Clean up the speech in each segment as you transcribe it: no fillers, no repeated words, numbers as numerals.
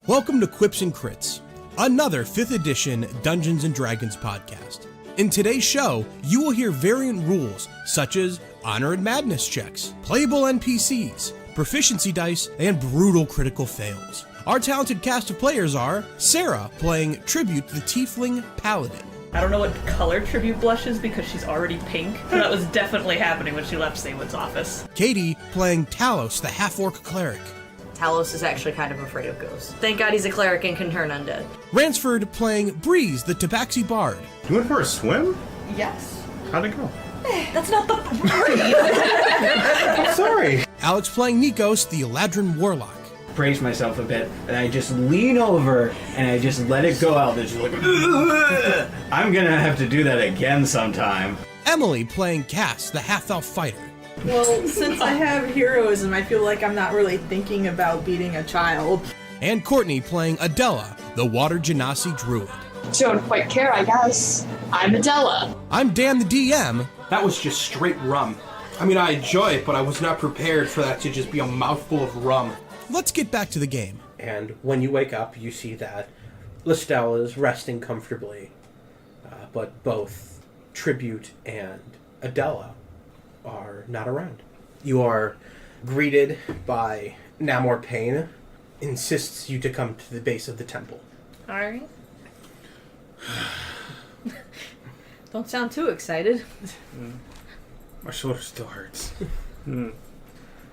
Welcome to Quips and Crits, another 5th edition Dungeons & Dragons podcast. In today's show, you will hear variant rules such as honor and madness checks, playable NPCs, proficiency dice, and brutal critical fails. Our talented cast of players are Sarah playing Tribute the Tiefling Paladin. I don't know what color Tribute blushes because she's already pink. That was definitely happening when she left Saywood's office. Katie playing Talos the Half-Orc Cleric. Talos is actually kind of afraid of ghosts. Thank God he's a cleric and can turn undead. Ransford playing Breeze the Tabaxi Bard. You went for a swim? Yes. How'd it go? That's not the point. I'm sorry. Alex playing Nikos the Eladrin Warlock. Brace myself a bit, and I just lean over and I just let it go out. It's just like, ugh! I'm gonna have to do that again sometime. Emily playing Cass the Half-Elf Fighter. Well, since I have heroism, I feel like I'm not really thinking about beating a child. And Courtney playing Adela the Water Genasi Druid. Don't quite care, I guess. I'm Adela. I'm Dan the DM. That was just straight rum. I mean, I enjoy it, but I was not prepared for that to just be a mouthful of rum. Let's get back to the game. And when you wake up, you see that Listel is resting comfortably, but both Tribute and Adela are not around. You are greeted by Namor Payne, insists you to come to the base of the temple. Alright. Don't sound too excited. My shoulder still hurts.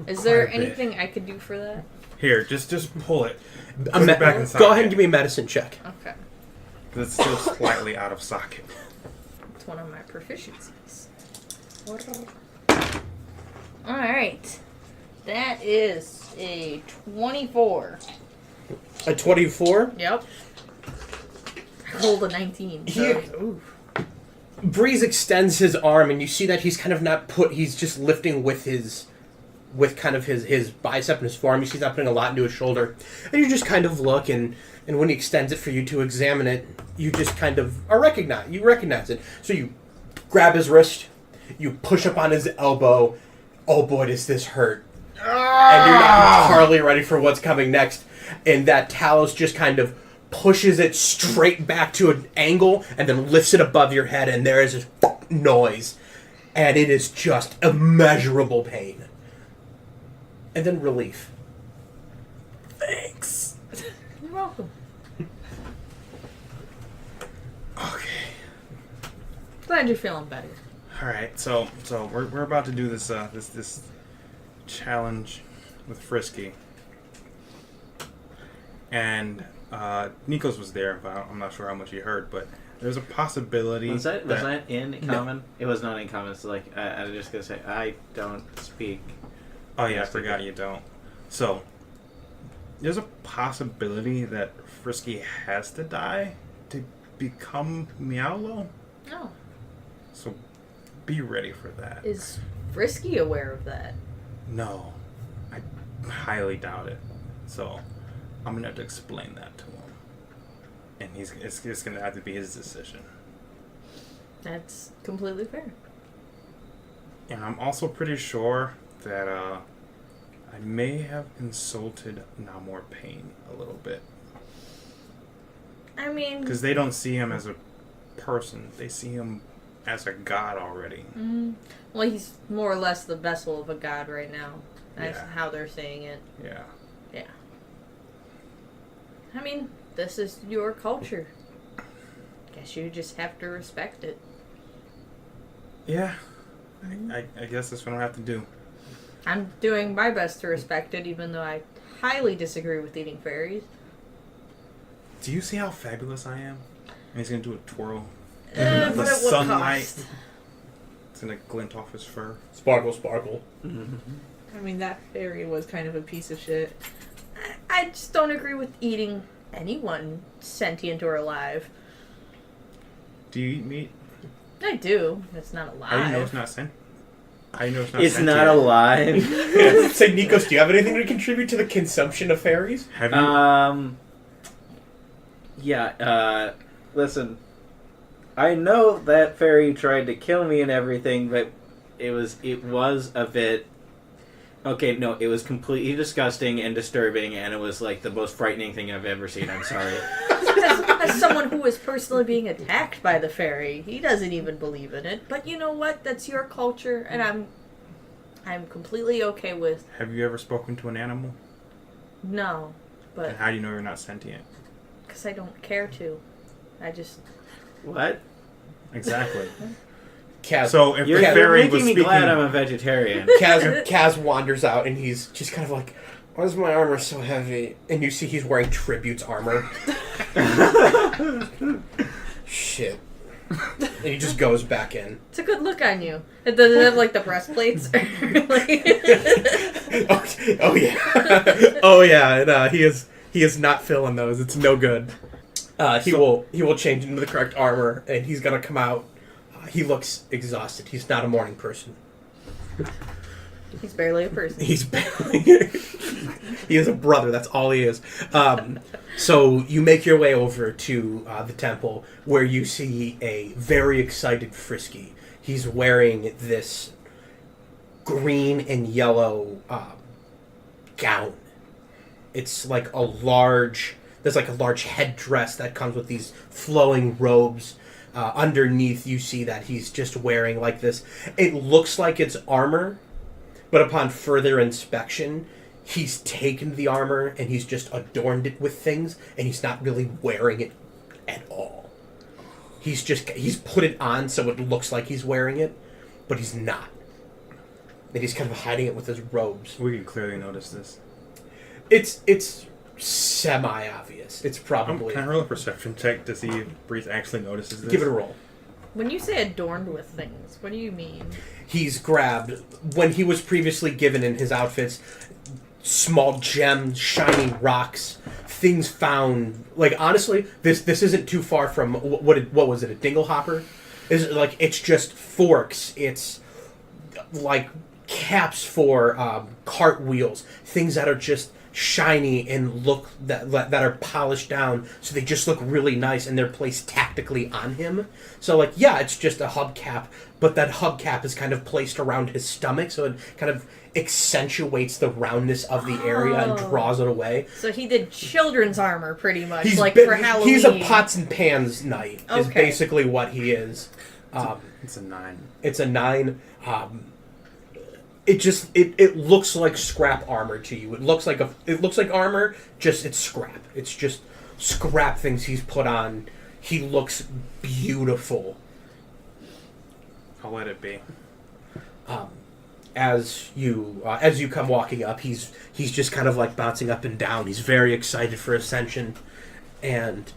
Is there Quite a bit. anything I could do for that? Here, just pull it. Put it back inside. Go ahead and give me a medicine check. Okay. It's still slightly out of socket. It's one of my proficiencies. Alright. That is a 24. A 24? Yep. I rolled a 19. So. Breeze extends his arm, and you see that he's kind of not he's just lifting with his bicep and his forearm. You see he's not putting a lot into his shoulder. And you just kind of look, and when he extends it for you to examine it, you just kind of recognize it. So you grab his wrist, you push up on his elbow. Oh boy, does this hurt. And you're not entirely ready for what's coming next. And that Talos just kind of pushes it straight back to an angle and then lifts it above your head, and there is this noise. And it is just immeasurable pain. And then relief. Thanks. You're welcome. Okay. Glad you're feeling better. All right. So we're about to do this this challenge with Friskey, and Nikos was there, but I'm not sure how much he heard. But there's a possibility. Was that in common? No. It was not in common. So I was just gonna say I don't speak. Oh yeah, I forgot you don't. So there's a possibility that Friskey has to die to become Meowlo. Oh. So be ready for that. Is Friskey aware of that? No, I highly doubt it. So I'm gonna have to explain that to him, and it's gonna have to be his decision. That's completely fair. And I'm also pretty sure that I may have insulted Namor Payne a little bit. I mean, Because they don't see him as a person; they see him as a god already. well, he's more or less the vessel of a god right now. That's Yeah. how they're saying it. Yeah. Yeah. I mean, this is your culture. Guess you just have to respect it. Yeah. I guess that's what I have to do. I'm doing my best to respect it, even though I highly disagree with eating fairies. Do you see how fabulous I am? And he's gonna do a twirl. But at what sunlight. cost? It's gonna glint off his fur. Sparkle, sparkle. I mean, that fairy was kind of a piece of shit. I just don't agree with eating anyone sentient or alive. Do you eat meat? I do. It's not alive. How do you know it's not sentient? How do you know it's not It's sentient? not alive. Say, Nikos, do you have anything to contribute to the consumption of fairies? Have you? Yeah. Listen. I know that fairy tried to kill me and everything, but it was a bit Okay, no, it was completely disgusting and disturbing, and it was like the most frightening thing I've ever seen. I'm sorry. As someone who was personally being attacked by the fairy, he doesn't even believe in it. But you know what? That's your culture, and I'm completely okay with. Have you ever spoken to an animal? No, but And how do you know you're not sentient? because I don't care to. I just. What? Exactly. Kaz, So if the You're fairy making was me speaking, glad I'm a vegetarian. Kaz wanders out and he's just kind of like, why is my armor so heavy? And you see he's wearing Tribute's armor. Shit. And he just goes back in. It's a good look on you. It doesn't have like the breastplates. Oh yeah. Oh yeah. And, he is not filling those. It's no good. He will change into the correct armor and he's gonna come out. He looks exhausted. He's not a morning person. He's barely a person. He's barely. He is a brother. That's all he is. So you make your way over to the temple, where you see a very excited Friskey. He's wearing this green and yellow gown. It's like a large. There's like a large headdress that comes with these flowing robes. Underneath, you see that he's just wearing like this. It looks like it's armor, but upon further inspection, he's taken the armor and he's just adorned it with things, and he's not really wearing it at all. He's put it on so it looks like he's wearing it, but he's not. And he's kind of hiding it with his robes. we can clearly notice this. It's semi-obvious. It's probably... Can I roll a perception check to see if Breeze actually notices this? Give it a roll. When you say adorned with things, what do you mean? He's grabbed, when he was previously given in his outfits, small gems, shining rocks, things found. Like, honestly, this isn't too far from, what was it, a dinglehopper? It's just forks. It's like caps for cartwheels, things that are just shiny and look that are polished down, so they just look really nice and they're placed tactically on him. So like, yeah, it's just a hubcap, but that hubcap is kind of placed around his stomach, so it kind of accentuates the roundness of the area and draws it away. So he did children's armor pretty much, for Halloween. He's a pots and pans knight, is Okay. basically what he is. It's a 9. It's a 9. It looks like scrap armor to you. It looks like armor, just it's scrap. It's just scrap things he's put on. He looks beautiful. I'll let it be. As you come walking up, he's just kind of like bouncing up and down. He's very excited for Ascension, and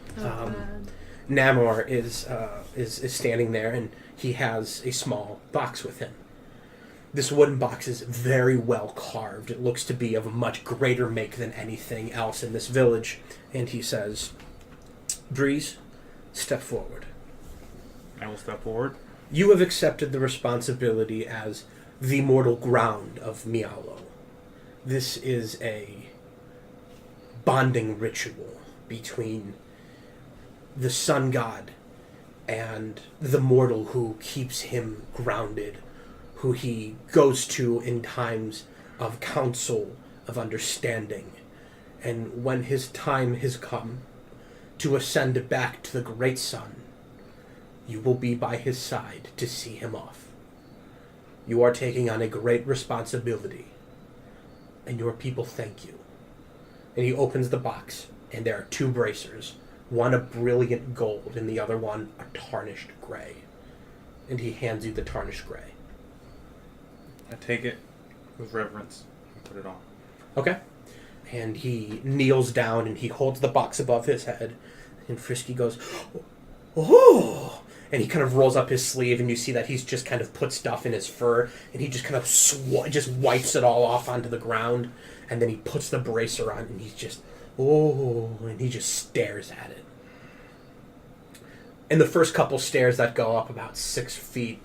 Namor is standing there, and he has a small box with him. This wooden box is very well carved. It looks to be of a much greater make than anything else in this village. And he says, Breeze, step forward. I will step forward. You have accepted the responsibility as the mortal ground of Mialo. This is a bonding ritual between the sun god and the mortal who keeps him grounded, who he goes to in times of counsel, of understanding. And when his time has come to ascend back to the great sun, you will be by his side to see him off. You are taking on a great responsibility, and your people thank you. And he opens the box, and there are 2 bracers, one a brilliant gold and the other one a tarnished gray. And he hands you the tarnished gray. I take it with reverence and put it on. Okay. And he kneels down and he holds the box above his head. And Friskey goes, oh! And he kind of rolls up his sleeve, and you see that he's just kind of put stuff in his fur, and he just kind of just wipes it all off onto the ground, and then he puts the bracer on, and he's just, and he just stares at it. And the first couple stairs that go up about 6 feet,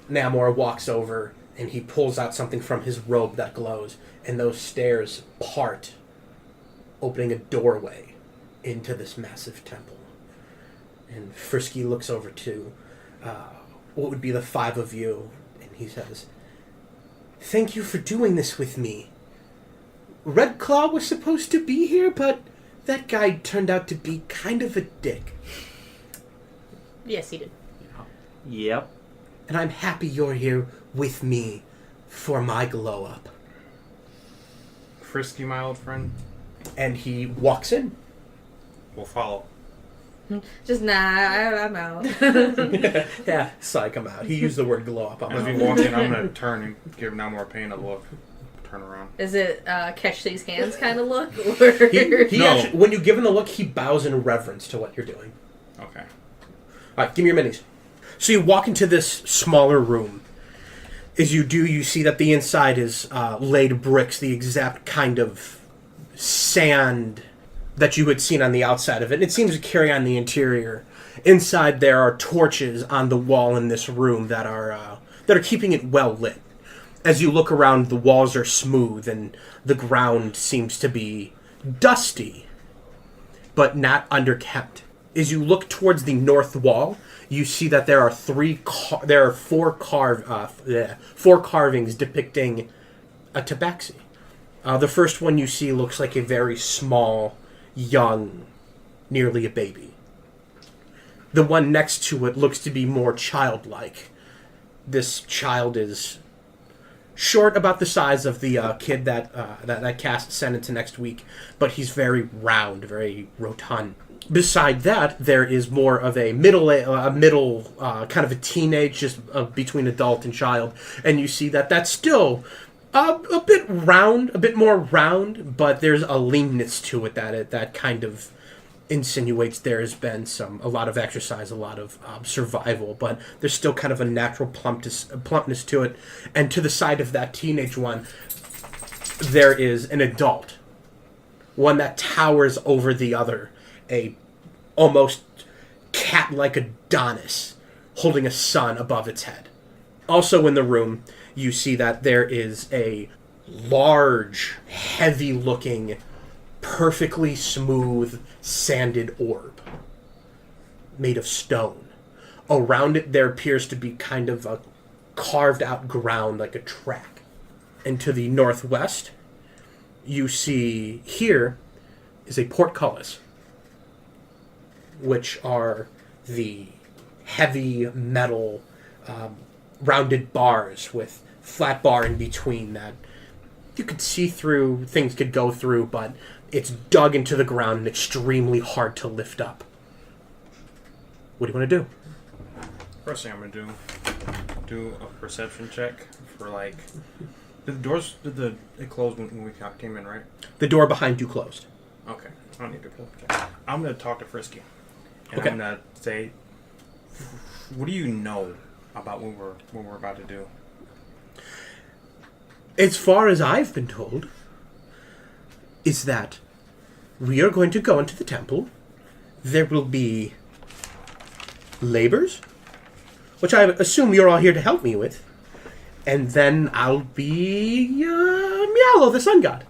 Namor walks over, and he pulls out something from his robe that glows, and those stairs part, opening a doorway into this massive temple. And Friskey looks over to what would be the 5 of you, and he says, Thank you for doing this with me. Red Claw was supposed to be here, but that guy turned out to be kind of a dick. Yes, he did. Yep. And I'm happy you're here with me for my glow up. Friskey, my old friend. And he walks in. We'll follow. Just I'm out. Yeah, psych him out. He used the word glow up. As we walk in, I'm gonna turn and give Now More Pain a look. Turn around. Is it catch these hands kind of look? Or... He No. actually, when you give him the look, he bows in reverence to what you're doing. Okay. All right, give me your minis. So you walk into this smaller room. As you do, you see that the inside is laid bricks, the exact kind of sand that you had seen on the outside of it. And it seems to carry on the interior. Inside, there are torches on the wall in this room that are keeping it well lit. As you look around, the walls are smooth and the ground seems to be dusty, but not underkept. As you look towards the north wall, you see that there are four carvings depicting a tabaxi. The first one you see looks like a very small, young, nearly a baby. The one next to it looks to be more childlike. This child is short, about the size of the kid that Cass sent into next week, but he's very round, very rotund. Beside that, there is more of a middle kind of a teenage, just between adult and child, and you see that that's still a bit round, a bit more round, but there's a leanness to it that kind of insinuates there has been a lot of exercise, a lot of survival, but there's still kind of a natural plumpness to it. And to the side of that teenage one, there is an adult, one that towers over the other, a almost cat-like Adonis holding a sun above its head. Also in the room, you see that there is a large, heavy-looking, perfectly smooth, sanded orb made of stone. Around it, there appears to be kind of a carved-out ground like a track. And to the northwest, you see here is a portcullis, which are the heavy metal rounded bars with flat bar in between that you could see through, things could go through, but it's dug into the ground and extremely hard to lift up. What do you want to do? First thing I'm gonna do a perception check for like. Did it close when we came in, right? The door behind you closed. Okay, I don't need to check. I'm gonna talk to Friskey, and Okay. I'm gonna say, "What do you know about what we're about to do?" As far as I've been told, is that we are going to go into the temple. There will be labors, which I assume you're all here to help me with. And then I'll be Mialo, the sun god.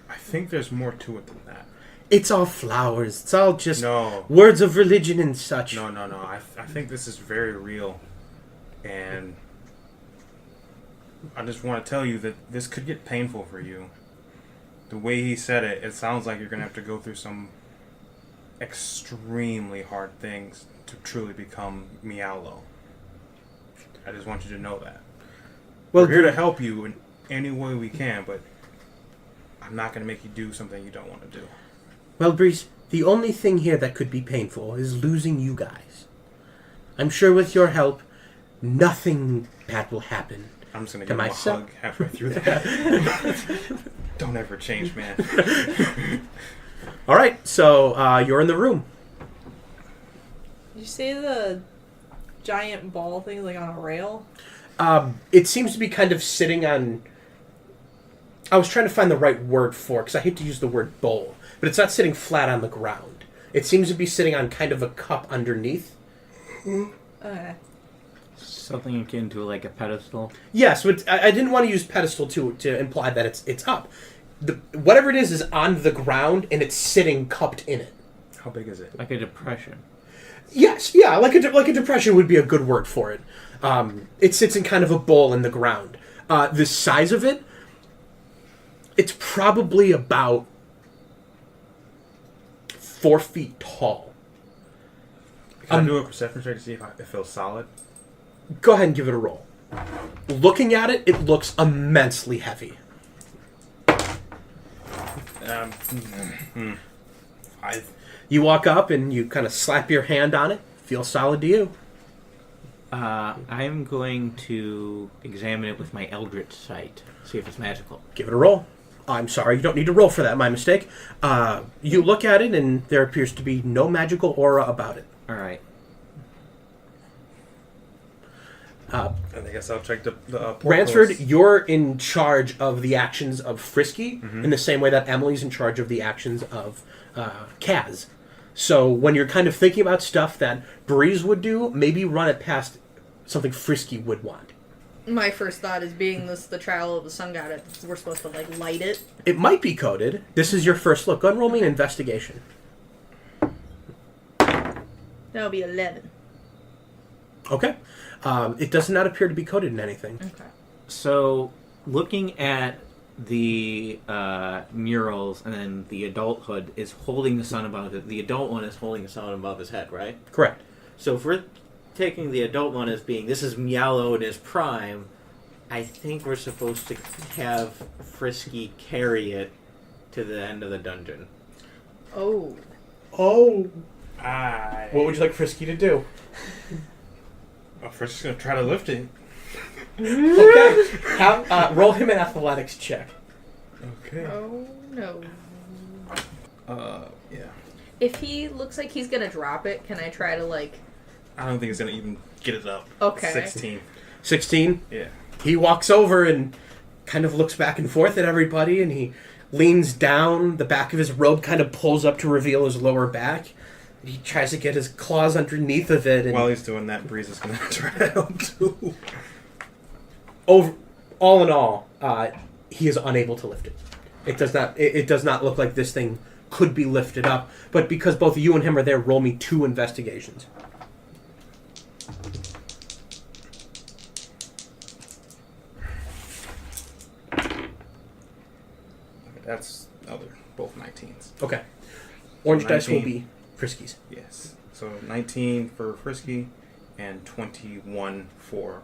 I think there's more to it than that. It's all flowers. It's all just No. words of religion and such. No. I think this is very real, and I just want to tell you that this could get painful for you. The way he said it, it sounds like you're going to have to go through some extremely hard things to truly become Mialo. I just want you to know that. Well, We're here to help you in any way we can, but I'm not going to make you do something you don't want to do. Well, Breeze, the only thing here that could be painful is losing you guys. I'm sure with your help, nothing bad will happen. I'm just going to To give him a myself. hug halfway through that. Don't ever change, man. All right, so you're in the room. Did you say the giant ball thing like on a rail? It seems to be kind of sitting on... I was trying to find the right word for it, because I hate to use the word bowl. But it's not sitting flat on the ground. It seems to be sitting on kind of a cup underneath. Okay. Something akin to like a pedestal. Yes, but I didn't want to use pedestal to imply that it's up. Whatever it is on the ground, and it's sitting cupped in it. How big is it? Like a depression. Yes, yeah, like a depression would be a good word for it. It sits in kind of a bowl in the ground. The size of it, it's probably about 4 feet tall. Can I do a perception check to see if it feels solid? Go ahead and give it a roll. Looking at it, it looks immensely heavy. 5. You walk up and you kind of slap your hand on it. Feels solid to you. I'm going to examine it with my Eldritch sight, see if it's magical. Give it a roll. I'm sorry, you don't need to roll for that, my mistake. You look at it and there appears to be no magical aura about it. All right. I guess I'll check the Ransford, portals. you're in charge of the actions of Friskey in the same way that Emily's in charge of the actions of Kaz. So when you're kind of thinking about stuff that Breeze would do, maybe run it past something Friskey would want. My first thought is, being this the trial of the sun god, we're supposed to like light it. It might be coded. This is your first look. Go ahead and roll me an investigation. That'll be 11. Okay. It does not appear to be coded in anything. Okay. So, looking at the murals, and then the adulthood is holding the sun above it. The adult one is holding the sun above his head, right? Correct. So if we're taking the adult one as being, this is Meowlo in his prime, I think we're supposed to have Friskey carry it to the end of the dungeon. Oh. Oh. What would you like Friskey to do? Well, first, just gonna try to lift it. Okay. Roll him an athletics check. Okay. Oh no. Yeah. If he looks like he's gonna drop it, can I try to like... I don't think it's gonna even get it up. Okay. 16. 16? Yeah. He walks over and kind of looks back and forth at everybody, and he leans down. The back of his robe kind of pulls up to reveal his lower back. He tries to get his claws underneath of it. And While he's doing that, Breeze is gonna try to help too. All in all, he is unable to lift it. It does not. It does not look like this thing could be lifted up. But because both you and him are there, roll me 2 investigations. That's both 19s. Okay. Orange dice will 19. be Friskey's. Yes. So 19 for Friskey and 20 for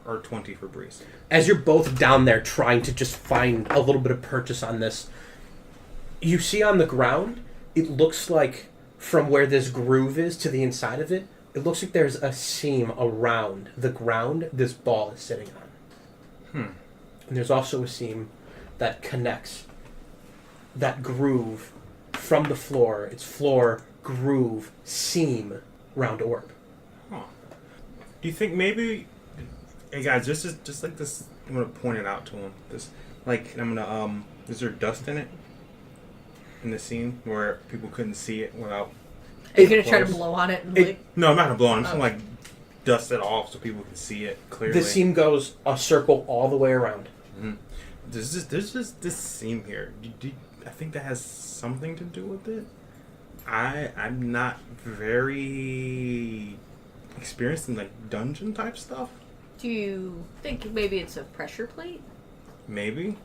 Breeze. As you're both down there trying to just find a little bit of purchase on this, you see on the ground, it looks like from where this groove is to the inside of it, it looks like there's a seam around the ground this ball is sitting on. And there's also a seam that connects that groove from the floor. It's floor, groove, seam, round orb. Huh. Do you think maybe... Hey guys, just like this, I'm gonna point it out to him. This, like, I'm gonna, is there dust in it? In the scene where people couldn't see it without... Are you gonna try to blow on it? And No, I'm not gonna blow on it. I'm just gonna, like, dust it off so people can see it clearly. The seam goes a circle all the way around. Mm-hmm. There's just this seam here. I think that has something to do with it. I'm not very experienced in, like, dungeon type stuff. Do you think maybe it's a pressure plate? Maybe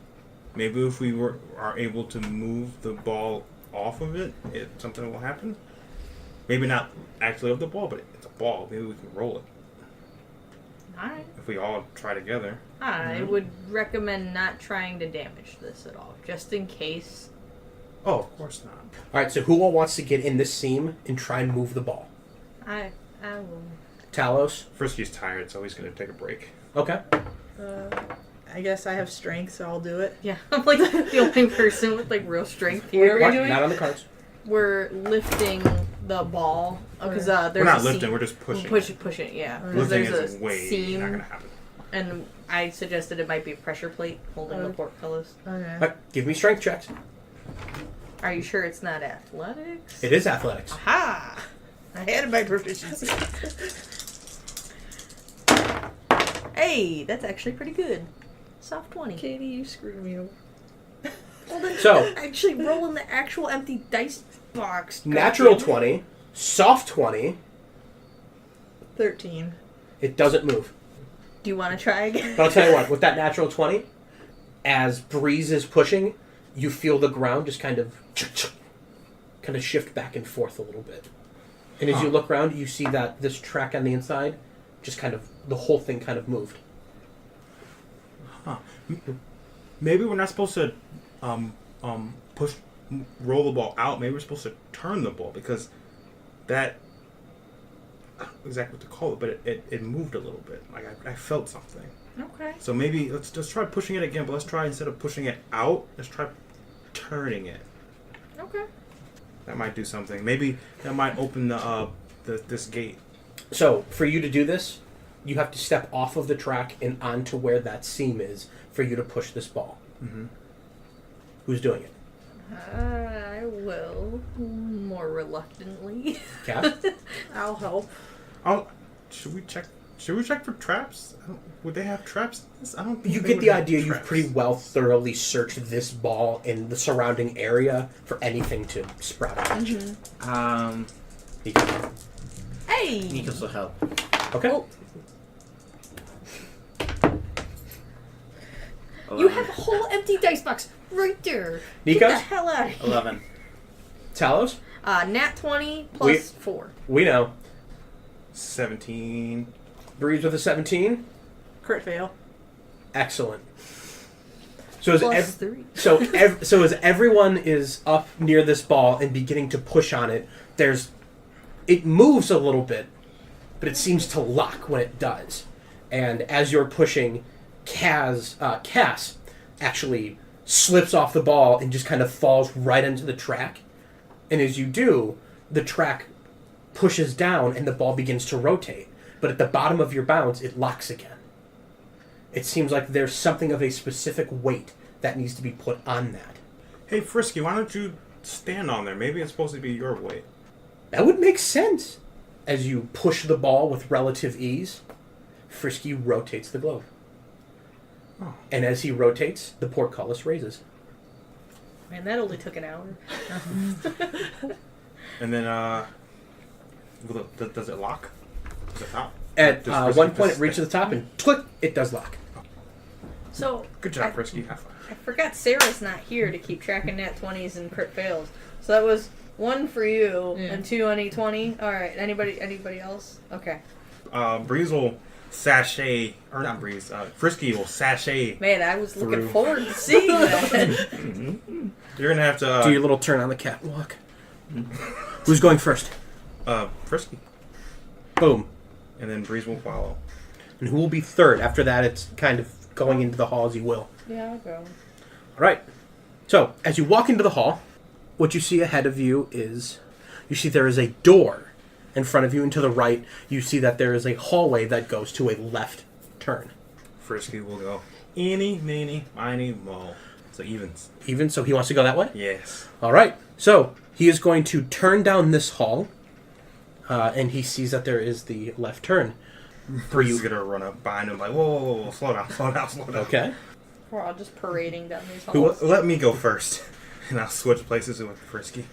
if we are able to move the ball off of it, something will happen. Maybe not actually of the ball, but it's a ball. Maybe we can roll it. Alright. If we all try together. I would recommend not trying to damage this at all, just in case. Oh, of course not. Alright, so who all wants to get in this seam and try and move the ball? I will. Talos? Friskey's tired, so he's going to take a break. Okay. I guess I have strength, so I'll do it. Yeah, I'm like the only person with like real strength here. What? Not on the cards. We're lifting the ball because there's We're not a lifting, seam. we're just pushing. Push it, yeah. Because Lifting there's is a way seam, not going to happen. and I suggested it might be a pressure plate holding the portcullis. Okay. Alright, give me strength checks. Are you sure it's not athletics? It is athletics. Aha! I had my proficiency. Hey, that's actually pretty good. Soft 20. Katie, you screwed me over. Well, then So- actually rolling the actual empty dice box. Natural Goddamn. 20, soft 20, 13. it doesn't move. Do you want to try again? But I'll tell you what, with that natural 20, as Breeze is pushing, you feel the ground just kind of shift back and forth a little bit. And as you look around, you see that this track on the inside, just kind of, the whole thing kind of moved. Huh. Maybe we're not supposed to roll the ball out. Maybe we're supposed to turn the ball, because that, I don't know exactly what to call it, but it moved a little bit. Like I felt something. Okay. So maybe let's just try pushing it again, but let's try, instead of pushing it out, let's try turning it. Okay. That might do something. Maybe that might open this gate. So, for you to do this, you have to step off of the track and onto where that seam is for you to push this ball. Mm-hmm. Who's doing it? I will, more reluctantly. Cap? I'll help. Should we check for traps? Would they have traps? I don't think You they get would the have idea. You've traps. pretty well thoroughly searched this ball and the surrounding area for anything to sprout out. Mm-hmm. Nikos. Hey! Nikos will help. Okay. Oh, 11. you have a whole empty dice box right there. Get Nikos? the hell out of here. 11. Talos? Nat 20 plus 4. We know. 17. Breeze with a 17. Crit fail. Excellent. So as Plus 3. so as everyone is up near this ball and beginning to push on it, it moves a little bit, but it seems to lock when it does. And as you're pushing, Cass actually slips off the ball and just kind of falls right into the track. And as you do, the track pushes down and the ball begins to rotate. But at the bottom of your bounce, it locks again. It seems like there's something of a specific weight that needs to be put on that. Hey, Friskey, why don't you stand on there? Maybe it's supposed to be your weight. That would make sense. As you push the ball with relative ease, Friskey rotates the globe. Oh. And as he rotates, the portcullis raises. Man, that only took an hour. And then, does it lock? To the top? At Does Friskey one point, just it reaches the top and click, it does lock. So, Good job, Friskey. High five. I forgot Sarah's not here to keep track of nat 20s and crit fails. So that was 1 for you and 2 on E20. Alright, anybody else? Okay. Breeze will sashay, or not Breeze, Friskey will sashay. Man, I was looking Through. forward to seeing that. You're gonna have to, Do your little turn on the catwalk. Who's going first? Friskey. Boom. And then Breeze will follow. And who will be third? After that, it's kind of going into the hall as you will. Yeah, I'll go. All right. So, as you walk into the hall, what you see ahead of you is, you see there is a door in front of you, and to the right, you see that there is a hallway that goes to a left turn. Friskey will go, eeny, meeny, miny, mo. So evens. Even so, he wants to go that way? Yes. All right. So, he is going to turn down this hall, and he sees that there is the left turn. Breeze is gonna run up behind him like, whoa, slow down. Okay. We're all just parading down these Well, halls. let me go first, and I'll switch places with Friskey.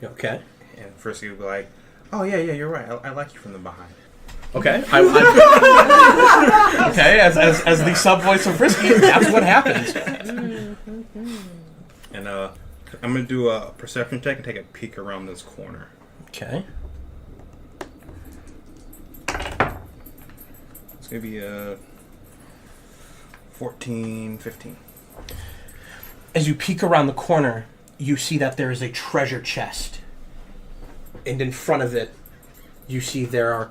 Okay. And Friskey will be like, oh yeah, you're right. I like you from the behind. Okay. Okay, as the sub voice of Friskey, that's what happens. And I'm gonna do a perception check and take a peek around this corner. Okay. It's gonna be 14, 15. As you peek around the corner, you see that there is a treasure chest. And in front of it, you see there are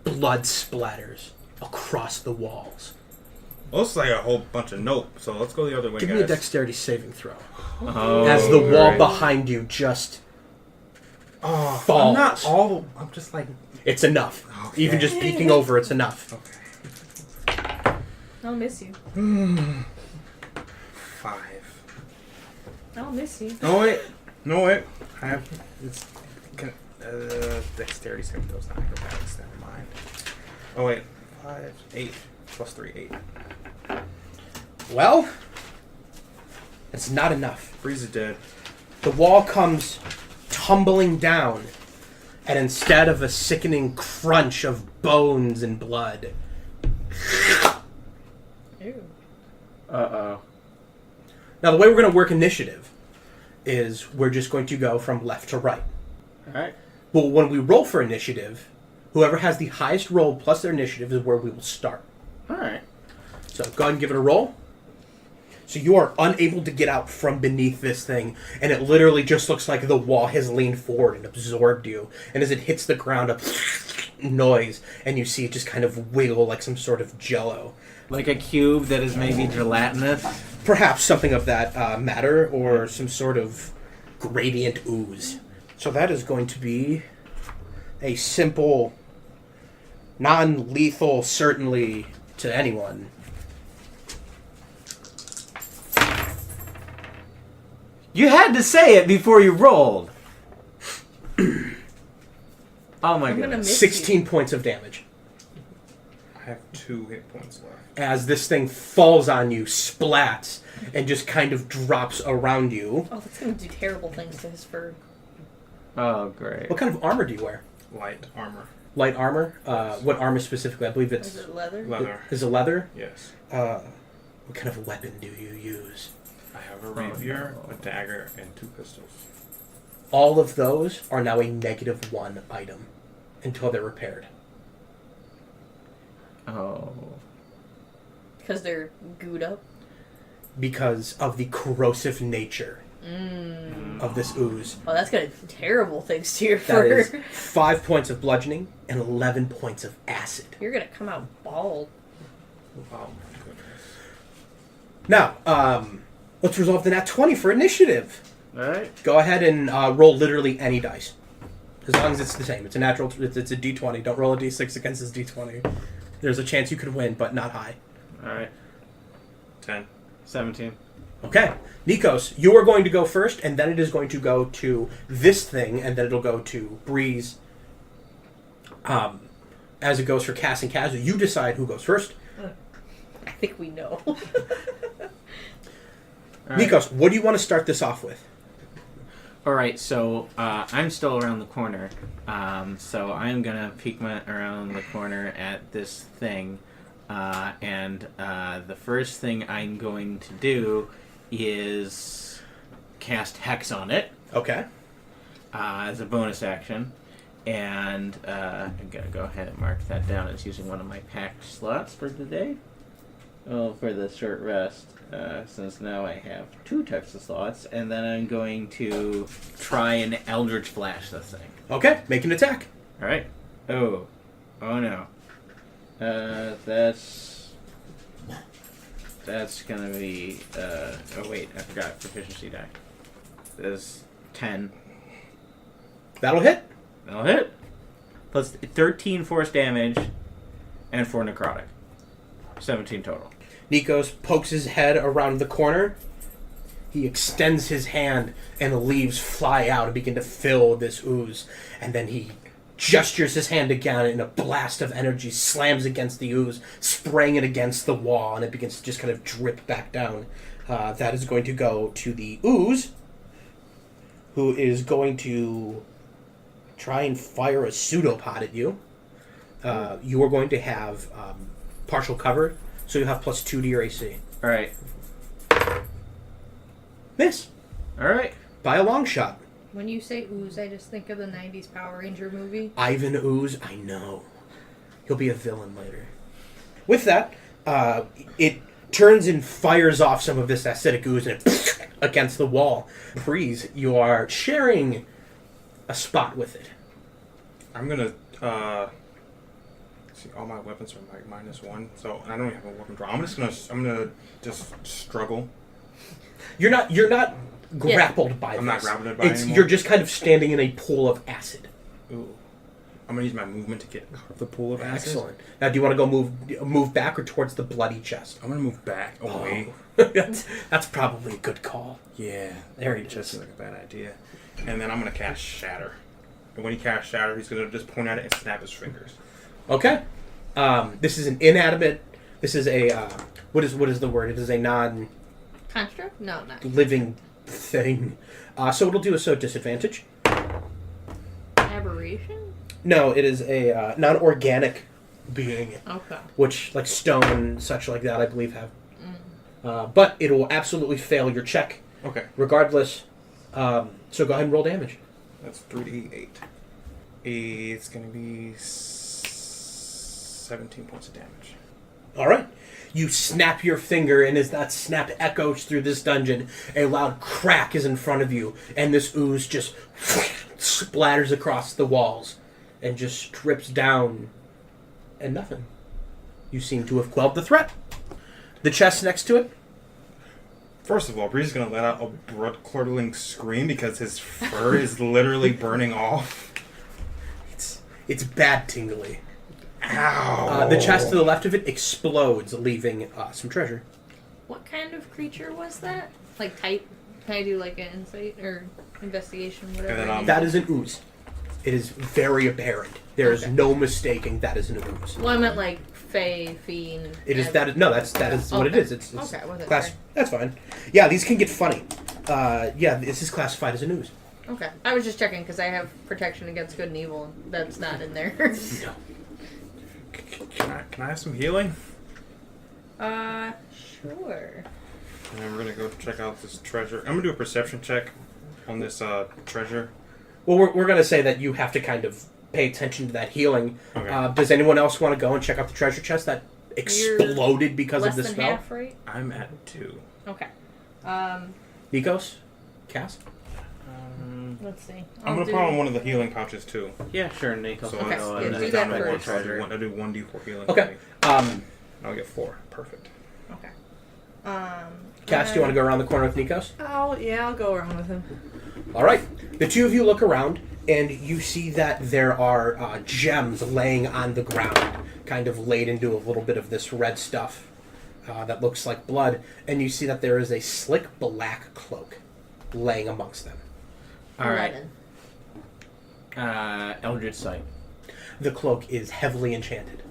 blood splatters across the walls. Looks like a whole bunch of nope, so let's go the other way, Give guys. me a dexterity saving throw. Oh, As the wall right. behind you just falls. I'm just like... It's enough. Okay. Even just peeking over, it's enough. Okay. I'll miss you. 5. I'll miss you. No, wait. I have... It's... dexterity saving throws, not acrobatics, never mind. Oh, wait. 5, 8. Plus 3, 8. Well, it's not enough. Breeze is dead. The wall comes tumbling down, and instead of a sickening crunch of bones and blood, Ew. Uh-oh. Now, the way we're going to work initiative is we're just going to go from left to right. Alright. But when we roll for initiative, whoever has the highest roll plus their initiative is where we will start. Alright. So go ahead and give it a roll. So you are unable to get out from beneath this thing, and it literally just looks like the wall has leaned forward and absorbed you. And as it hits the ground, a noise, and you see it just kind of wiggle like some sort of jello. Like a cube that is maybe gelatinous? Perhaps something of that matter, or some sort of gradient ooze. So that is going to be a simple, non-lethal, certainly to anyone. You had to say it before you rolled. Oh my I'm gonna goodness. miss 16 points of damage. I have 2 hit points left. As this thing falls on you, splats, and just kind of drops around you. Oh, that's gonna do terrible things to his fur. Oh, great. What kind of armor do you wear? Light armor. Light armor? What armor specifically? I believe it's... Is it leather? Leather. Is it leather? Yes. What kind of weapon do you use? I have a rapier, a dagger, and 2 pistols. All of those are now a -1 item until they're repaired. Oh. Because they're gooed up. Because of the corrosive nature of this ooze. Oh, that's gonna do terrible things to your That fur. is 5 points of bludgeoning and 11 points of acid. You're gonna come out bald. Oh my goodness. Now, let's resolve the nat 20 for initiative. Alright. Go ahead and roll literally any dice. As long as it's the same. It's a natural, it's a d20. Don't roll a d6 against this d20. There's a chance you could win, but not high. Alright. 10. 17. Okay. Nikos, you are going to go first, and then it is going to go to this thing, and then it'll go to Breeze. As it goes for Cass and Kazu, you decide who goes first. I think we know. Alright. Nikos, what do you want to start this off with? Alright, so I'm still around the corner. So I'm gonna peek around the corner at this thing. And the first thing I'm going to do is cast Hex on it Okay. as a bonus action. And I'm going to go ahead and mark that down as using one of my packed slots for today. Oh, for the short rest, since now I have 2 types of slots. And then I'm going to try and Eldritch Flash this thing. Okay, make an attack. Alright. Oh no. That's gonna be, oh wait, I forgot proficiency die. That's 10. That'll hit. That'll hit. Plus 13 force damage and 4 necrotic. 17 total. Nikos pokes his head around the corner. He extends his hand, and the leaves fly out and begin to fill this ooze. And then he gestures his hand again, and a blast of energy slams against the ooze, spraying it against the wall, and it begins to just kind of drip back down. That is going to go to the ooze, who is going to try and fire a pseudopod at you. You are going to have partial cover, so you'll have +2 to your AC. Alright. Miss. Alright. By a long shot. When you say ooze, I just think of the 90s Power Ranger movie. Ivan Ooze, I know. He'll be a villain later. With that, it turns and fires off some of this acidic ooze and it against the wall. Breeze, you are sharing a spot with it. I'm gonna see. All my weapons are like -1, so I don't even have a weapon draw. I'm gonna just struggle. You're not grappled by this. I'm not grappled by it anymore? You're just kind of standing in a pool of acid. Ooh. I'm gonna use my movement to get out of the pool of acid. Excellent. Now, do you want to go move back or towards the bloody chest? I'm gonna move back away. That's probably a good call. Yeah. There you Just go. like a bad idea. And then I'm gonna cast Shatter. And when he casts Shatter, he's gonna just point at it and snap his fingers. Okay. This is an inanimate. This is a what is the word? It is a non-living Construct? No, not. thing. So it'll do a disadvantage. Aberration? No, it is a non-organic being, Okay. which like stone, such like that, I believe have But it will absolutely fail your check, Okay. regardless. So go ahead and roll damage. That's 3d8. It's going to be 17 points of damage. All right. You snap your finger, and as that snap echoes through this dungeon, a loud crack is in front of you, and this ooze just splatters across the walls and just drips down, and nothing. You seem to have quelled the threat. The chest next to it. First of all, Bree's going to let out a blood-curdling scream because his fur is literally burning off. It's bad tingly. Ow. The chest to the left of it explodes, leaving some treasure. What kind of creature was that? Like type? Can I do like an insight or investigation, whatever? And then, That is an ooze. It is very apparent. There is no mistaking that is an ooze. Well, I meant like fey, fiend. It is that. No, that is what it is. It's okay. Was it class. sorry. That's fine. Yeah, these can get funny. Yeah, this is classified as an ooze. Okay, I was just checking because I have protection against good and evil. That's not in there. No. Can I have some healing? Sure. And then we're going to go check out this treasure. I'm going to do a perception check on this treasure. Well, we're going to say that you have to kind of pay attention to that healing. Okay. Does anyone else want to go and check out the treasure chest that exploded because Less of the than spell? half, right? I'm at 2. Okay. Nikos? Cass? Let's see. I'm going to put on one of the healing pouches too. Yeah, sure, Nikos. So I'll Okay, go yeah, and do that download first. the treasure. I'll do 1d4 healing. Okay. I'll get 4. Perfect. Okay. Cass, do you want to go around the corner with Nikos? I'll go around with him. All right. The two of you look around, and you see that there are gems laying on the ground, kind of laid into a little bit of this red stuff that looks like blood. And you see that there is a slick black cloak laying amongst them. All right. 11. Eldritch Sight. The cloak is heavily enchanted.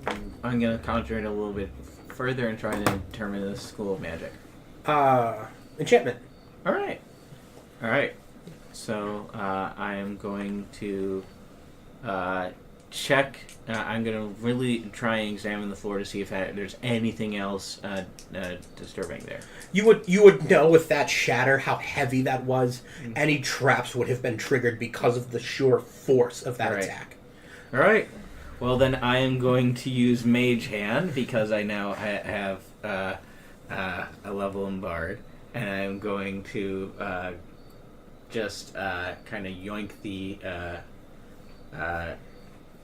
I'm going to concentrate a little bit further and try to determine the school of magic. Enchantment. All right. So I am going to check. I'm going to really try and examine the floor to see if there's anything else disturbing there. You would know with that shatter how heavy that was. Any traps would have been triggered because of the sheer force of that attack. All right. Well, then I am going to use Mage Hand because I now have a level in Bard, and I'm going to just kind of yoink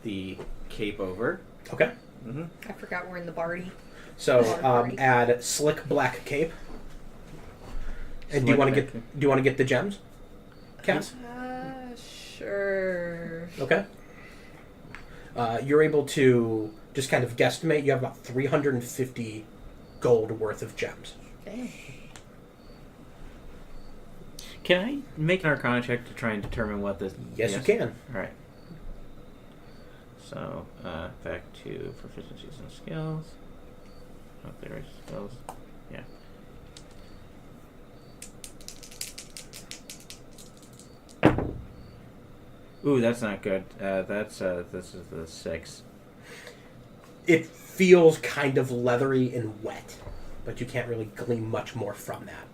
the cape over. Okay. Mm-hmm. I forgot we're in the Barty. So add slick black cape. And do you want to get the gems, Cass? Sure. Okay. You're able to just kind of guesstimate. You have about 350 gold worth of gems. Dang. Can I make an Arcana check to try and determine what this? Yes, you can. All right. So back to proficiencies and skills. Oh, there is skills. Yeah. Ooh, that's not good. This is the 6. It feels kind of leathery and wet, but you can't really glean much more from that.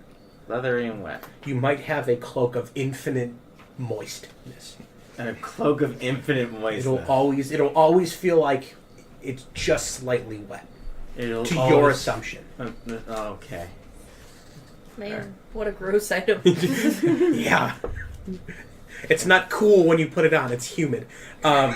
Leathery and wet. You might have a cloak of infinite moistness. A cloak of infinite moistness. It'll always feel like it's just slightly wet. Your assumption. Okay. Man, what a gross item. Yeah. It's not cool when you put it on. It's humid. I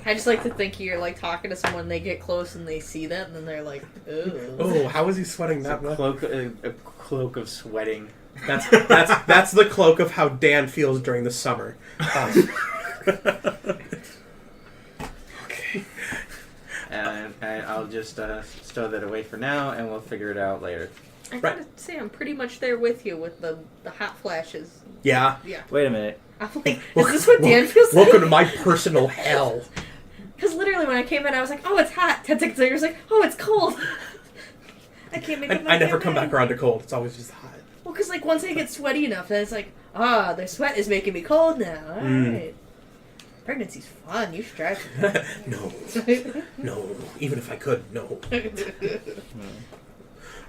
just like to think you're like talking to someone, they get close and they see that, and then they're like, "Ooh." Oh, how is he sweating that much? A cloak of sweating. That's the cloak of how Dan feels during the summer. Okay. And I'll just stow that away for now, and we'll figure it out later. I gotta say, I'm pretty much there with you with the hot flashes. Yeah. Yeah. Wait a minute. I'm like, is this what Dan feels like? Welcome to my personal hell. Because literally when I came in, I was like, oh, it's hot. 10 seconds later, I was like, oh, it's cold. I can't make it. I never come back around to cold. It's always just hot. Well, because like once I get sweaty enough, then it's like, the sweat is making me cold now. All right. Pregnancy's fun. You should try No. No. Even if I could, no.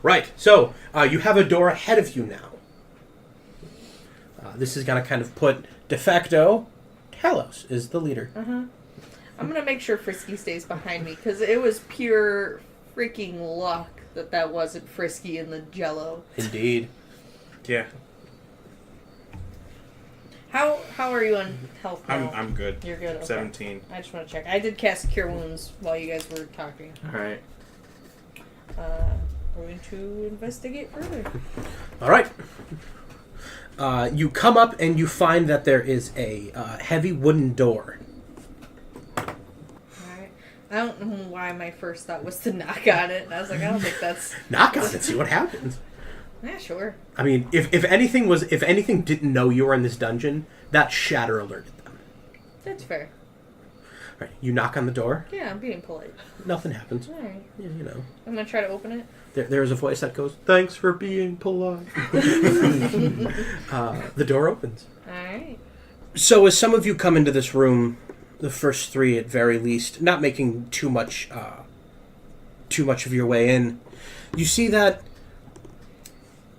Right. So, you have a door ahead of you now. This is going to kind of put de facto Talos is the leader. I'm gonna make sure Friskey stays behind me because it was pure freaking luck that wasn't Friskey in the Jello. Indeed. Yeah. How are you on health now? I'm good. You're good. Okay. 17. I just want to check. I did cast Cure Wounds while you guys were talking. All right. We're going to investigate further. All right. You come up and you find that there is a heavy wooden door. Alright. I don't know why my first thought was to knock on it. And I was like, I don't think that's... Knock on it, see what happens. Yeah, sure. I mean, if anything didn't know you were in this dungeon, that shatter alerted them. That's fair. Right. You knock on the door. Yeah, I'm being polite. Nothing happens. Alright. Yeah, you know. I'm going to try to open it. There's a voice that goes, "Thanks for being polite." The door opens. Alright. So as some of you come into this room, the first three at very least, not making too much of your way in, you see that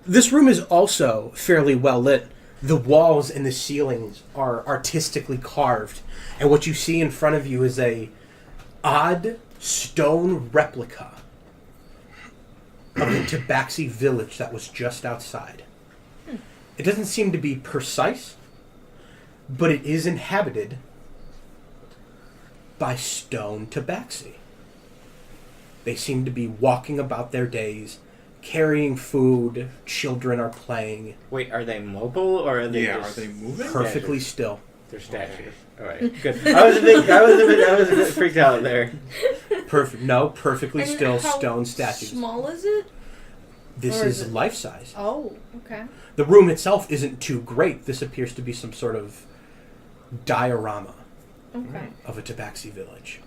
this room is also fairly well lit. The walls and the ceilings are artistically carved, and what you see in front of you is a odd stone replica of the Tabaxi village that was just outside. It doesn't seem to be precise, but it is inhabited by stone Tabaxi. They seem to be walking about their days, carrying food, children are playing. Wait, are they mobile or are they Are they moving? Perfectly still. They're statues. All right, good. I was a bit freaked out there. Perfectly And still how stone statues. small is it? This or is is it- life size. Oh, okay. The room itself isn't too great. This appears to be some sort of diorama Okay. of a Tabaxi village.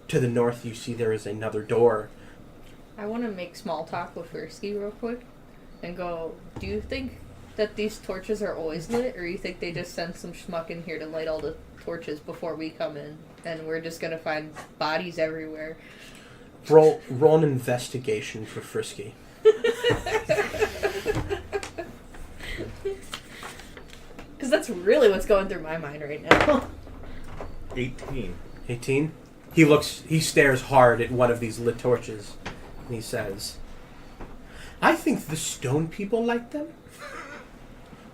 To the north, you see there is another door. I want to make small talk with Friskey real quick and go, do you think that these torches are always lit, or you think they just send some schmuck in here to light all the torches before we come in, and we're just going to find bodies everywhere? Roll an investigation for Friskey. Because that's really what's going through my mind right now. 18. 18. He stares hard at one of these lit torches, and he says, "I think the stone people like them,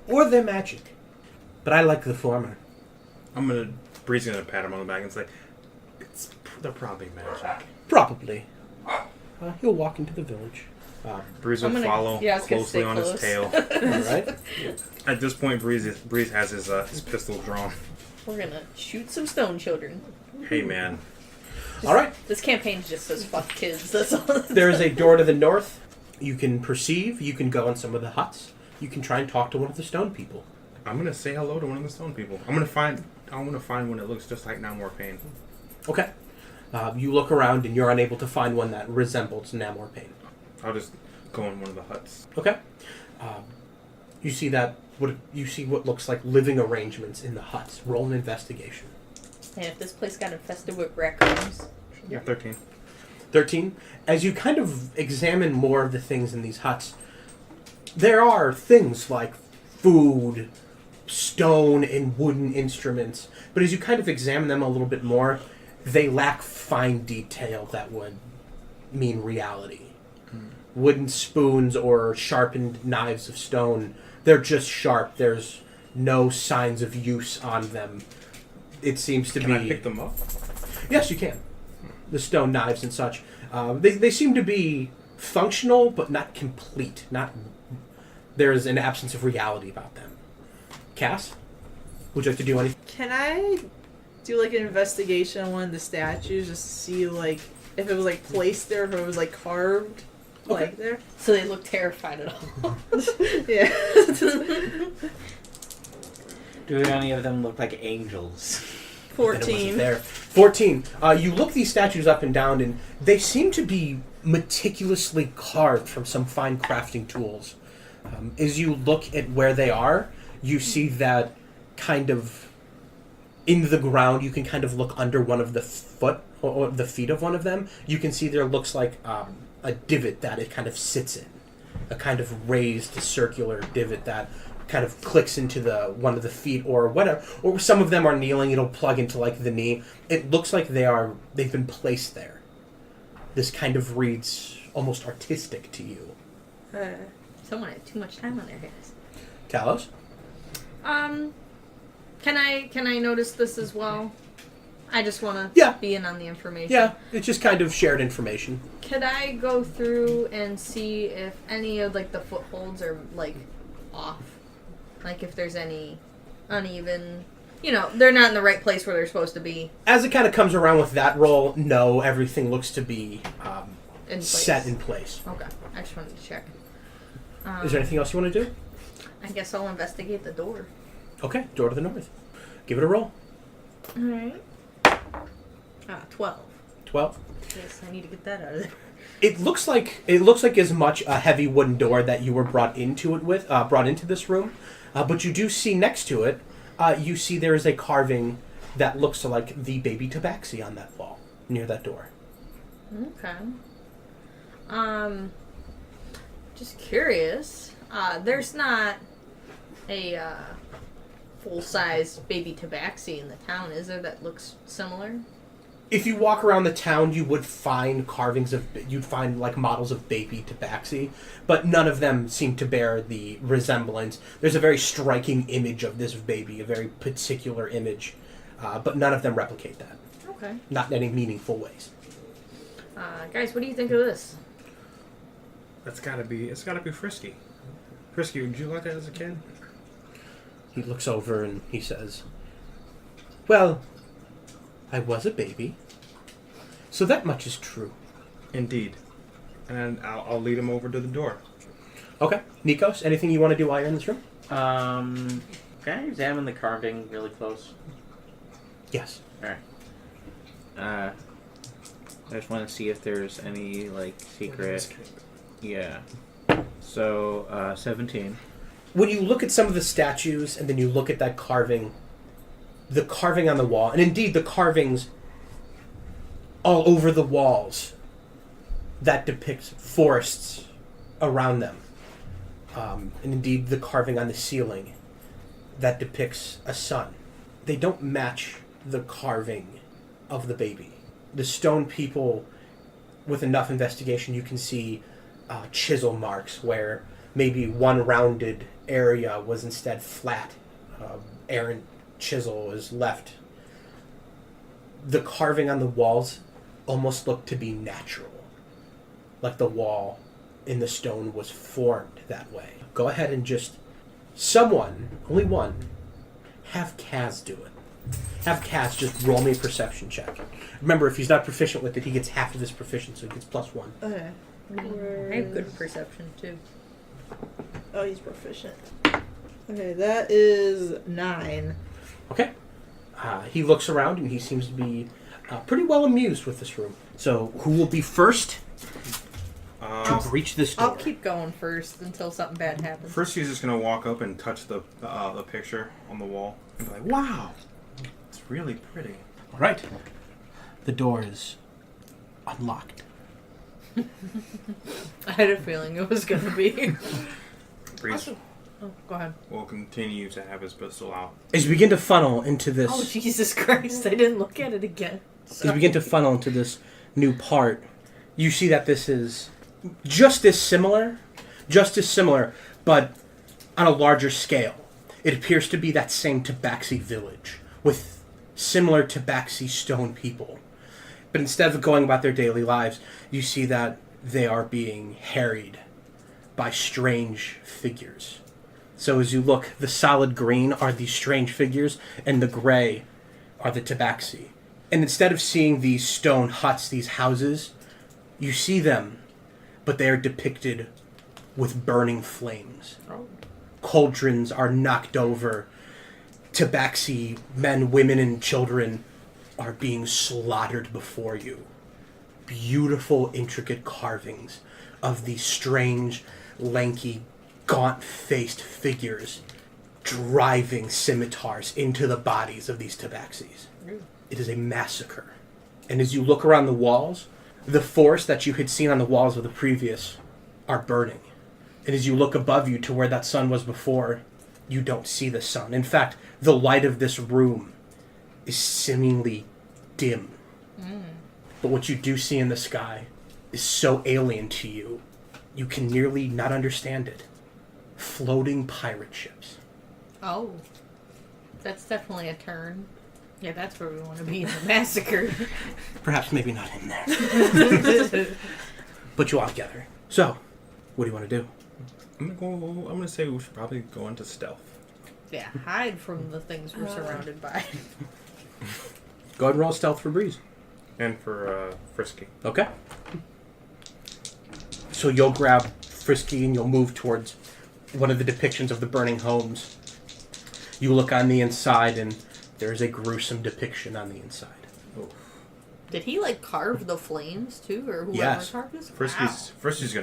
or they're magic, but I like the former." Bree's gonna pat him on the back and say, they're probably magic. Probably. He'll walk into the village. Breeze will follow closely on his tail. Alright. At this point, Breeze has his pistol drawn. We're going to shoot some stone children. Hey, man. Alright. This campaign just says fuck kids. That's all. There is a door to the north. You can perceive. You can go in some of the huts. You can try and talk to one of the stone people. I'm gonna say hello to one of the stone people. I want to find one that looks just like Namor Pain. Okay. You look around and you're unable to find one that resembles Namor Pain. I'll just go in one of the huts. Okay. You see what looks like living arrangements in the huts. Roll an investigation. And if this place got infested with raccoons... Yeah, 13. 13. As you kind of examine more of the things in these huts, there are things like food, stone, and wooden instruments. But as you kind of examine them a little bit more, they lack fine detail that would mean reality. Wooden spoons or sharpened knives of stone, they're just sharp. There's no signs of use on them. It seems to be... Can I pick them up? Yes, you can. The stone knives and such. They seem to be functional, but not complete. There's an absence of reality about them. Cass, would you like to do anything? Can I do like an investigation on one of the statues just to see like if it was like placed there, if it was like carved like there? So they look terrified at all. Yeah. Do any of them look like angels? 14. There. 14. You look these statues up and down, and they seem to be meticulously carved from some fine crafting tools. As you look at where they are, you see that kind of in the ground, you can kind of look under one of the foot or the feet of one of them. You can see there looks like a divot that it kind of sits in, a kind of raised circular divot that kind of clicks into the one of the feet or whatever. Or some of them are kneeling; it'll plug into like the knee. It looks like they've been placed there. This kind of reads almost artistic to you. Someone had too much time on their hands. Talos? Can I notice this as well? I just want Yeah. to be in on the information. Yeah, it's just kind of shared information. Could I go through and see if any of like the footholds are like off? Like if there's any uneven, they're not in the right place where they're supposed to be. As it kind of comes around with that roll, no, everything looks to be set in place. Okay, I just wanted to check. Is there anything else you want to do? I guess I'll investigate the door. Okay, door to the north. Give it a roll. All right. 12. 12. Yes, I need to get that out of there. It looks like as much a heavy wooden door that you were brought into this room, but you do see next to it. You see there is a carving that looks like the baby tabaxi on that wall near that door. Okay. Just curious. There's not a full-size baby tabaxi in the town, is there, that looks similar? If you walk around the town, you would find you'd find like models of baby tabaxi, but none of them seem to bear the resemblance. There's a very striking image of this baby, a very particular image, but none of them replicate that. Okay. Not in any meaningful ways. Guys, what do you think of this? It's gotta be Friskey. Friskey, would you like that as a kid? He looks over and he says, "Well, I was a baby, so that much is true." Indeed. And I'll lead him over to the door. Okay. Nikos, anything you want to do while you're in this room? Can I examine the carving really close? Yes. Alright. I just want to see if there's any, secret... Yeah. So, 17. When you look at some of the statues and then you look at that carving, the carving on the wall, and indeed the carvings all over the walls that depicts forests around them. And indeed the carving on the ceiling that depicts a sun. They don't match the carving of the baby. The stone people, with enough investigation, you can see chisel marks where maybe one rounded area was instead flat. Errant chisel is left. The carving on the walls almost looked to be natural. Like the wall in the stone was formed that way. Go ahead and just... Someone, only one, have Kaz do it. Have Kaz just roll me a perception check. Remember, if he's not proficient with it, he gets half of his proficiency, so he gets +1. Okay. I have good perception, too. Oh, he's proficient. Okay, that is 9. Okay. He looks around and he seems to be pretty well amused with this room. So, who will be first to breach this door? I'll keep going first until something bad happens. Friskey's just gonna walk up and touch the picture on the wall and be like, "Wow, it's really pretty." All right. The door is unlocked. I had a feeling it was going to be. Breeze Oh, go ahead. will continue to have his pistol out. As you begin to funnel into this... Oh, Jesus Christ. I didn't look at it again. As you begin to funnel into this new part, you see that this is just as similar, but on a larger scale. It appears to be that same Tabaxi village, with similar Tabaxi stone people. But instead of going about their daily lives, you see that they are being harried by strange figures. So as you look, the solid green are these strange figures, and the gray are the Tabaxi. And instead of seeing these stone huts, these houses, you see them, but they are depicted with burning flames. Oh. Cauldrons are knocked over. Tabaxi men, women, and children are being slaughtered before you. Beautiful, intricate carvings of these strange, lanky, gaunt-faced figures driving scimitars into the bodies of these tabaxis. It is a massacre. And as you look around the walls, the forest that you had seen on the walls of the previous are burning. And as you look above you to where that sun was before, you don't see the sun. In fact, the light of this room is seemingly dim. But what you do see in the sky is so alien to you, you can nearly not understand it. Floating pirate ships. Oh. That's definitely a turn. Yeah, that's where we want to be in the massacre. Perhaps maybe not in there. But you all together. So, what do you want to do? I'm gonna say we should probably go into stealth. Yeah, hide from the things we're surrounded by. Go ahead and roll stealth for Breeze. And for Friskey. Okay. So you'll grab Friskey and you'll move towards one of the depictions of the burning homes. You look on the inside and there's a gruesome depiction on the inside. Did he like carve the flames too, or whoever Yes. carved this? Friskey's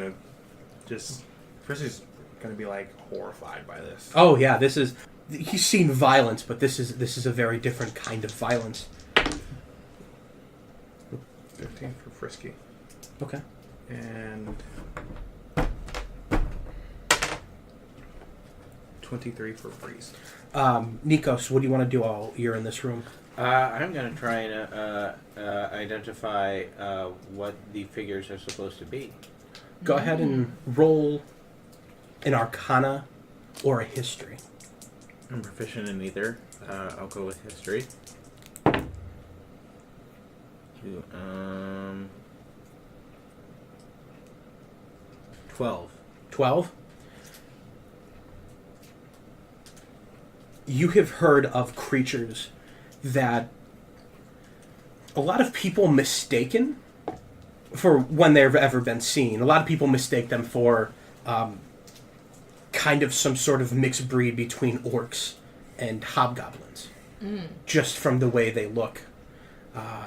gonna be like horrified by this. Oh yeah, he's seen violence, but this is a very different kind of violence. 15 for Friskey. Okay. And 23 for Breeze. Nikos, what do you want to do while you're in this room? I'm going to try and identify what the figures are supposed to be. Go ahead and roll an Arcana or a History. I'm proficient in either. I'll go with history. 12. 12? You have heard of creatures that a lot of people mistaken for when they've ever been seen. A lot of people mistake them for kind of some sort of mixed breed between orcs and hobgoblins. Just from the way they look.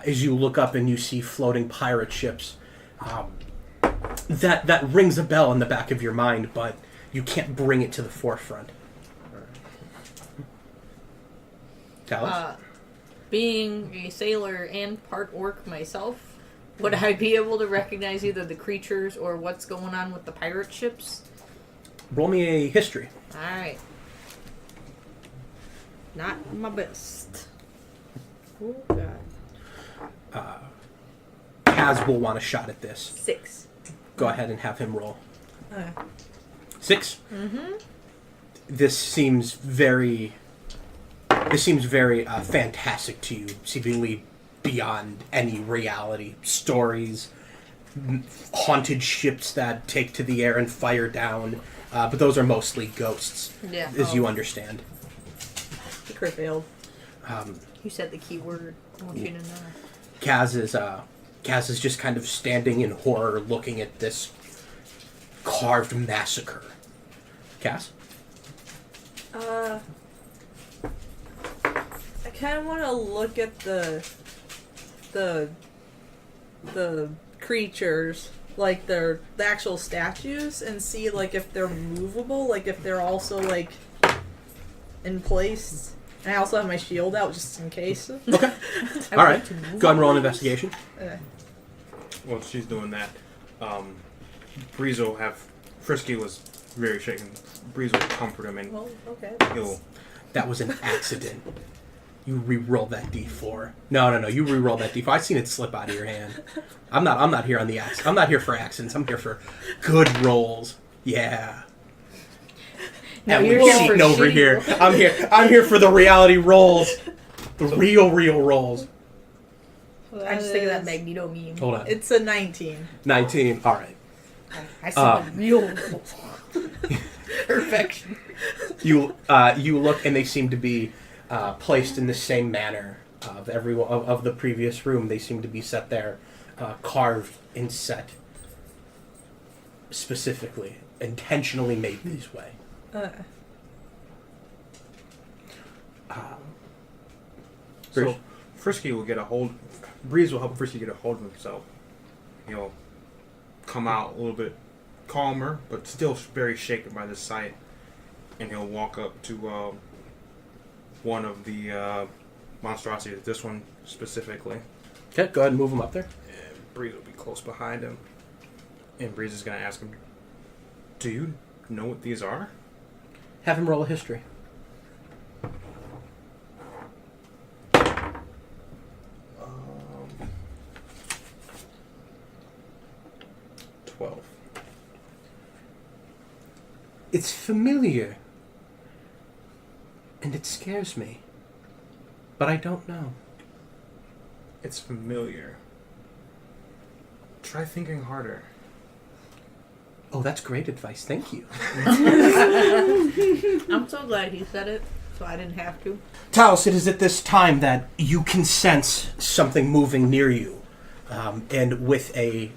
As you look up and you see floating pirate ships, that rings a bell in the back of your mind, but you can't bring it to the forefront. Talos? Being a sailor and part orc myself, would I be able to recognize either the creatures or what's going on with the pirate ships? Roll me a history. Alright. Not my best. Oh, God. Kaz will want a shot at this. 6. Go ahead and have him roll. 6? Mm-hmm. This seems very fantastic to you, seemingly beyond any reality. Stories, haunted ships that take to the air and fire down, but those are mostly ghosts, as you understand. The crit failed. You said the key word. I want you to know. Kaz is just kind of standing in horror looking at this carved massacre. Kaz? I kind of want to look at the creatures, like the actual statues, and see like if they're movable, like if they're also like in place. And I also have my shield out just in case. Okay. All right. Go ahead and roll an investigation. While she's doing that, Breeze will have... Friskey was very shaken. Breeze will comfort him and okay. That was an accident. You re-roll that D4. No. You re-roll that D4. I've seen it slip out of your hand. I'm not here on the accident. I'm not here for accidents. I'm here for good rolls. Yeah. Now and you're we're here for cheating over shitty here. rolls. I'm here for the reality rolls. The real rolls. I just think of that Magneto meme. Hold on. It's a 19. 19. All right. I saw the real rolls. Perfection. You look and they seem to be placed in the same manner of the previous room. They seem to be set there, carved and set specifically, intentionally made this way. So Friskey will get a hold. Breeze will help Friskey get a hold of himself. He'll come out a little bit calmer, but still very shaken by the sight, and he'll walk up to one of the monstrosities, this one specifically. Okay, go ahead and move him up there. And Breeze will be close behind him. And Breeze is going to ask him, do you know what these are? Have him roll a history. 12. It's familiar. And it scares me. But I don't know. It's familiar. Try thinking harder. Oh, that's great advice. Thank you. I'm so glad he said it, so I didn't have to. Talos, it is at this time that you can sense something moving near you. And with a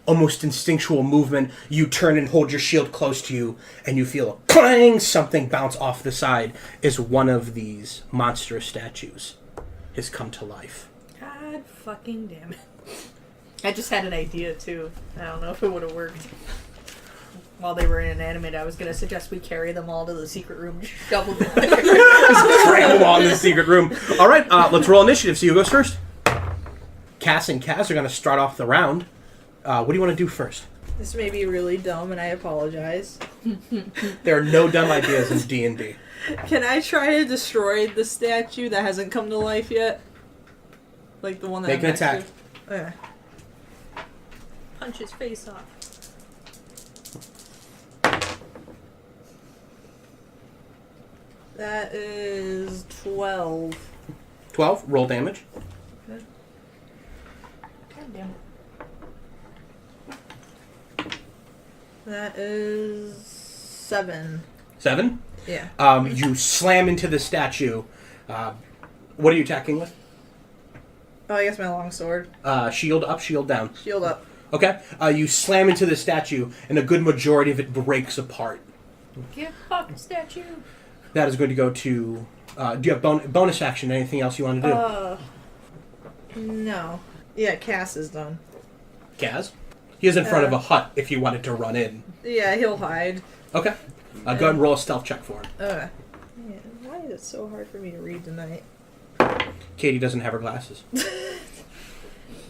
almost instinctual movement, you turn and hold your shield close to you, and you feel a clang, something bounce off the side as one of these monstrous statues has come to life. God fucking damn it. I just had an idea, too. I don't know if it would have worked. While they were inanimate, I was going to suggest we carry them all to the secret room, just shove them in there. Just drag them all in the secret room. All right, let's roll initiative. So you goes first. Cass and Kaz are going to start off the round. What do you want to do first? This may be really dumb, and I apologize. There are no dumb ideas in D&D. Can I try to destroy the statue that hasn't come to life yet? Like the one that Make I'm an next attack. to? Okay. Punch his face off. That is 12. 12, roll damage. Okay. God damn it. That is 7. 7. Yeah. You slam into the statue. What are you attacking with? Oh, I guess my longsword. Shield up, shield down. Shield up. Okay. You slam into the statue, and a good majority of it breaks apart. Get fucked, statue. That is going to go to... do you have bonus action? Anything else you want to do? No. Yeah, Cass is done. Kaz? He is in front of a hut if you wanted to run in. Yeah, he'll hide. Okay. Go ahead and roll a stealth check for him. Okay. Man, why is it so hard for me to read tonight? Katie doesn't have her glasses.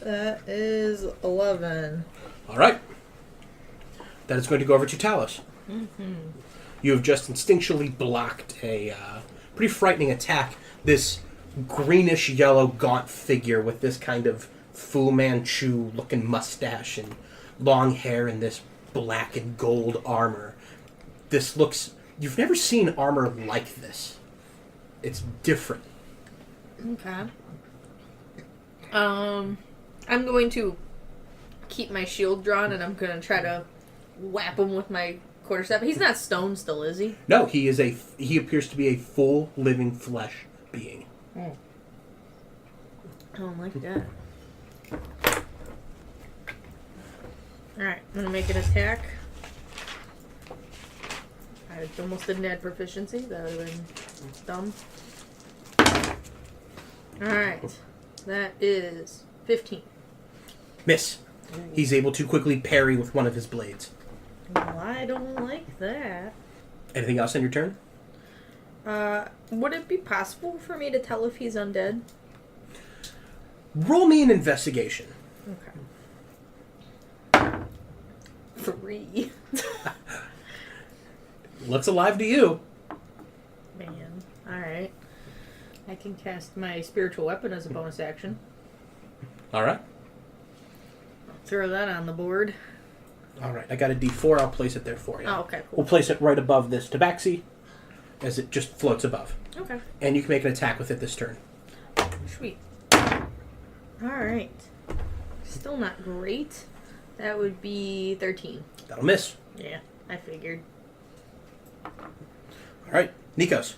That is 11. All right. That is going to go over to Talos. Mm-hmm. You have just instinctually blocked a pretty frightening attack. This greenish-yellow gaunt figure with this kind of Fu Manchu-looking mustache and long hair and this black and gold armor. This looks... You've never seen armor like this. It's different. Okay. I'm going to keep my shield drawn, and I'm going to try to whap him with my quarterstaff. He's not stone still, is he? No, he appears to be a full living flesh being. I don't like that. Alright, I'm going to make an attack. I almost didn't add proficiency. That would have been dumb. Alright. That is 15. Miss. He's able to quickly parry with one of his blades. Well, I don't like that. Anything else on your turn? Would it be possible for me to tell if he's undead? Roll me an investigation. Okay. 3. Looks alive to you. Man. Alright. I can cast my spiritual weapon as a bonus action. Alright. Throw that on the board. Alright, I got a D4. I'll place it there for you. Oh, okay, cool. We'll place it right above this tabaxi as it just floats above. Okay. And you can make an attack with it this turn. Sweet. Alright. Still not great. That would be 13. That'll miss. Yeah, I figured. Alright, Nikos.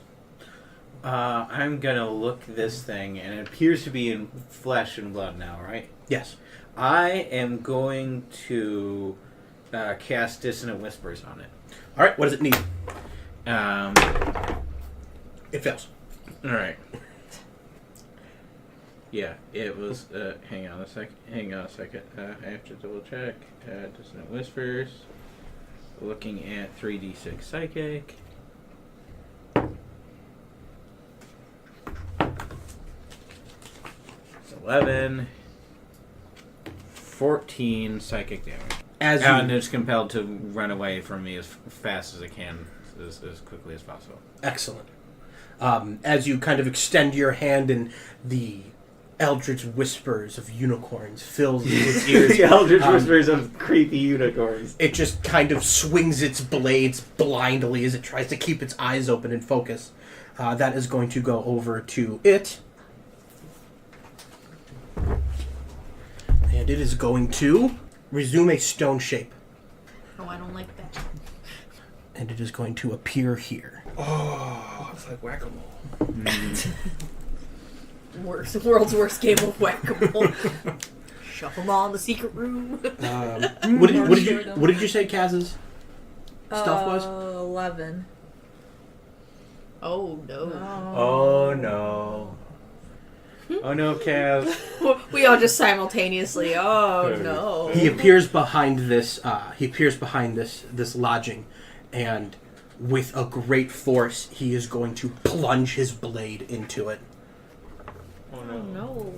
I'm gonna look this thing, and it appears to be in flesh and blood now, right? Yes. I am going to cast Dissonant Whispers on it. Alright, what does it need? It fails. Alright. Yeah, it was, hang on a second. I have to double check. Dissonant Whispers. Looking at 3d6 Psychic. 11, 14 psychic damage. As And you, it's compelled to run away from me as fast as it can, as quickly as possible. excellent. As you kind of extend your hand and the eldritch whispers of unicorns fills its ears. The eldritch whispers of creepy unicorns. It just kind of swings its blades blindly as it tries to keep its eyes open and focus. That is going to go over to it. And it is going to resume a stone shape. Oh, I don't like that. And it is going to appear here. Oh, it's like whack-a-mole. World's worst game of whack-a-mole. Shove them all in the secret room. What did you say Kaz's stuff was? 11. Oh no. Oh no. Oh no, Kaz. We all just simultaneously. Oh no. He appears behind this. This lodging, and with a great force, he is going to plunge his blade into it. Oh Oh no.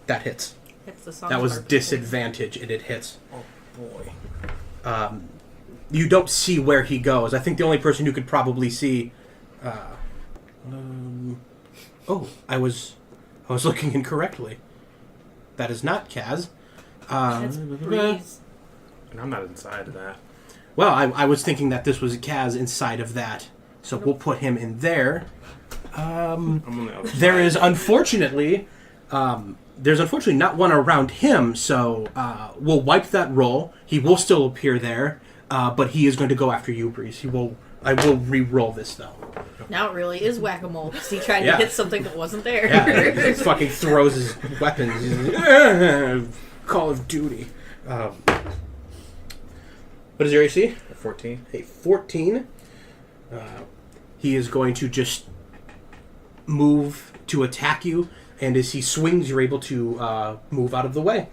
That hits. That's the song. That was disadvantage, and it hits. Oh boy. You don't see where he goes. I think the only person who could probably see. I was looking incorrectly. That is not Kaz. That's Breeze. And I'm not inside of that. Well, I was thinking that this was Kaz inside of that, so we'll put him in there. I'm on the other There side. is unfortunately, not one around him, so we'll wipe that roll. He will still appear there, but he is going to go after you, Breeze. I will re-roll this though. Now it really is whack-a-mole because he tried Yeah. to hit something that wasn't there. Yeah, he fucking throws his weapons. He's like, Call of Duty. What is your AC? 14. A 14. He is going to just move to attack you, and as he swings, you're able to move out of the way.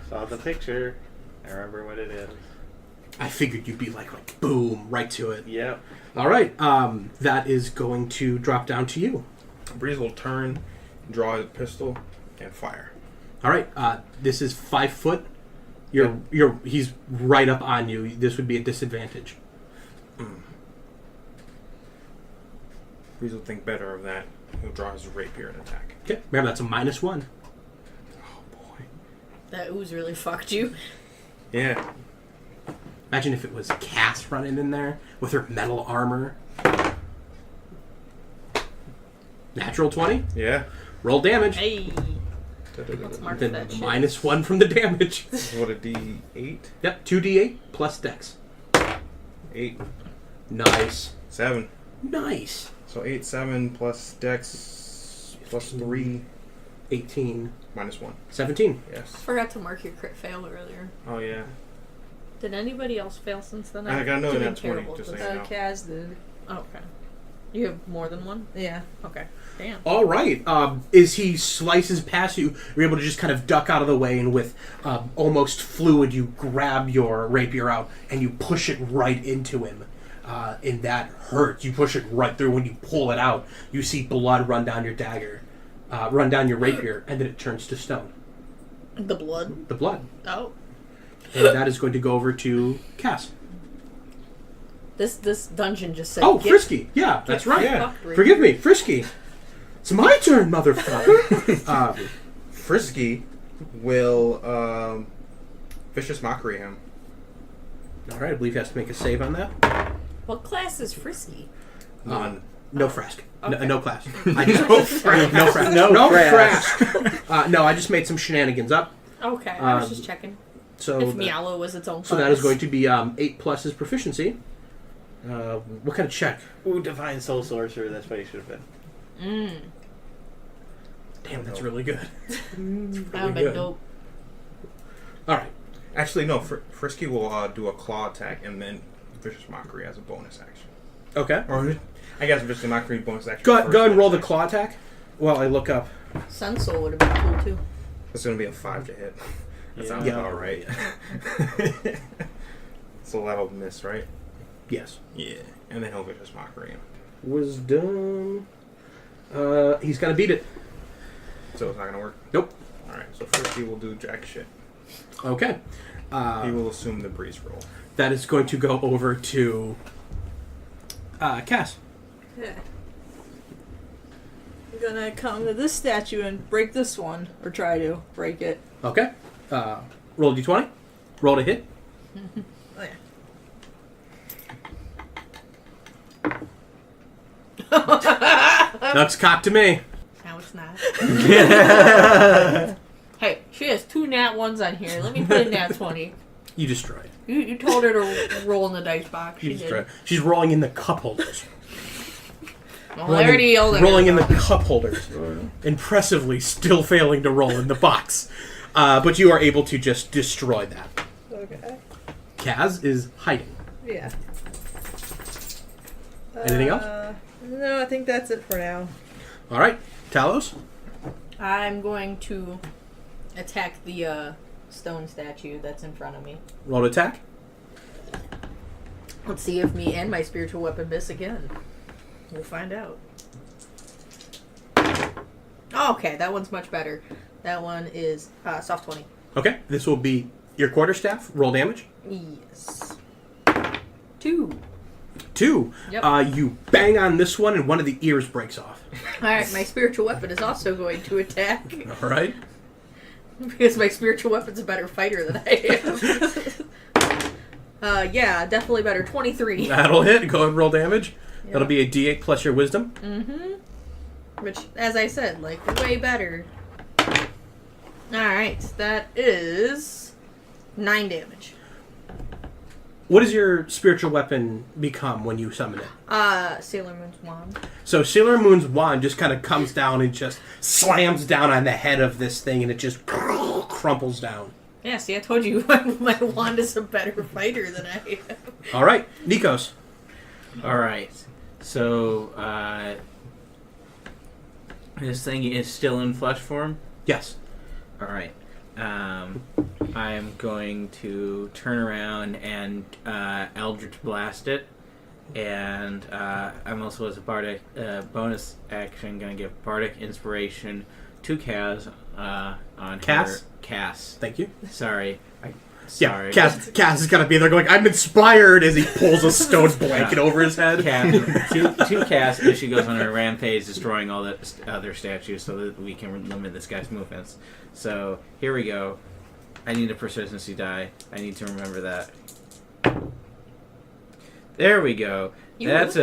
Saw the picture. I remember what it is. I figured you'd be like boom, right to it. Yep. All right, that is going to drop down to you. Breeze will turn, draw his pistol, and fire. All right, this is 5 foot. He's right up on you. This would be a disadvantage. Breeze will think better of that. He'll draw his rapier and attack. Okay, remember that's a -1. Oh boy. That ooze really fucked you. Yeah. Imagine if it was Cass running in there with her metal armor. Natural 20. Yeah. Roll damage. Hey. Let's mark Then that shit. -1 from the damage. What, a D8? Yep, 2d8 plus dex. 8. Nice. 7. Nice. So 8, 7 plus dex plus 3. 18. -1. 17. Yes. I forgot to mark your crit fail earlier. Oh yeah. Did anybody else fail since then? I got another doing nat 20, terrible just with so you this. know. Kaz did. Oh, okay. You have more than one? Yeah. Okay. Damn. All right. As he slices past you, you're able to just kind of duck out of the way, and with almost fluid, you grab your rapier out and you push it right into him. And that hurts. You push it right through. When you pull it out, you see blood run down your dagger, run down your rapier, and then it turns to stone. The blood? The blood. Oh. And that is going to go over to Cass. This dungeon just said. Oh, "Get- Frisky. Yeah, that's right. Yeah. fucked, Rick." Forgive me, Frisky. It's my turn, motherfucker. Friskey will vicious mockery him. All right, I believe he has to make a save on that. What class is Frisky? None. No Frask. Okay. No class. I just, no Frask. No Frask. No, I just made some shenanigans up. Okay, I was just checking. So If that, Mialo was its own class. so that is going to be 8 plus his proficiency. What kind of check? Ooh, Divine Soul Sorcerer. That's what he should have been. Damn, that's really good. That would Really be good. dope. All right. Actually, no. Friskey will do a claw attack and then vicious mockery as a bonus action. Okay. Or I guess vicious mockery bonus action. Go first ahead and roll the bonus claw attack while I look up. Sunsoul would have been cool too. action. It's gonna be a 5 to hit. That sounds Yeah. about right. So that'll miss, right? Yes. Yeah. And then he'll vicious mockery him. Wisdom. He's gonna beat it. So it's not gonna work? Nope. Alright, so first he will do jack shit. Okay. He will assume the breeze roll. That is going to go over to Cass. Yeah. I'm gonna come to this statue and break this one, or try to break it. Okay. Roll a d20. Roll to hit. Oh, yeah. Looks cocked to me. Now it's not. Hey, she has 2 nat 1s on here. Let me put a nat 20. You destroy it. You told her to roll in the dice box. She You destroy did. it. She's rolling in the cup holders. Well, I already yelled at her. Rolling in the cup holders. Impressively still failing to roll in the box. But you are able to just destroy that. Okay. Kaz is hiding. Yeah. Anything else? No, I think that's it for now. All right. Talos? I'm going to attack the stone statue that's in front of me. Roll to attack. Let's see if me and my spiritual weapon miss again. We'll find out. Okay, that one's much better. That one is soft 20. Okay. This will be your quarterstaff. Roll damage. Yes. 2. 2. Yep. You bang on this one and one of the ears breaks off. Alright, my spiritual weapon is also going to attack. All right. Because my spiritual weapon's a better fighter than I am. Yeah, definitely better. 23. That'll hit. Go ahead and roll damage. Yep. That'll be a d8 plus your wisdom. Mm-hmm. Which, as I said, like, way better. Alright, that is 9 damage. What does your spiritual weapon become when you summon it? Sailor Moon's wand. So Sailor Moon's wand just kind of comes down and just slams down on the head of this thing, and it just crumples down. Yeah, see, I told you my wand is a better fighter than I am. All right, Nikos. All right. So this thing is still in flesh form. Yes. All right. I'm going to turn around and Eldritch Blast it, and I'm also, as a bardic bonus action, going to give bardic inspiration to Kaz on Cass? her. Cass. Thank you. Sorry. Yeah, Cass is gonna be there going, I'm inspired, as he pulls a stone blanket over his head. To Cass as she goes on her rampage, destroying all the other statues so that we can limit this guy's movements. So, here we go. I need a proficiency die. I need to remember that. There we go. That's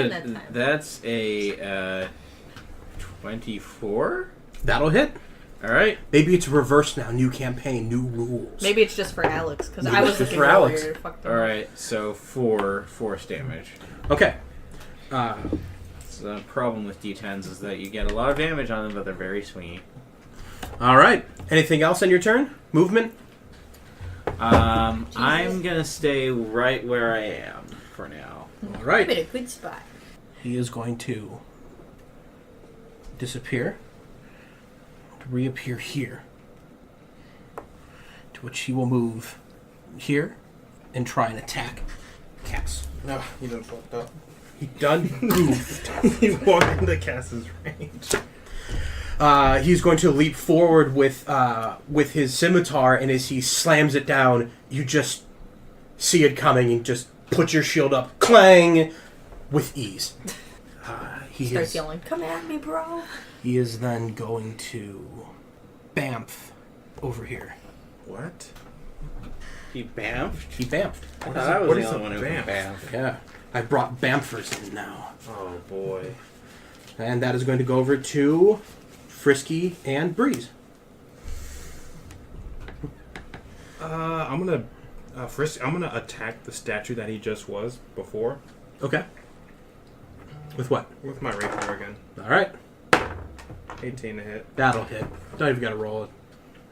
a 24? That'll hit. All right. Maybe it's reversed now. New campaign, new rules. Maybe it's just for Alex, because Maybe I was it's just looking for Alex. earlier. Fuck them. All right. So 4 force damage. Okay. So the problem with D10s is that you get a lot of damage on them, but they're very swingy. All right. Anything else on your turn? Movement? I'm gonna stay right where I am for now. All right. I'm in a good spot. He is going to disappear, reappear here, to which he will move here and try and attack Cass. No, he done fucked up. He done goofed. He walked into Cass's range. He's going to leap forward with his scimitar, and as he slams it down, you just see it coming and just put your shield up, clang, with ease. He Starts yelling, "Come at me, bro!" He is then going to bamf over here. What? He bamfed? He bamfed. I thought I was the only one who bamf? bamfed. Yeah. I brought bamfers in now. Oh boy. And that is going to go over to Friskey and Breeze. I'm gonna I'm gonna attack the statue that he just was before Okay. With what? with my rapier again. All right. 18 to hit. That'll hit. Don't even got to roll it.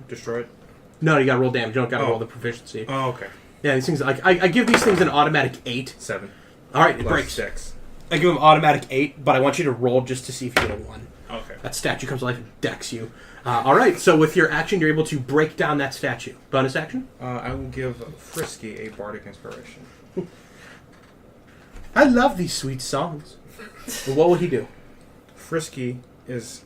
Destroy it. No, you got to roll damage. You don't got to Oh. roll the proficiency. Oh, okay. Yeah, these things. I give these things an automatic 8. 7. All right, it Plus breaks. 6. I give him automatic 8, but I want you to roll just to see if you get a 1. Okay. That statue comes to life and decks you. All right, so with your action, you're able to break down that statue. Bonus action? I will give Friskey a bardic inspiration. I love these sweet songs. What will he do? Friskey is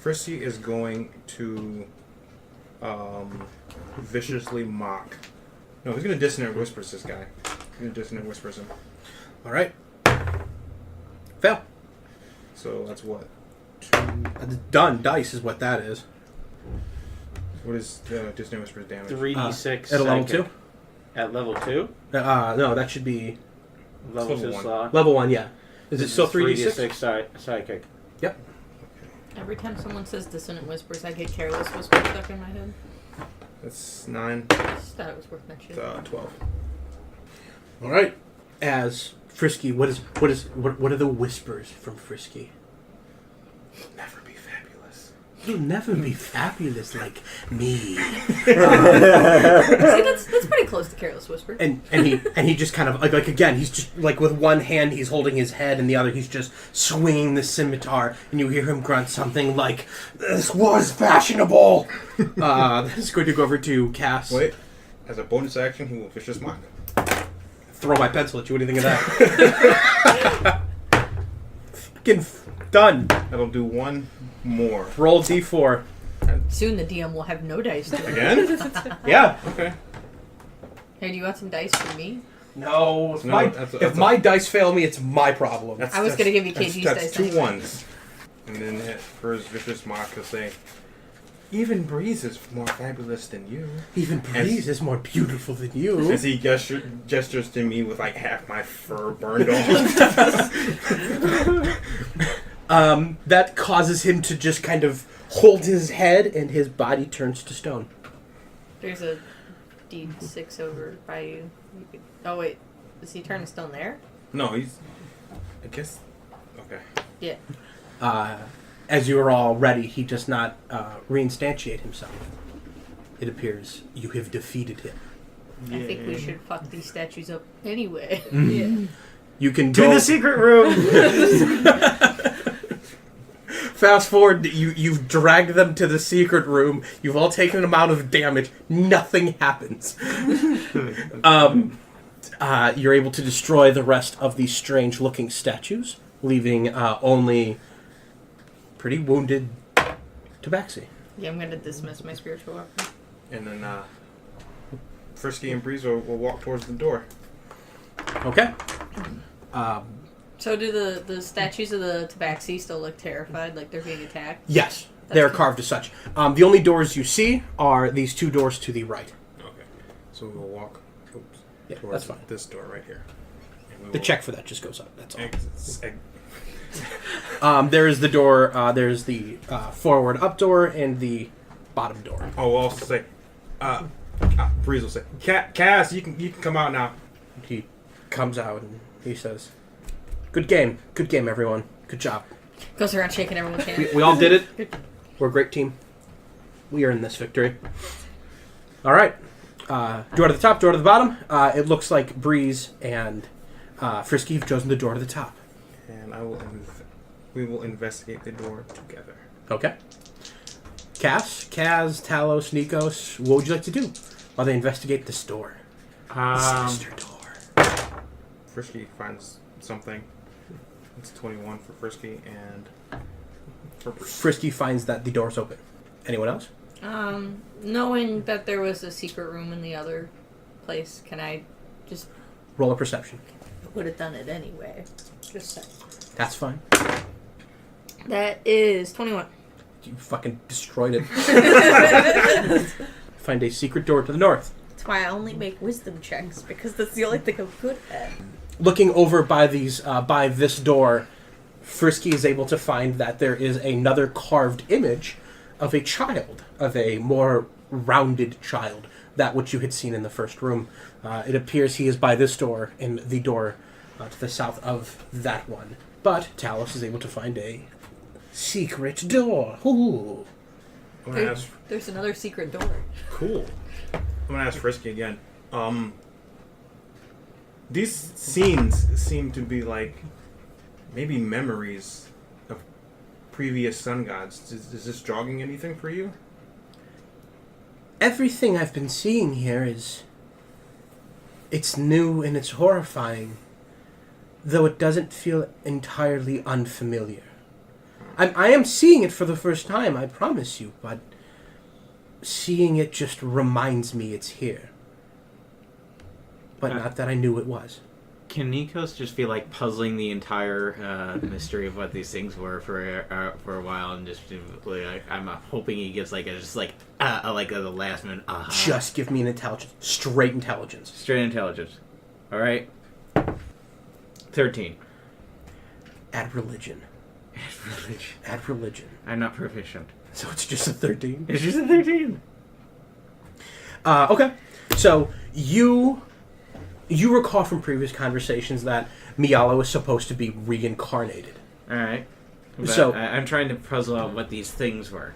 Friskey is going to viciously mock. No, he's gonna dissonant whispers this guy. He's gonna dissonant whispers him. All right. Fail. So that's what? Done. Dice is what that is. What is dissonant whispers damage? 3d6 at a level psychic. 2. At level 2? No, that should be Level level 2 one. slot. level 1. Yeah. Is it still 3d6? 3d6 psychic. Yep. Every time someone says dissonant whispers, I get careless whispers stuck in my head. That's 9. I just thought it was worth that shit. 12. All right. As Friskey, what are the whispers from Friskey? Never be fabulous. You'll never be fabulous like me. See, that's pretty close to careless whisper. And he just kind of like again, he's just like with one hand he's holding his head and the other he's just swinging the scimitar, and you hear him grunt something like, "This was fashionable." This is going to go over to Cass. Wait. As a bonus action, he will vicious mock. Throw my pencil at you. What do you think of that? Fucking done. That'll do one more. Roll d4. Soon the DM will have no dice to it. Again? Yeah. Okay. Hey, do you want some dice for me? No. No, If my dice fail me, it's my problem. I was going to give you KG's That's dice. 2 anyway. ones. And then for his vicious mock, he'll say, "Even Breeze is more fabulous than you." Even Breeze is more beautiful than you. As he gestures to me with like half my fur burned off. That causes him to just kind of hold his head, and his body turns to stone. There's a D6 over by you. Oh, wait. Is he turning stone there? No, he's. I guess. Okay. Yeah. As you are all ready, he does not reinstantiate himself. It appears you have defeated him. I think we should fuck these statues up anyway. Yeah. You can To go the secret room! Fast forward, you've dragged them to the secret room. You've all taken an amount of damage. Nothing happens. You're able to destroy the rest of these strange-looking statues, leaving only pretty wounded Tabaxi. Yeah, I'm going to dismiss my spiritual weapon. And then Friskey and Breeze will walk towards the door. Okay. So do the statues of the Tabaxi still look terrified, like they're being attacked? Yes, they're carved as such. The only doors you see are these 2 doors to the right. Okay. So we'll walk Yeah, towards that's fine. this door right here. And we The will check for that just goes up. That's all. Exit. There's the door. There's the forward up door and the bottom door. Oh, we'll also say, Breeze will say, Cass, you can come out now. He comes out and he says, good game, everyone. Good job. Goes around shaking everyone's hand. We all did it. We're a great team. We earned this victory. All right. Door to the top, door to the bottom. It looks like Breeze and Friskey have chosen the door to the top. And we will investigate the door together. Okay. Kaz, Talos, Nikos, what would you like to do while they investigate this door? Sinister door. Friskey finds something. It's 21 for Friskey and for Breeze. Friskey finds that the door's open. Anyone else? Knowing that there was a secret room in the other place, can I just... Roll a perception. would have done it anyway. Just saying. That's fine. That is 21. You fucking destroyed it. Find a secret door to the north. That's why I only make wisdom checks, because that's the only thing I'm good at. Looking over by by this door, Friskey is able to find that there is another carved image of a child, of a more rounded child, that which you had seen in the first room. It appears he is by this door, and the door to the south of that one. But Talos is able to find a secret door. Ooh. There's another secret door. Cool. I'm gonna ask Friskey again. These scenes seem to be like maybe memories of previous sun gods. Is this jogging anything for you? Everything I've been seeing here it's new and it's horrifying. though it doesn't feel entirely unfamiliar. I am seeing it for the first time, I promise you, but seeing it just reminds me it's here. But not that I knew it was. Can Nikos just be like puzzling the entire mystery of what these things were for a while, and just like, I'm hoping he gives like a the last minute. Just give me an intelligence, straight intelligence. Straight intelligence. All right. 13. Add religion. Add religion. I'm not proficient. So it's just a 13? It's just a 13. Okay. So you recall from previous conversations that Miala was supposed to be reincarnated. All right. But So I'm trying to puzzle out what these things were.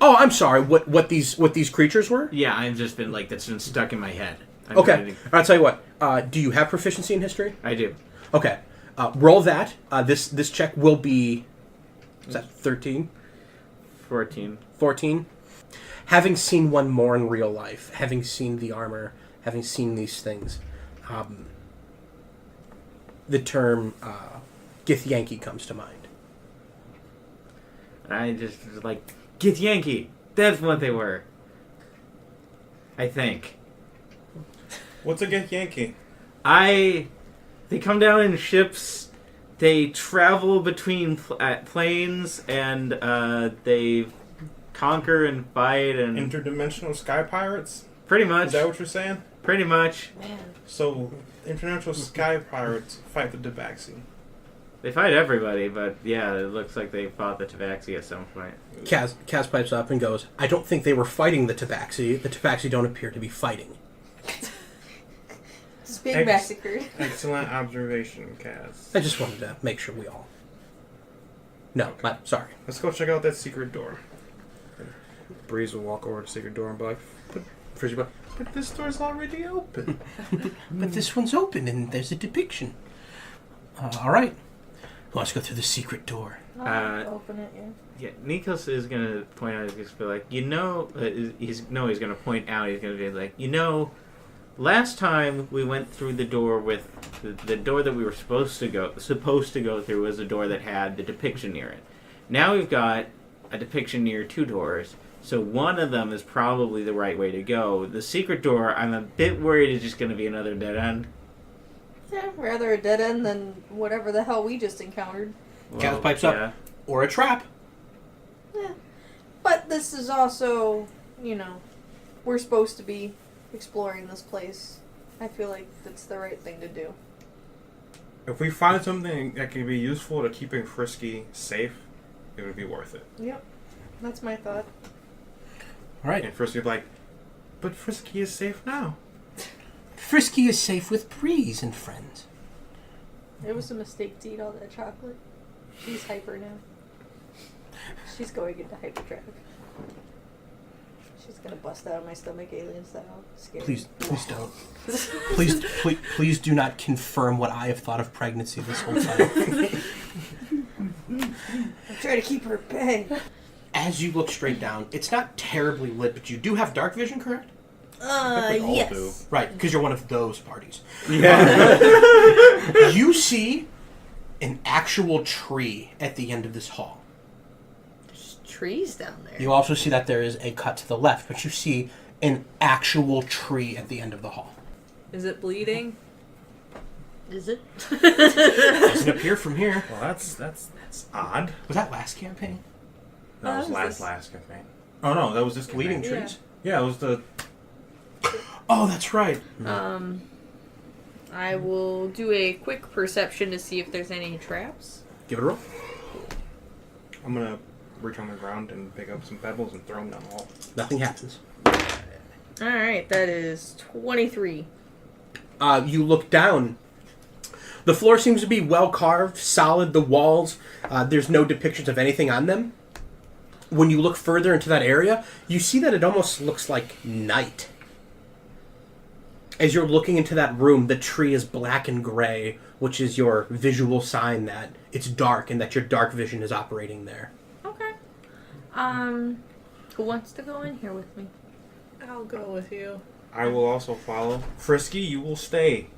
Oh, I'm sorry. What these creatures were? Yeah, I've just been like that's been stuck in my head. Okay. I'll tell you what. Do you have proficiency in history? I do. Okay. Roll that. This check will be. Is that 13? 14. 14. Having seen one more in real life, having seen the armor, having seen these things, the term Githyanki comes to mind. I just was like, Githyanki! That's what they were. I think. What's a Githyanki? They come down in ships. They travel between planes, and they conquer and fight and Interdimensional sky pirates? pretty much. Is that what you're saying? Pretty much. Man. So, international sky pirates fight the Tabaxi. They fight everybody, but yeah, it looks like they fought the Tabaxi at some point. Kaz pipes up and goes, I don't think they were fighting the Tabaxi. The Tabaxi don't appear to be fighting. Just being massacred. Excellent observation, Kaz. I just wanted to make sure we all... No, sorry. Let's go check out that secret door. Breeze will walk over to the secret door and be like, but this door's already open. But this one's open and there's a depiction. All right. Who wants to go through the secret door? Open it, Yeah, Nikos is gonna point out. He's gonna be like, he's gonna point out. He's gonna be like, last time we went through the door with the door that we were supposed to go through was a door that had the depiction near it. Now we've got a depiction near two doors. So one of them is probably the right way to go. The secret door, I'm a bit worried is just going to be another dead end. Yeah, rather a dead end than whatever the hell we just encountered. Kaz pipes up. Or a trap. Yeah. But this is also, we're supposed to be exploring this place. I feel like that's the right thing to do. If we find something that can be useful to keeping Friskey safe, it would be worth it. Yep. That's my thought. All right. And Friskey would be like, but Friskey is safe now. Friskey is safe with Breeze and friends. It was a mistake to eat all that chocolate. She's hyper now. She's going into hyperdrive. She's gonna bust out of my stomach, alien style. Scary. Please don't. please do not confirm what I have thought of pregnancy this whole time. I'm trying to keep her at bay. As you look straight down, it's not terribly lit, but you do have dark vision, correct? Yes. Right, because you're one of those parties. Yeah. You see an actual tree at the end of this hall. There's trees down there. You also see that there is a cut to the left, but you see an actual tree at the end of the hall. Is it bleeding? Is it? Doesn't appear from here. Well, that's odd. Was that last campaign? That was last campaign. Oh no, that was this Bleeding campaign. trees? Yeah, it was the... Oh, that's right. I will do a quick perception to see if there's any traps. Give it a roll. I'm gonna reach on the ground and pick up some pebbles and throw them down the hall. Nothing happens. Alright, that is 23. You look down. The floor seems to be well carved, solid. The walls, there's no depictions of anything on them. When you look further into that area, you see that it almost looks like night. As you're looking into that room, the tree is black and gray, which is your visual sign that it's dark and that your dark vision is operating there. Okay. Who wants to go in here with me? I'll go with you. I will also follow. Frisky, you will stay.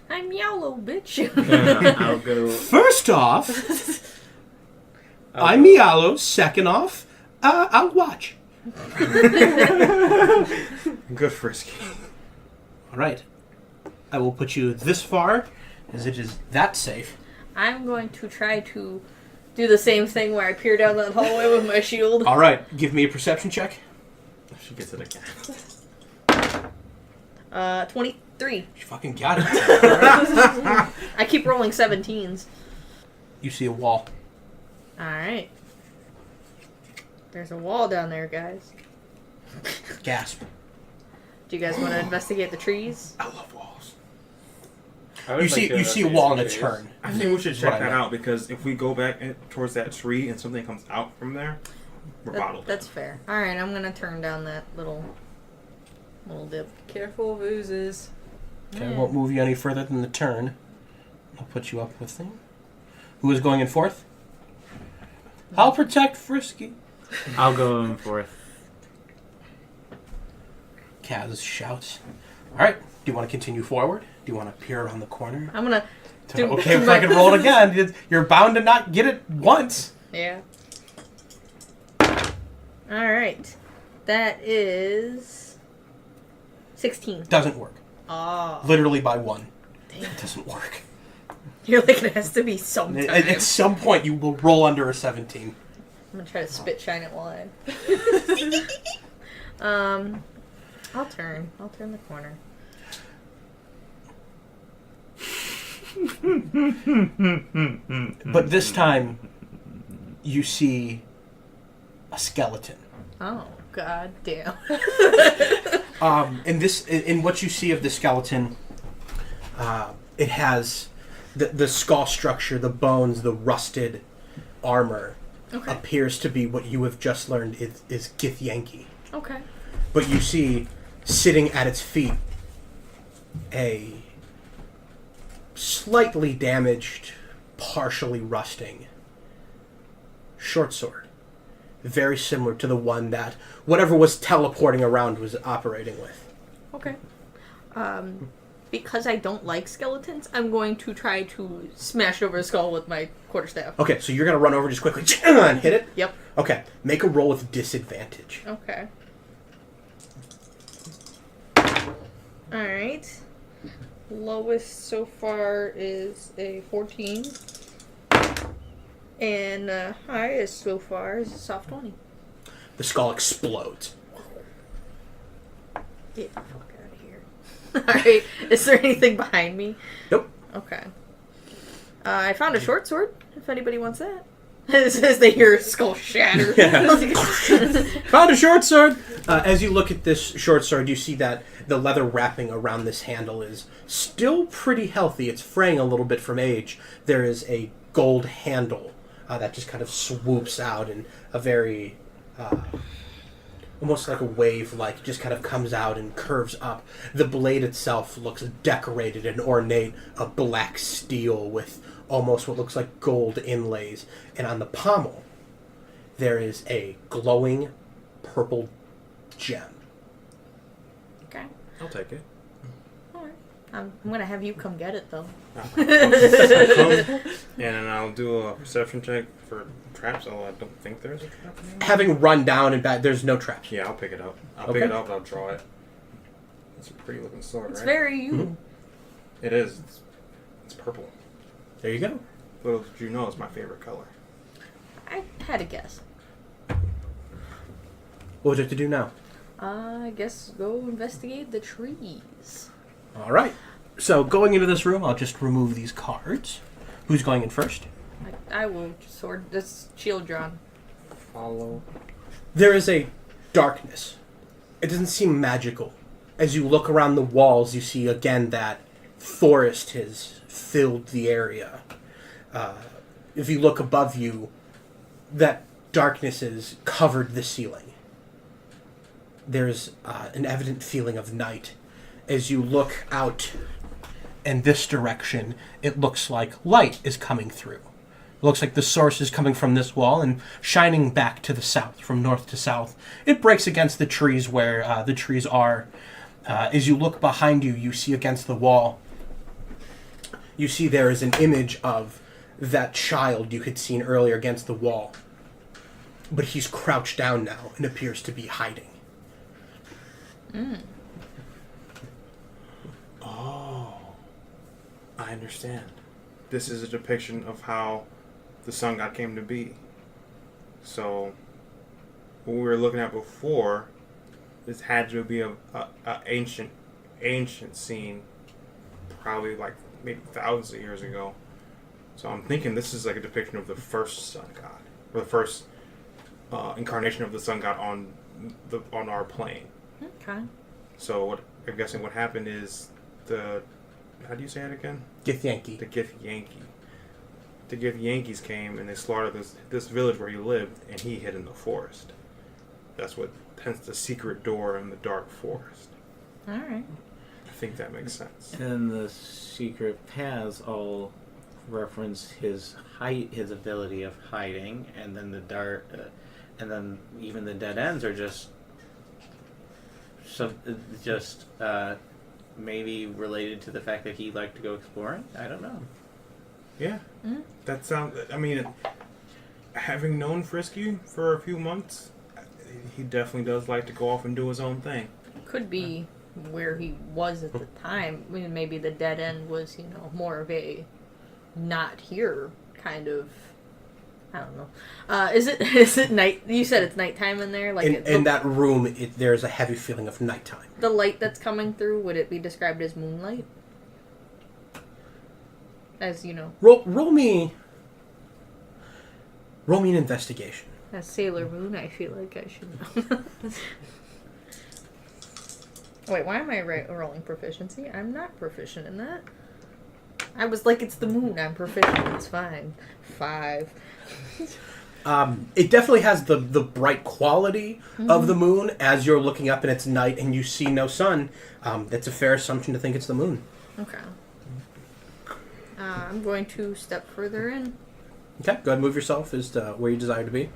I'm yellow, bitch. I'll go. First off, I'm Mialo. Second off, I'll watch. Good Frisky. All right. I will put you this far, as it is that safe. I'm going to try to do the same thing where I peer down that hallway with my shield. All right. Give me a perception check. She gets it again. 23. You fucking got it. I keep rolling 17s. You see a wall. Alright. There's a wall down there, guys. Gasp. Do you guys want to investigate the trees? I love walls. I You see a wall and a turn. I think we should check What I that meant. out because if we go back towards that tree and something comes out from there, we're bottled. That's fair. Alright, I'm going to turn down that little dip. Careful of oozes. Okay, I won't move you any further than the turn. I'll put you up with thing. Who is going in fourth? I'll protect Friskey. I'll go in fourth. Kaz shouts. All right. Do you want to continue forward? Do you want to peer around the corner? I'm going to do Okay, if I can roll it again, you're bound to not get it once. Yeah. Alright. That is 16. Doesn't work. Oh. Literally by one. Damn. It doesn't work. You're like, it has to be sometime. At some point, you will roll under a 17. I'm gonna try to spit shine it wide. I'll turn the corner. But this time, you see a skeleton. Oh, god damn. In what you see of the skeleton, it has the skull structure, the bones, the rusted armor. Okay. Appears to be what you have just learned is Githyanki. Okay. But you see, sitting at its feet, a slightly damaged, partially rusting short sword. Very similar to the one that whatever was teleporting around was operating with. Okay. Because I don't like skeletons, I'm going to try to smash over a skull with my quarterstaff. Okay, so you're going to run over just quickly and hit it? Yep. Okay, make a roll with disadvantage. Okay. Alright. Lowest so far is a 14. And highest so far is a soft 20. The skull explodes. Get the fuck out of here. Alright, is there anything behind me? Nope. Okay. I found a short sword, if anybody wants that. As they hear a skull shatter. Found a short sword! As you look at this short sword, you see that the leather wrapping around this handle is still pretty healthy. It's fraying a little bit from age. There is a gold handle that just kind of swoops out in a very... almost like a wave, like just kind of comes out and curves up. The blade itself looks decorated and ornate, a black steel with almost what looks like gold inlays. And on the pommel, there is a glowing purple gem. Okay. I'll take it. Alright. I'm gonna have you come get it, though. And then I'll do a perception check for traps, although I don't think there's a trap in there. Having run down and back, there's no traps. Yeah, I'll pick it up. I'll Okay. pick it up and I'll draw it. It's a pretty looking sword, It's right? very you. It is. It's purple. There you go. Little did you know it's my favorite color. I had a guess. What would you have to do now? I guess go investigate the trees. All right. So going into this room, I'll just remove these cards. Who's going in first? I will sword this shield drawn. Follow. There is a darkness. It doesn't seem magical. As you look around the walls, you see again that forest has filled the area. If you look above you, that darkness has covered the ceiling. There's an evident feeling of night. As you look out in this direction, it looks like light is coming through. looks like the source is coming from this wall and shining back to the south, from north to south. It breaks against the trees where the trees are. As you look behind you, you see against the wall, you see there is an image of that child you had seen earlier against the wall. But he's crouched down now and appears to be hiding. Oh, I understand. This is a depiction of how the sun god came to be. So, what we were looking at before, this had to be a ancient scene, probably like maybe thousands of years ago. So I'm thinking this is like a depiction of the first sun god, or the first incarnation of the sun god on our plane. Okay. So what I'm guessing what happened is how do you say it again? Githyanki. The Githyanki. The Githyanki's came and they slaughtered this village where he lived, and he hid in the forest. Hence the secret door in the dark forest. All right. I think that makes sense. And the secret paths all reference his ability of hiding, and then the dark, and then even the dead ends are just maybe related to the fact that he liked to go exploring. I don't know. Yeah, that sounds. I mean, having known Friskey for a few months, he definitely does like to go off and do his own thing. Could be where he was at the time. I mean, maybe the dead end was, more of a not here kind of. I don't know. Is it night? You said it's nighttime in there. Like In that room, there's a heavy feeling of nighttime. The light that's coming through, would it be described as moonlight? As Roll me an investigation. as Sailor Moon, I feel like I should know. Wait, why am I rolling proficiency? I'm not proficient in that. I was like, it's the moon. I'm proficient. It's fine. 5. It definitely has the bright quality of the moon as you're looking up and it's night and you see no sun. That's a fair assumption to think it's the moon. Okay. I'm going to step further in. Okay, go ahead and move yourself as to where you desire to be.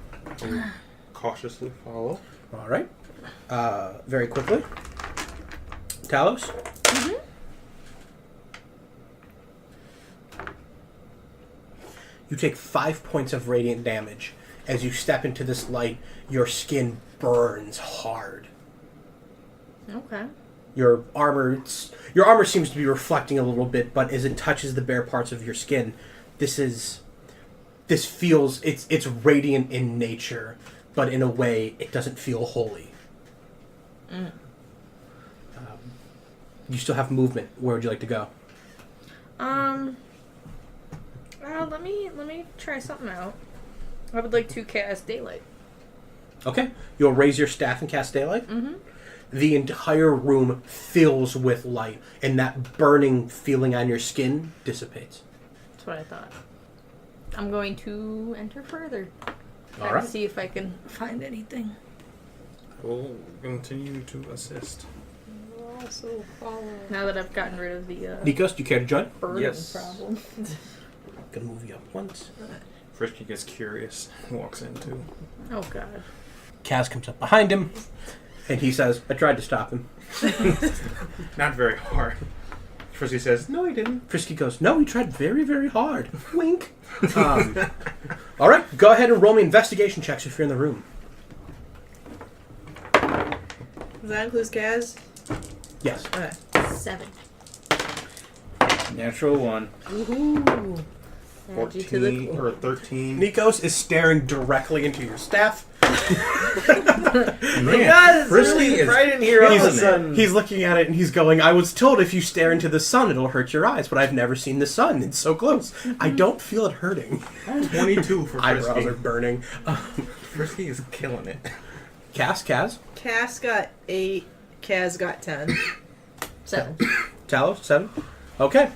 Cautiously follow. All right. Very quickly. Talos? You take 5 points of radiant damage. As you step into this light, your skin burns hard. Okay. Your armor seems to be reflecting a little bit, but as it touches the bare parts of your skin, this feels it's radiant in nature, but in a way it doesn't feel holy. You still have movement. Where would you like to go? Let me try something out. I would like to cast daylight. Okay. You'll raise your staff and cast daylight. The entire room fills with light, and that burning feeling on your skin dissipates. That's what I thought. I'm going to enter further. All right. See if I can find anything. We'll continue to assist. Also follow. Now that I've gotten rid of the Nikos, do you care to join? burning Yes. problem. Gonna move you up once. Friskey gets curious, walks in too. Oh god. Kaz comes up behind him, and he says, I tried to stop him. Not very hard. Friskey says, no, he didn't. Friskey goes, no, he tried very, very hard. Wink. All right, go ahead and roll me investigation checks if you're in the room. Does that include Kaz? Yes. Okay. 7. Natural 1. Woohoo! Add you to the 14 or 13. Nikos is staring directly into your staff. Man, Friskey is right in here all of a killing it. sudden. He's looking at it and he's going, I was told if you stare into the sun, it'll hurt your eyes, but I've never seen the sun. It's so close. I don't feel it hurting. 22 for Eyebrows are Friskey. burning. Friskey is killing it. Kaz? Cass got 8. Kaz got 10. 7. Talos, 7? Okay.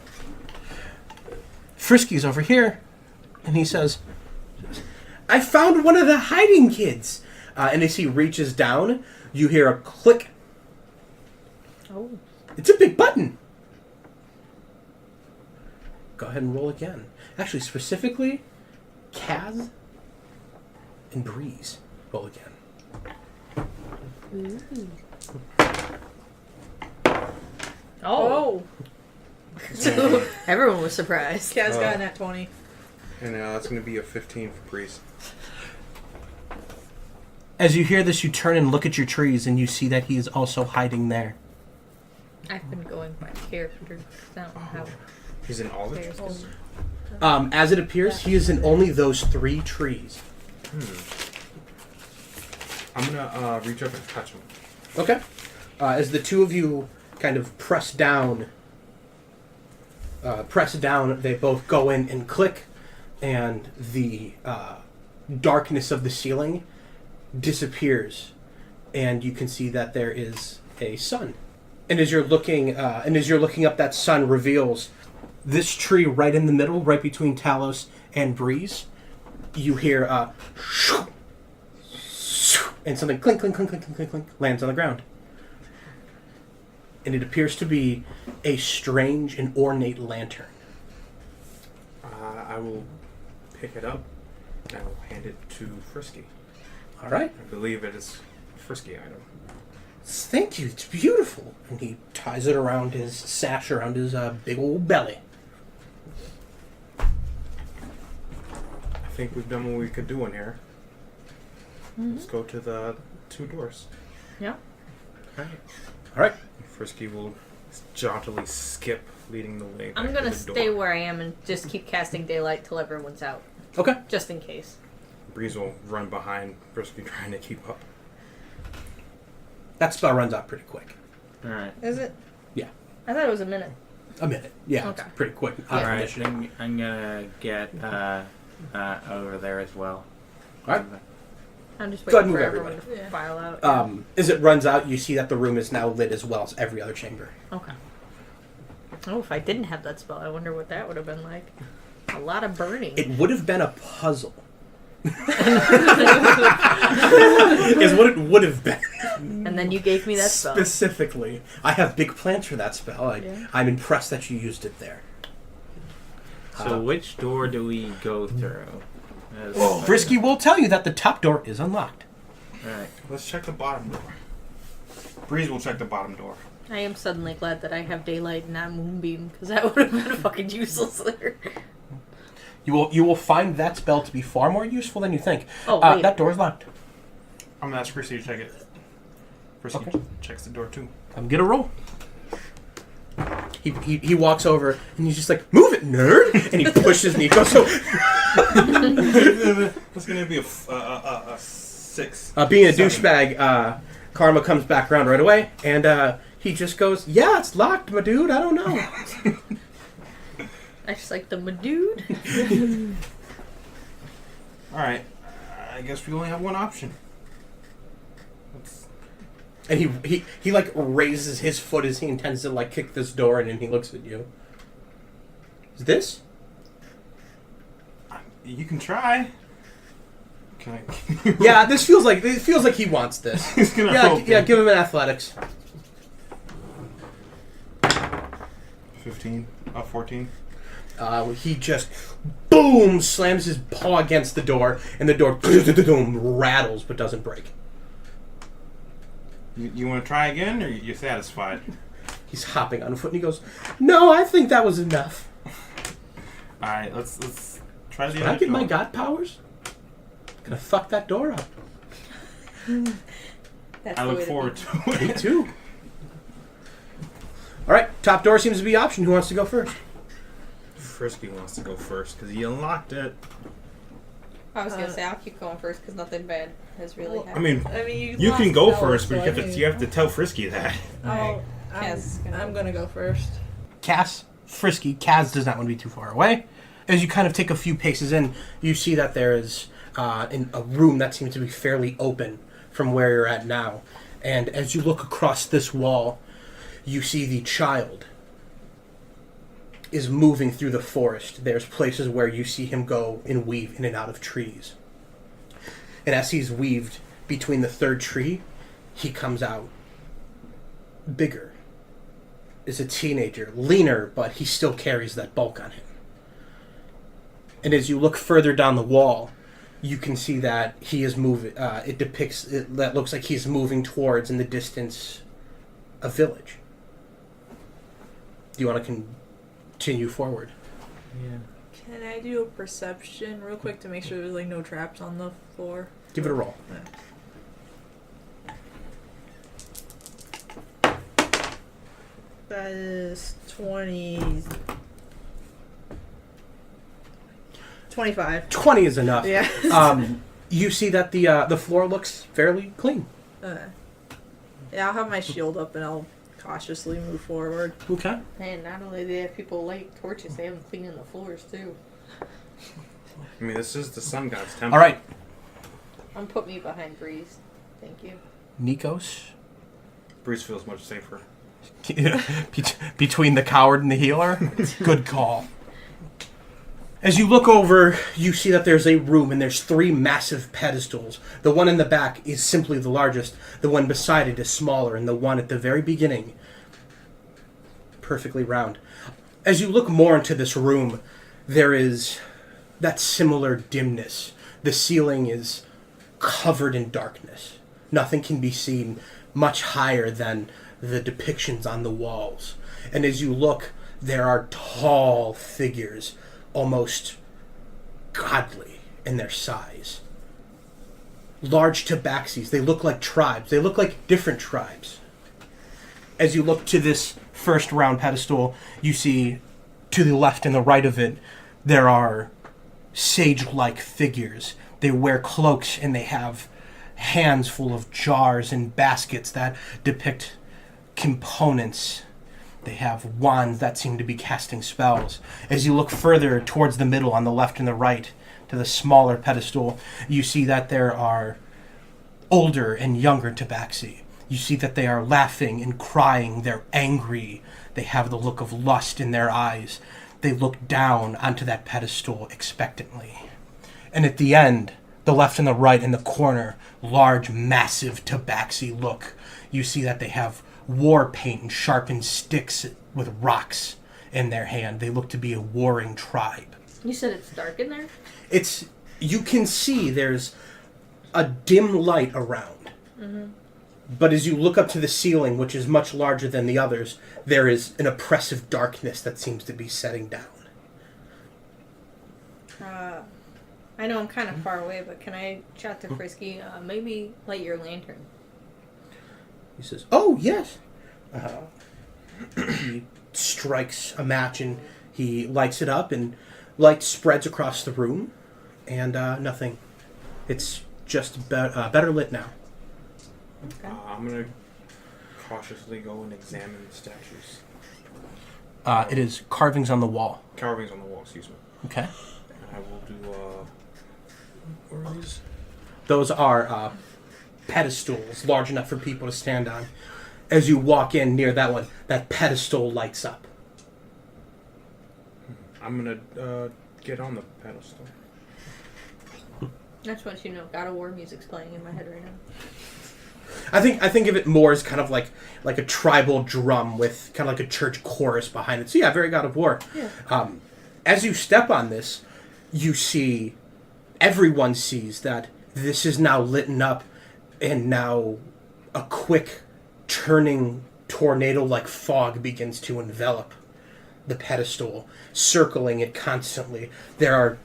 Friskey's over here, and he says, I found one of the hiding kids. And as he reaches down, you hear a click. Oh. It's a big button. Go ahead and roll again. Actually, specifically, Kaz and Breeze roll again. Oh. Everyone was surprised. Kaz got an at 20. And that's going to be a 15 for Breeze. As you hear this, you turn and look at your trees, and you see that he is also hiding there. I've been going by character. I don't know how. He's in all the players trees. go. As it appears, he is in only those 3 trees. I'm going to reach up and touch him. Okay. As the two of you kind of press down, they both go in and click, and the darkness of the ceiling disappears, and you can see that there is a sun. And as you're looking up, that sun reveals this tree right in the middle, right between Talos and Breeze. You hear and something clink, clink, clink, clink, clink, clink, clink lands on the ground. And it appears to be a strange and ornate lantern. I will pick it up and I will hand it to Friskey. All right. I believe it is a Friskey item. Thank you. It's beautiful. And he ties it around his sash, around his big old belly. I think we've done what we could do in here. Let's go to the 2 doors. Yeah. All right. Friskey will jauntily skip, leading the way. I'm back gonna to the stay door. where I am and just keep casting daylight till everyone's out, Okay. just in case. Breeze will run behind Friskey, trying to keep up. That spell runs out pretty quick. All right. Is it? Yeah. I thought it was a minute. A minute. Yeah. Okay. It's pretty quick. All right. Initiative. I'm gonna get over there as well. All right. I'm just Go ahead waiting and for move everyone to Yeah. file out. As it runs out, you see that the room is now lit as well as every other chamber. Okay. Oh, if I didn't have that spell, I wonder what that would have been like. A lot of burning. It would have been a puzzle. Is what it would have been. And then you gave me that spell. Specifically. I have big plans for that spell. Yeah. I'm impressed that you used it there. So which door do we go through? Friskey will tell you that the top door is unlocked. All right. Let's check the bottom door. Breeze will check the bottom door. I am suddenly glad that I have daylight and not moonbeam, because that would have been fucking useless there. You will find that spell to be far more useful than you think. Oh, wait. That door is locked. I'm gonna ask Friskey to check it. Friskey Okay. checks the door too. Get a roll. He walks over and he's just like, "Move it, nerd!" And he pushes Nikos. So That's gonna be a 6. being a 7. douchebag, Karma comes back around right away, and he just goes, "Yeah, it's locked, my dude. I don't know." I just like the dude. All right. I guess we only have one option. And he like raises his foot as he intends to like kick this door, and then he looks at you. Is this? You can try. Can I? Yeah, this feels like he wants this. He's gonna Yeah, hope. yeah. Give him an athletics. 15. 14. He just boom slams his paw against the door, and the door rattles but doesn't break. You want to try again, or you satisfied? He's hopping on foot, and he goes, "No, I think that was enough." All right, let's try the When I other get door. my god powers, I'm gonna fuck that door up. I look forward to it. Me too. All right, top door seems to be option. Who wants to go first? Friskey wants to go first because he unlocked it. I was gonna say I'll keep going first because nothing bad has really I happened. mean, you can go first, but you have to tell Friskey that. Oh, Kaz is gonna I'm gonna go first. Cass, Friskey. Kaz does not want to be too far away. As you kind of take a few paces in, you see that there is in a room that seems to be fairly open from where you're at now. And as you look across this wall, you see the child is moving through the forest. There's places where you see him go and weave in and out of trees. And as he's weaved between the third tree, he comes out bigger. Is a teenager, leaner, but he still carries that bulk on him. And as you look further down the wall, you can see that he is moving. It depicts that looks like he's moving towards, in the distance, a village. Do you want to continue forward? Yeah. Can I do a perception real quick to make sure there's like no traps on the floor? Give it a roll. That is 25. 20 is enough. Yeah. You see that the floor looks fairly clean. Yeah, I'll have my shield up and I'll cautiously move forward. Okay. And not only do they have people light torches, they have them cleaning the floors too. I mean, this is the sun god's temple. All right. Put me behind Breeze. Thank you. Nikos. Bruce feels much safer. Between the coward and the healer? Good call. As you look over, you see that there's a room and there's 3 massive pedestals. The one in the back is simply the largest. The one beside it is smaller, and the one at the very beginning, perfectly round. As you look more into this room, there is that similar dimness. The ceiling is covered in darkness. Nothing can be seen much higher than the depictions on the walls. And as you look, there are tall figures, almost godly in their size. Large tabaxis. They look like tribes. They look like different tribes. As you look to this first round pedestal, you see to the left and the right of it, there are sage-like figures. They wear cloaks and they have hands full of jars and baskets that depict components. They have wands that seem to be casting spells. As you look further towards the middle on the left and the right to the smaller pedestal, you see that there are older and younger tabaxi. You see that they are laughing and crying. They're angry. They have the look of lust in their eyes. They look down onto that pedestal expectantly. And at the end, the left and the right in the corner, large, massive tabaxi look. You see that they have war paint and sharpened sticks with rocks in their hand. They look to be a warring tribe. You said it's dark in there? You can see there's a dim light around. Mm-hmm. But as you look up to the ceiling, which is much larger than the others, there is an oppressive darkness that seems to be setting down. I know I'm kind of far away, but can I chat to Friskey? Maybe light your lantern. He says, "Oh, yes." He strikes a match and he lights it up, and light spreads across the room, and nothing. It's just better lit now. Okay. I'm going to cautiously go and examine the statues. It is carvings on the wall. Carvings on the wall, excuse me. Okay. And I will do, what are these? Those are pedestals large enough for people to stand on. As you walk in near that one, that pedestal lights up. I'm going to get on the pedestal. I just want you to know, God of War music's playing in my head right now. I think of it more as kind of like a tribal drum with kind of like a church chorus behind it. So yeah, very God of War. Yeah. As you step on this, you see, everyone sees that this is now lit up, and now a quick turning tornado-like fog begins to envelop the pedestal, circling it constantly. There are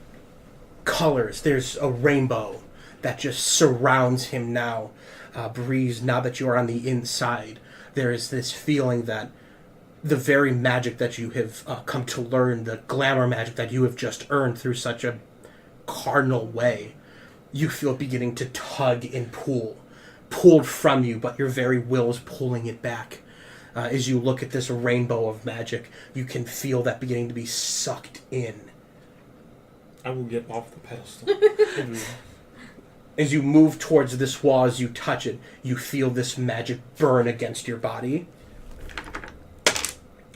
colors. There's a rainbow that just surrounds him now. Breeze, now that you are on the inside, there is this feeling that the very magic that you have come to learn, the glamour magic that you have just earned through such a carnal way, you feel beginning to tug and pulled from you, but your very will is pulling it back. As you look at this rainbow of magic, you can feel that beginning to be sucked in. I will get off the pedestal. As you move towards this wall, as you touch it, you feel this magic burn against your body.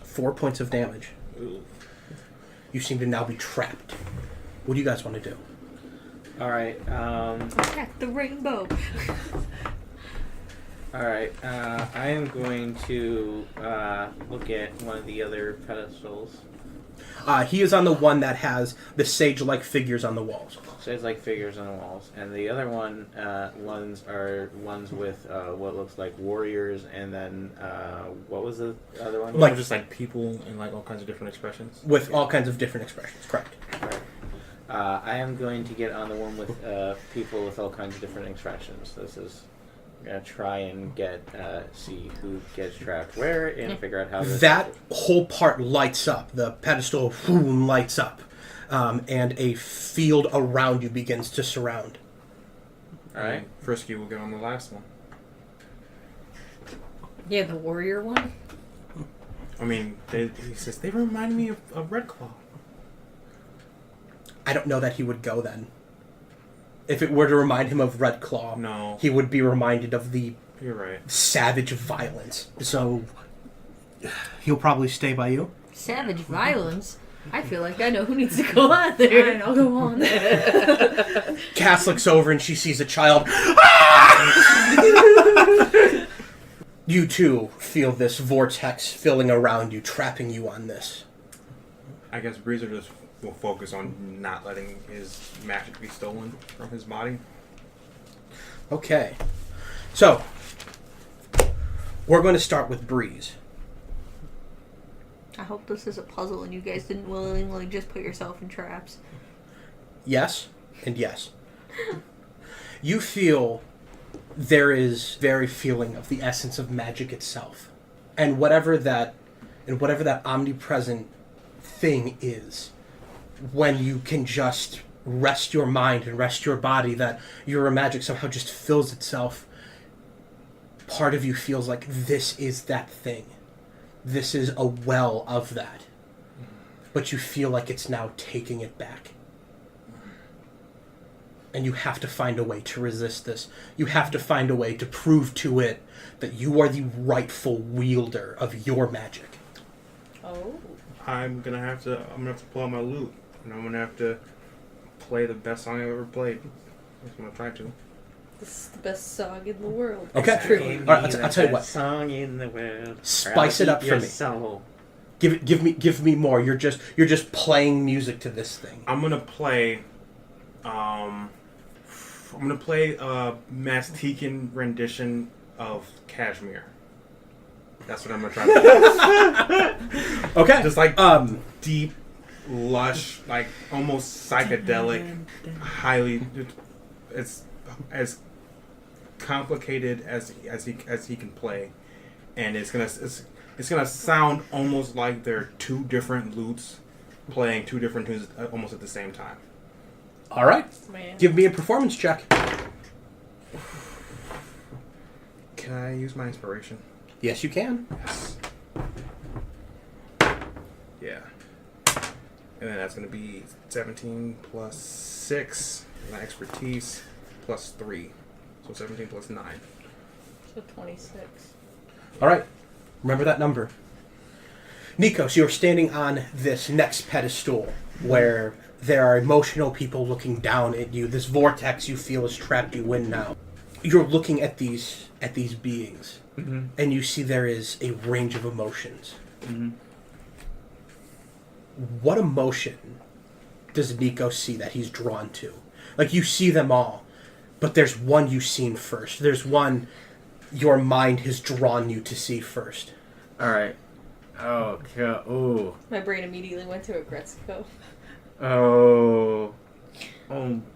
4 points of damage. Ooh. You seem to now be trapped. What do you guys want to do? Alright, Attack the rainbow! alright, I am going to look at one of the other pedestals. He is on the one that has the sage-like figures on the walls. So it's like figures on the walls, and the other ones are ones with what looks like warriors, and then what was the other one? Like just like people and like all kinds of different expressions. With all kinds of different expressions, correct. Right. I am going to get on the one with people with all kinds of different expressions. This is I'm gonna try and get see who gets trapped where and figure out how that whole part lights up. The pedestal boom, lights up, and a field around you begins to surround. All right, Friskey will get on the last one. Yeah, the warrior one. I mean, he says they remind me of Red Claw. I don't know that he would go then. If it were to remind him of Red Claw, no, he would be reminded of the You're right. savage violence. So he'll probably stay by you. Savage violence? I feel like I know who needs to go on there. Fine, I'll go on. Cass looks over and she sees a child. You too feel this vortex filling around you, trapping you on this. I guess Breezer just will focus on not letting his magic be stolen from his body. Okay. So, we're going to start with Breeze. I hope this is a puzzle and you guys didn't willingly just put yourself in traps. Yes, and yes. You feel there is very feeling of the essence of magic itself. And whatever that omnipresent thing is, when you can just rest your mind and rest your body, that your magic somehow just fills itself, part of you feels like this is that thing. This is a well of that. But you feel like it's now taking it back. And you have to find a way to resist this. You have to find a way to prove to it that you are the rightful wielder of your magic. Oh. I'm gonna have to pull out my lute, and I'm gonna have to play the best song I've ever played. I'm gonna try to. This is the best song in the world. Okay. It's true. All right, I'll tell you what. Song in the world. Spice it up for me. Soul. Give me more. You're just playing music to this thing. I'm gonna play. I'm gonna play a Mastican rendition of Kashmir. That's what I'm gonna try to do. Okay. Just like deep, lush, like almost psychedelic, highly. It's as complicated as he can play, and it's gonna sound almost like they're two different lutes playing two different tunes almost at the same time. All right. Man. Give me a performance check. Can I use my inspiration? Yes, you can. Yes. Yeah. And then that's going to be 17 plus 6. My expertise plus 3. So 17 plus 9. So 26. All right. Remember that number. Nikos, you're standing on this next pedestal where there are emotional people looking down at you. This vortex you feel has trapped you in now. You're looking at these beings, and you see there is a range of emotions. Mm-hmm. What emotion does Nikos see that he's drawn to? Like, you see them all, but there's one you've seen first. There's one your mind has drawn you to see first. All right. Oh, ooh. My brain immediately went to Agretzko. Oh,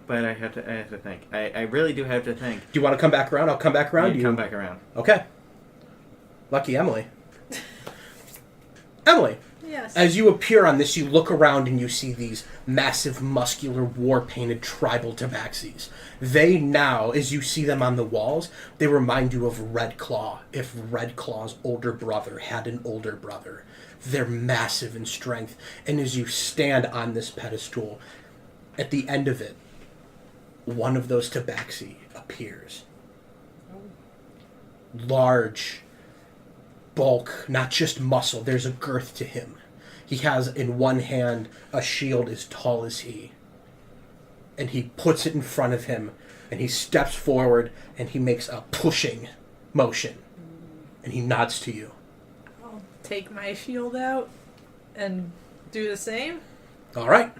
but I have to think. I really do have to think. Do you want to come back around? I'll come back around. You come back around. Okay. Lucky Emily. Emily. Yes. As you appear on this, you look around and you see these massive, muscular, war-painted tribal tabaxis. They now, as you see them on the walls, they remind you of Red Claw, if Red Claw's older brother had an older brother. They're massive in strength, and as you stand on this pedestal, at the end of it, one of those tabaxi appears. Large, bulk, not just muscle, there's a girth to him. He has in one hand a shield as tall as he. And he puts it in front of him, and he steps forward, and he makes a pushing motion. And he nods to you. I'll take my shield out and Do the same? All right.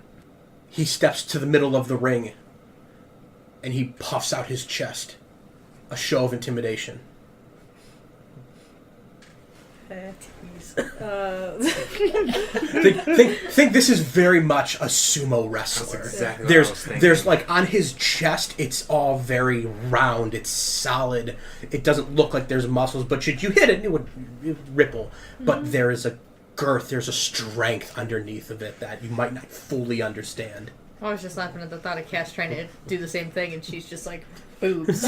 He steps to the middle of the ring, and he puffs out his chest. A show of intimidation. Think this is very much a sumo wrestler. That's exactly what I was thinking. There's like on his chest, it's all very round. It's solid. It doesn't look like there's muscles, but should you hit it, it would ripple. But there is a girth. There's a strength underneath of it that you might not fully understand. I was just laughing at the thought of Cass trying to do the same thing, and she's just like, boobs.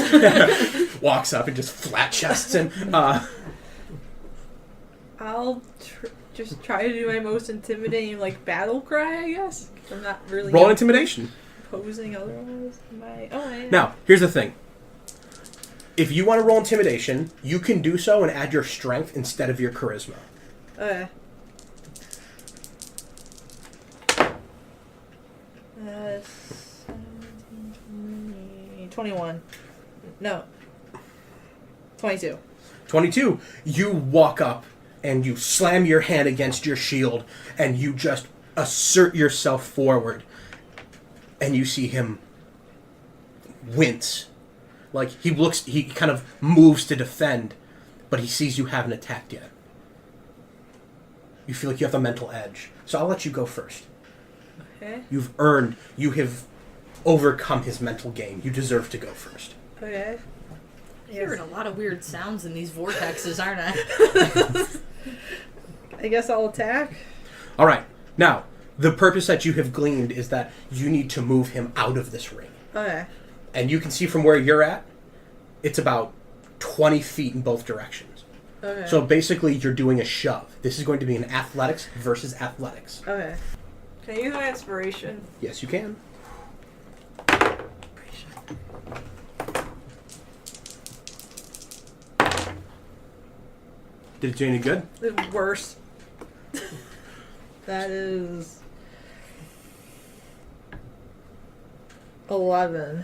Walks up and just flat chests him. I'll just try to do my most intimidating, like, battle cry, I guess. I'm not really Roll intimidation. posing otherwise. I am. Now, here's the thing. If you want to roll intimidation, you can do so and add your strength instead of your charisma. Okay. 21. No. 22. 22, you walk up and you slam your hand against your shield and you just assert yourself forward. And you see him wince. Like, he kind of moves to defend, but he sees you haven't attacked yet. You feel like you have the mental edge. So I'll let you go first. Okay. You have overcome his mental game. You deserve to go first. Okay. Hearing a lot of weird sounds in these vortexes, aren't I? I guess I'll attack. All right. Now, the purpose that you have gleaned is that you need to move him out of this ring. Okay. And you can see from where you're at, it's about 20 feet in both directions. Okay. So basically, you're doing a shove. This is going to be an athletics versus athletics. Okay. Can I use my inspiration? Yes, you can. Did it do any good? It's worse. That is 11.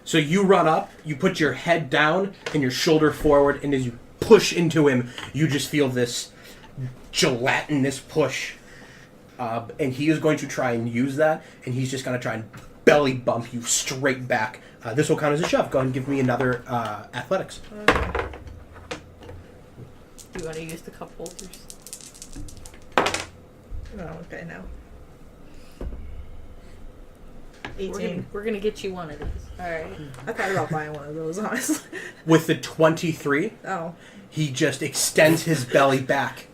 So you run up, you put your head down and your shoulder forward, and as you push into him, you just feel this gelatinous push. And he is going to try and use that, and he's just going to try and belly bump you straight back. This will count as a shove. Go ahead and give me another athletics. Okay. Do you want to use the cup holders? Oh, okay, now. 18. We're gonna get you one of these. Alright. I thought about buying one of those, honestly. With the 23, Oh. he just extends his belly back,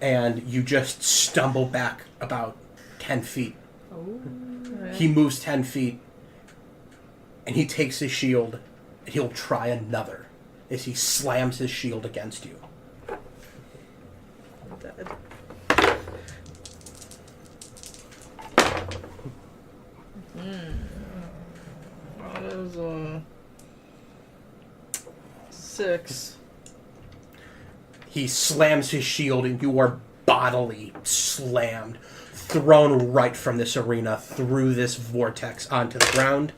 and you just stumble back about 10 feet. Oh. Okay. He moves 10 feet, and he takes his shield, and he'll try another as he slams his shield against you. Dead. That is 6. He slams his shield, and you are bodily slammed, thrown right from this arena through this vortex onto the ground.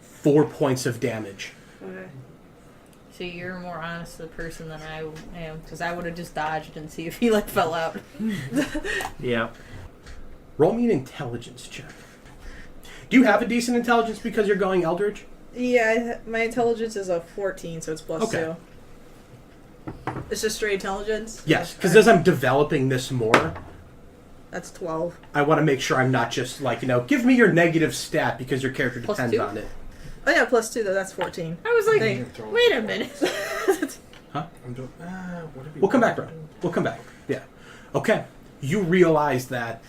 4 points of damage. Okay. So you're a more honest person than I am, because I would have just dodged and see if he like fell out. Yeah. Roll me an intelligence check. Do you have a decent intelligence because you're going Eldritch? Yeah, my intelligence is a 14, so it's plus Okay. 2. It's just straight intelligence? Yes, because as I'm developing this more, That's 12. I want to make sure I'm not just like, give me your negative stat because your character Plus depends 2? on it. Oh yeah, plus 2 though, that's 14. I was like, Thank- wait a minute. I'm doing. What have you We'll come back, done? bro. We'll come back. Yeah. Okay. You realize that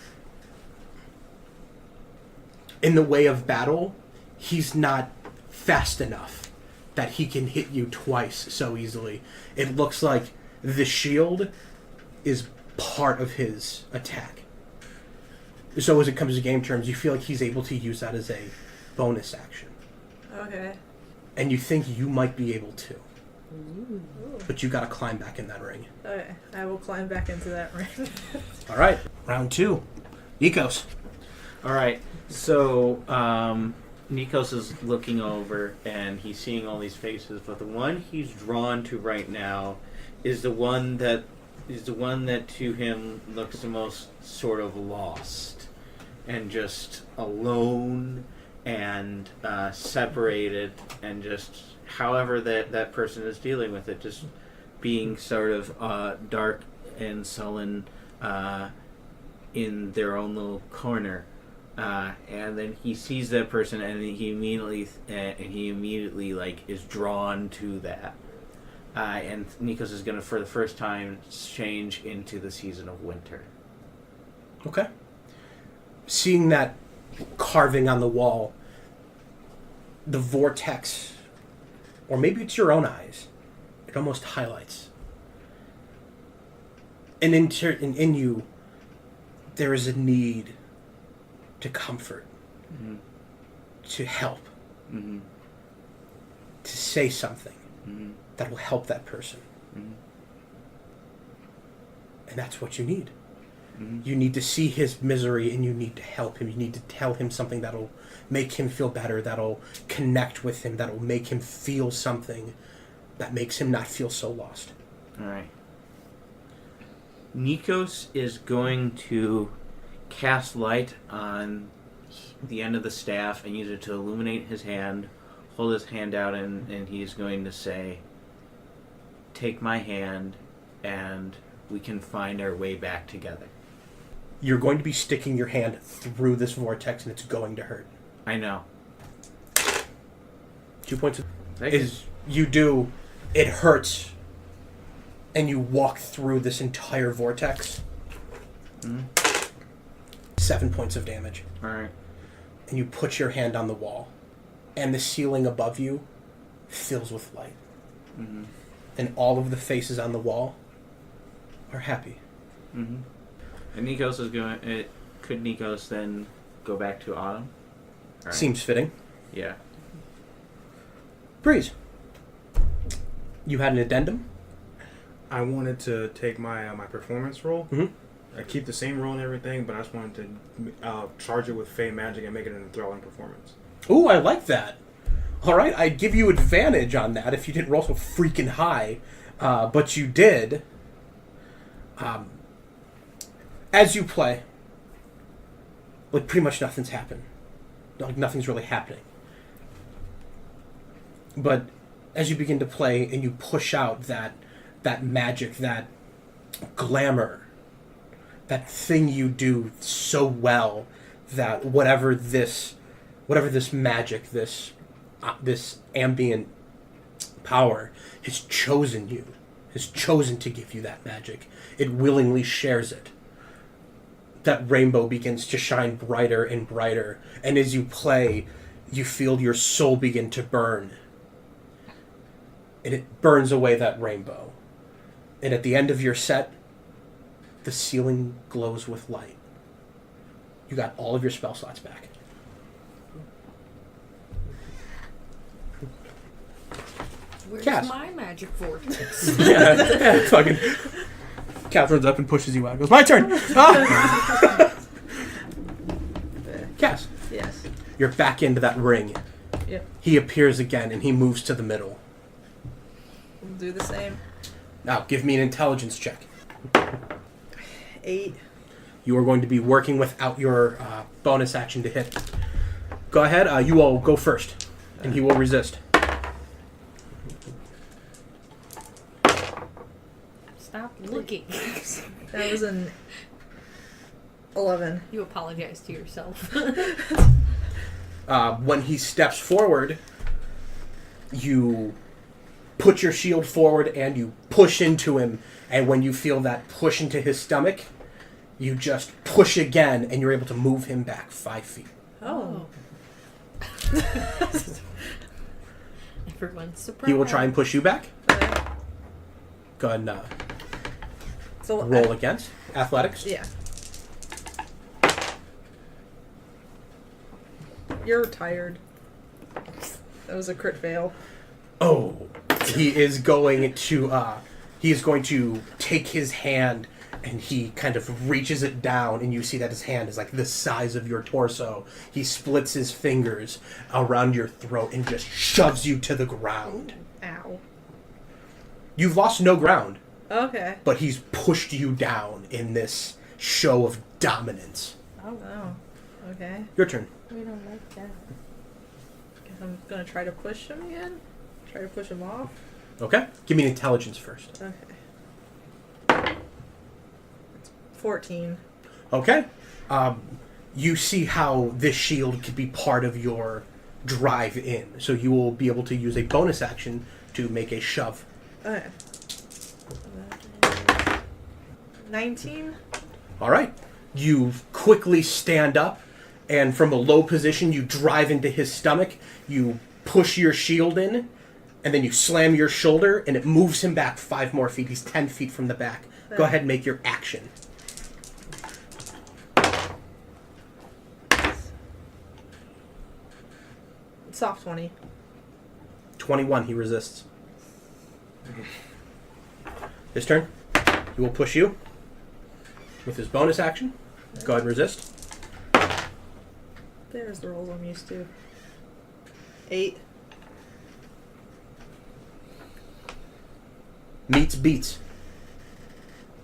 in the way of battle, he's not fast enough that he can hit you twice so easily. It looks like the shield is part of his attack. So as it comes to game terms, you feel like he's able to use that as a bonus action. Okay. And you think you might be able to. But you gotta climb back in that ring. Okay, I will climb back into that ring. All right, round 2. Nikos. All right. So Nikos is looking over and he's seeing all these faces, but the one he's drawn to right now is the one that is the one that to him looks the most sort of lost and just alone and separated, and just however that person is dealing with it, just being sort of dark and sullen in their own little corner. And then he sees that person, and he immediately like is drawn to that. And Nikos is going to, for the first time, change into the season of winter. Okay. Seeing that carving on the wall, the vortex, or maybe it's your own eyes, it almost highlights. And in you, there is a need to comfort, to help, to say something that will help that person. And that's what you need. You need to see his misery, and you need to help him. You need to tell him something that'll make him feel better, that'll connect with him, that'll make him feel something that makes him not feel so lost. All right. Nikos is going to cast light on the end of the staff and use it to illuminate his hand, hold his hand out, and he's going to say, "Take my hand, and we can find our way back together." You're going to be sticking your hand through this vortex, and it's going to hurt. I know. 2 points is you do, it hurts, and you walk through this entire vortex. 7 points of damage. All right. And you put your hand on the wall, and the ceiling above you fills with light. And all of the faces on the wall are happy. And Nikos is going. Could Nikos then go back to Autumn? All right. Seems fitting. Yeah. Breeze, you had an addendum? I wanted to take my my performance roll. I keep the same roll and everything, but I just wanted to charge it with Fey magic and make it an enthralling performance. Ooh, I like that. All right, I'd give you advantage on that if you didn't roll so freaking high, but you did. As you play, like pretty much nothing's happened. Like nothing's really happening. But as you begin to play and you push out that magic, that glamour, that thing you do so well, that whatever this magic, this ambient power has chosen you, has chosen to give you that magic. It willingly shares it. That rainbow begins to shine brighter and brighter, and as you play, you feel your soul begin to burn. And it burns away that rainbow. And at the end of your set, the ceiling glows with light. You got all of your spell slots back. Where's Cass. my magic vortex? yeah, fucking. Cass runs up and pushes you out. Goes, my turn. Cass, Yes. you're back into that ring. Yep. He appears again, and he moves to the middle. We'll do the same. Now, give me an intelligence check. 8. You are going to be working without your bonus action to hit. Go ahead. You all go first, and he will resist. Stop looking. That was an 11. You apologize to yourself. When he steps forward, you put your shield forward and you push into him. And when you feel that push into his stomach, you just push again, and you're able to move him back 5 feet. Oh. Everyone's surprised. He will try and push you back. Go ahead and So roll against athletics. Yeah. You're tired. That was a crit fail. Oh, he is going to take his hand, and he kind of reaches it down, and you see that his hand is like the size of your torso. He splits his fingers around your throat and just shoves you to the ground. Ow. You've lost no ground. Okay. But he's pushed you down in this show of dominance. Oh. Okay. Your turn. We don't like that. Guess I'm gonna try to push him again. Try to push him off. Okay. Give me an intelligence first. Okay. 14. Okay. You see how this shield could be part of your drive in. So you will be able to use a bonus action to make a shove. Okay. 19. All right. You quickly stand up, and from a low position, you drive into his stomach. You push your shield in, and then you slam your shoulder, and it moves him back 5 more feet. He's 10 feet from the back. Go ahead and make your action. Soft 20. 21, he resists. His turn. He will push you with his bonus action. Go ahead and resist. There's the rolls I'm used to. 8. Meets beats.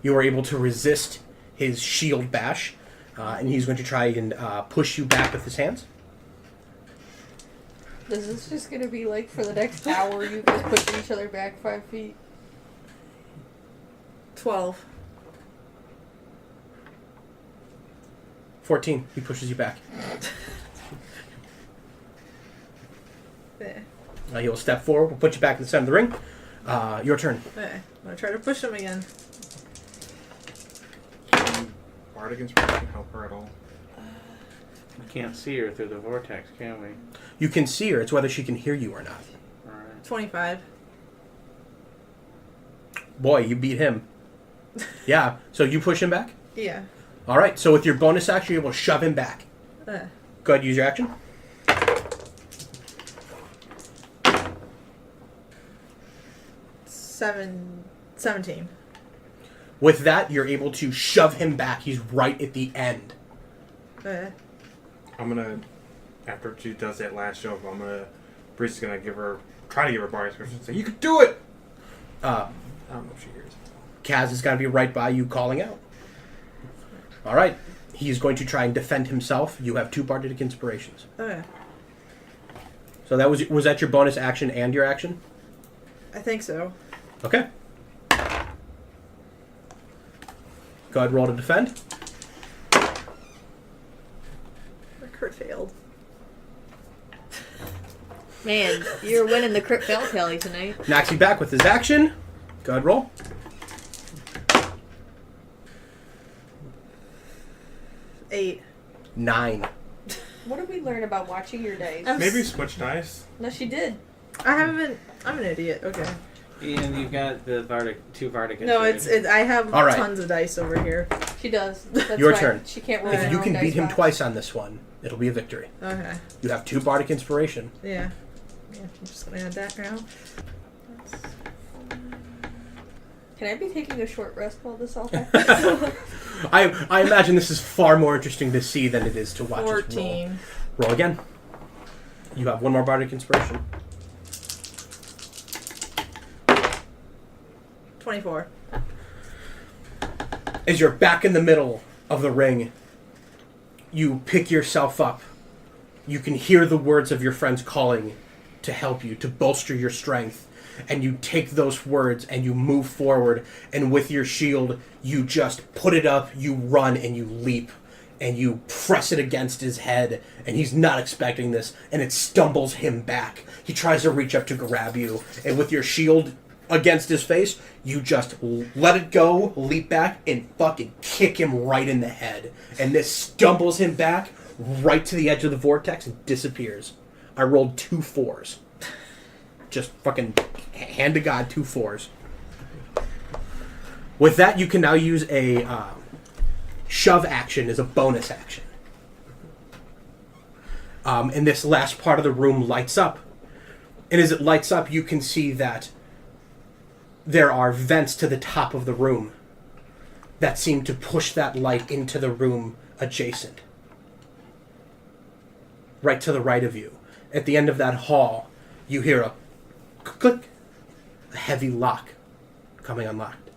You are able to resist his shield bash, and he's going to try and push you back with his hands. Is this just gonna be like for the next hour you guys pushing each other back 5 feet? 12. 14. He pushes you back. There. He will step forward. We'll put you back in the center of the ring. Your turn. Okay. I'm gonna try to push him again. Bardic Inspiration help her at all? We can't see her through the vortex, can we? You can see her. It's whether she can hear you or not. Alright. 25. Boy, you beat him. Yeah. So you push him back? Yeah. All right. So with your bonus action, you're able to shove him back. Go ahead. Use your action. 17. With that, you're able to shove him back. He's right at the end. I'm gonna, after she does that last shove, Breeze is gonna try to give her Bardic Inspiration and say, "You can do it!" I don't know if she hears. Kaz is going to be right by you calling out. All right. He's going to try and defend himself. You have 2 Bardic Inspirations. Okay. So that was that your bonus action and your action? I think so. Okay. Go ahead, roll to defend. The crit failed. Man, you're winning the crit fail tally tonight. Knocks you back with his action. Go ahead, roll. 8. 9. What did we learn about watching your dice? Maybe switch dice. No, she did. I haven't. I'm an idiot. Okay. And you've got the two Bardic. No, it's. I have All right. tons of dice over here. She does. That's Your why turn. She can't roll. If her you own can dice beat him box. twice on this one, it'll be a victory. Okay. You have 2 Bardic Inspiration. Yeah. I'm just gonna add that now. Can I be taking a short rest while this all happens? I imagine this is far more interesting to see than it is to watch us roll. 14. Roll again. You have 1 more Bardic Inspiration. 24. As you're back in the middle of the ring, you pick yourself up. You can hear the words of your friends calling to help you, to bolster your strength. And you take those words and you move forward. And with your shield, you just put it up, you run, and you leap. And you press it against his head. And he's not expecting this. And it stumbles him back. He tries to reach up to grab you. And with your shield against his face, you just let it go, leap back, and fucking kick him right in the head. And this stumbles him back right to the edge of the vortex and disappears. I rolled 2 4s. Just fucking hand to God, 2 4s. With that, you can now use a shove action as a bonus action. And this last part of the room lights up. And as it lights up, you can see that there are vents to the top of the room that seem to push that light into the room adjacent. Right to the right of you. At the end of that hall, you hear a click, a heavy lock coming unlocked.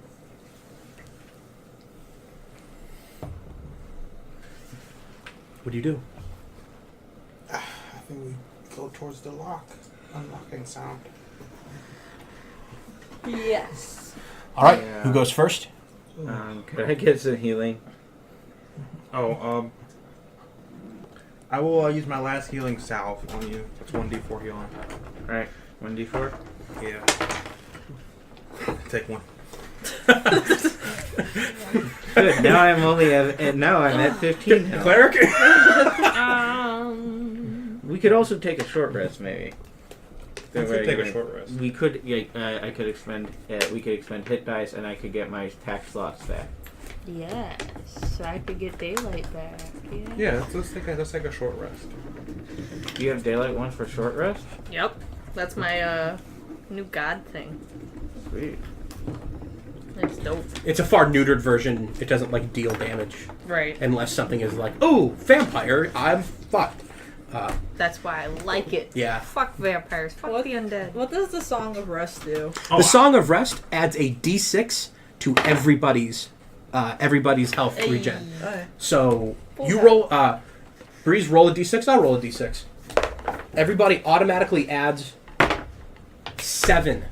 What do you do? I think we go towards the unlocking sound. Yes. All right, Yeah. who goes first? Could I get some healing? I will use my last healing salve on you. That's 1d4 healing. Alright, 1d4. Yeah. Take one. Good. Now I'm at 15 health. Cleric? We could also take a short rest, maybe. Let's take a short rest. We could. I could expend. We could expend hit dice, and I could get my pack slots back. Yes, so I could get daylight back. Yeah, let's take a short rest. Do you have daylight ones for short rest? Yep. That's my new god thing. Sweet. It's dope. It's a far neutered version. It doesn't like deal damage Right. unless something is like, oh, vampire, I'm fucked. That's why I like it. Yeah. Fuck vampires. Fuck What? the undead. What does the Song of Rest do? The Song of Rest adds a d6 to everybody's health regen. Okay. So Full you health. roll, Breeze, roll a d6. I'll roll a d6. Everybody automatically adds 7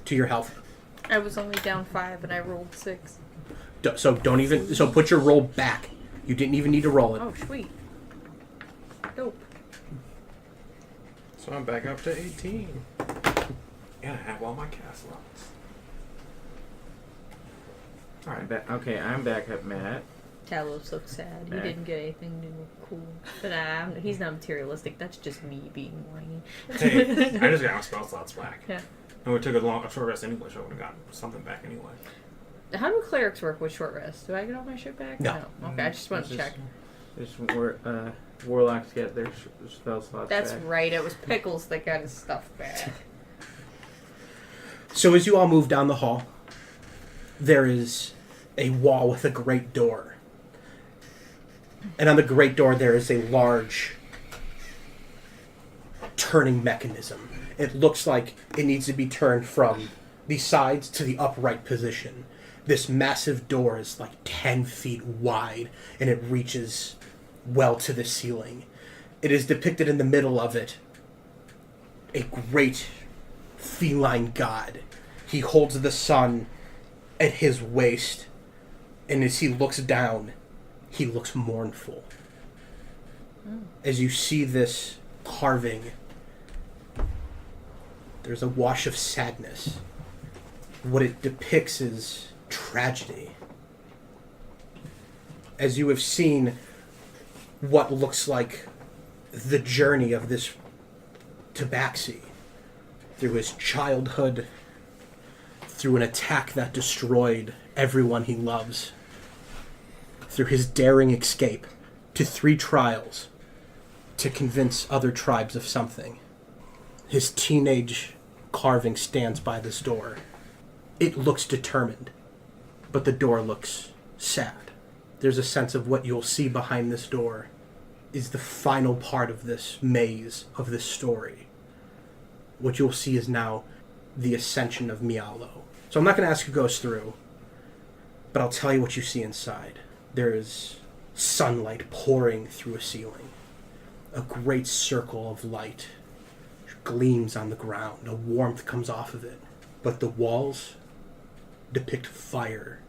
to your health. I was only down 5 and I rolled 6. So don't even. So put your roll back. You didn't even need to roll it. Oh, sweet. Dope. So I'm back up to 18. And I have all my cast slots. Alright, okay, I'm back at Matt. Talos looks sad. He Back. didn't get anything new or cool. But he's not materialistic. That's just me being whiny. Hey, I just got my spell slots back. Yeah. And we took a short rest anyway, so I would have gotten something back anyway. How do clerics work with short rest? Do I get all my shit back? No. Okay, I just want to check. Warlocks get their spell slots That's back. right. It was Pickles that got his stuff back. So as you all move down the hall, there is a wall with a great door. And on the great door there is a large turning mechanism. It looks like it needs to be turned from the sides to the upright position. This massive door is like 10 feet wide, and it reaches well to the ceiling. It is depicted in the middle of it a great feline god. He holds the sun at his waist, and as he looks down, he looks mournful. As you see this carving, there's a wash of sadness. What it depicts is tragedy. As you have seen what looks like the journey of this tabaxi, through his childhood, through an attack that destroyed everyone he loves, through his daring escape to 3 trials to convince other tribes of something. His teenage carving stands by this door. It looks determined, but the door looks sad. There's a sense of what you'll see behind this door is the final part of this maze of this story. What you'll see is now the ascension of Mialo. So I'm not going to ask who goes through, but I'll tell you what you see inside. There is sunlight pouring through a ceiling. A great circle of light gleams on the ground. A warmth comes off of it. But the walls depict fire.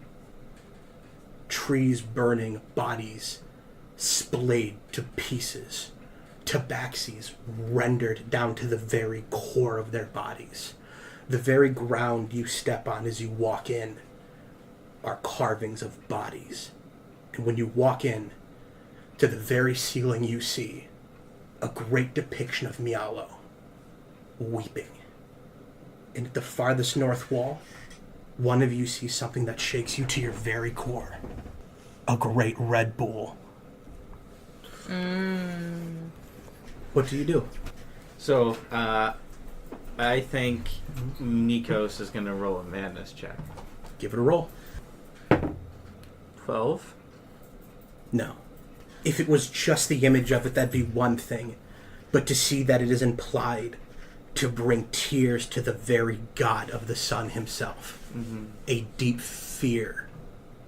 Trees burning, bodies splayed to pieces. Tabaxis rendered down to the very core of their bodies. The very ground you step on as you walk in are carvings of bodies. And when you walk in, to the very ceiling you see a great depiction of Mialo weeping. And at the farthest north wall, one of you sees something that shakes you to your very core. A great red bull. What do you do? So, I think Nikos is going to roll a madness check. Give it a roll. 12? No. If it was just the image of it, that'd be one thing. But to see that it is implied to bring tears to the very god of the sun himself. Mm-hmm. A deep fear,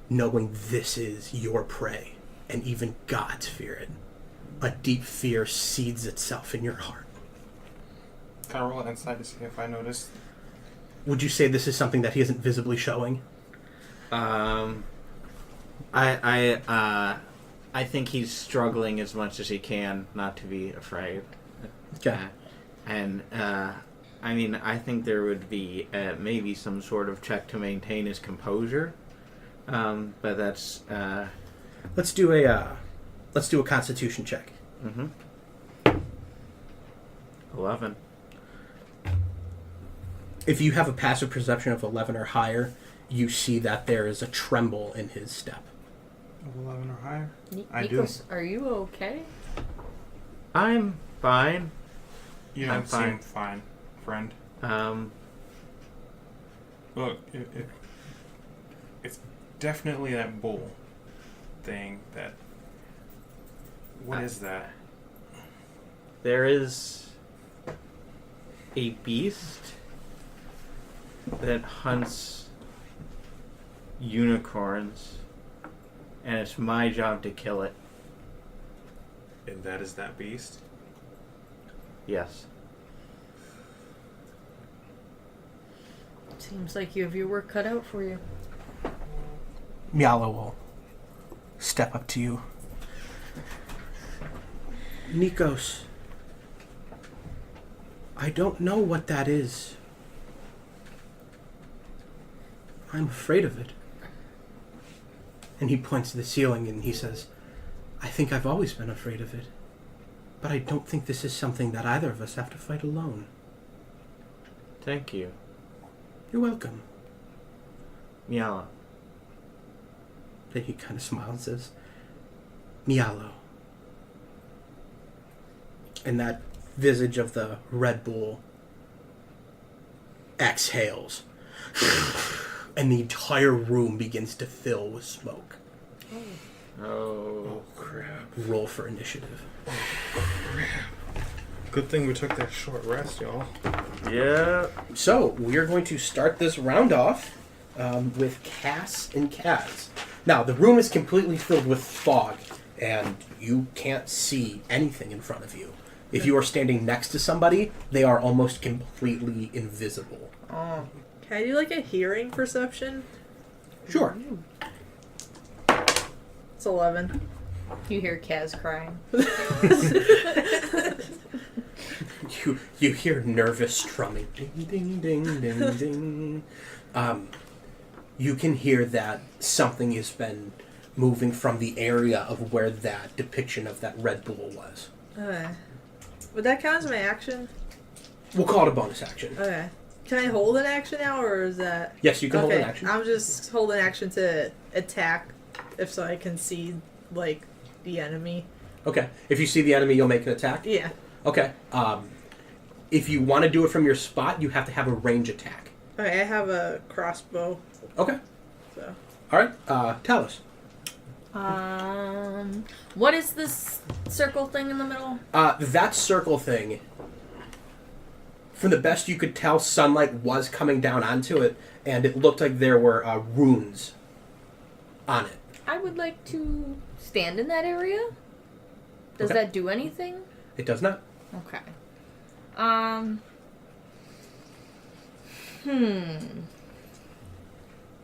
knowing this is your prey. and even gods fear it. A deep fear seeds itself in your heart. Can I roll an insight to see if I notice? Would you say this is something that he isn't visibly showing? I think he's struggling as much as he can not to be afraid. Okay. I think there would be maybe some sort of check to maintain his composure, but that's. Let's do a Constitution check. 11. If you have a passive perception of 11 or higher, you see that there is a tremble in his step. 11 or higher? I Nikos, are you okay? I'm fine. You I'm don't fine. seem fine, friend. Look, it's definitely that bull thing that... What is that? There is a beast that hunts unicorns, and it's my job to kill it. And that is that beast? Yes. Seems like you have your work cut out for you. Mialo will step up to you. Nikos, I don't know what that is. I'm afraid of it. And he points to the ceiling and he says, I think I've always been afraid of it. But I don't think this is something that either of us have to fight alone. Thank you. You're welcome. Miala. Then he kind of smiles and says, Mialo. And that visage of the Red Bull exhales. And the entire room begins to fill with smoke. Oh, crap. Roll for initiative. Good thing we took that short rest, y'all. Yeah. So, we are going to start this round off with Cass and Kaz. Now, the room is completely filled with fog, and you can't see anything in front of you. If you are standing next to somebody, they are almost completely invisible. Oh. Can I do like a hearing perception? Sure. It's 11. You hear Kaz crying. You hear nervous strumming. Ding, ding, ding, ding, ding. You can hear that something has been moving from the area of where that depiction of that Red Bull was. Okay. Would that count as my action? We'll call it a bonus action. Okay. Can I hold an action now, or is that... Yes, you can hold an action. I'm just holding action to attack, if so I can see, like, the enemy. Okay. If you see the enemy, you'll make an attack? Yeah. Okay. If you want to do it from your spot, you have to have a range attack. Okay, I have a crossbow. Okay. So. Alright, Talos. What is this circle thing in the middle? That circle thing, from the best you could tell, sunlight was coming down onto it, and it looked like there were runes on it. I would like to stand in that area. Does that do anything? It does not. Okay.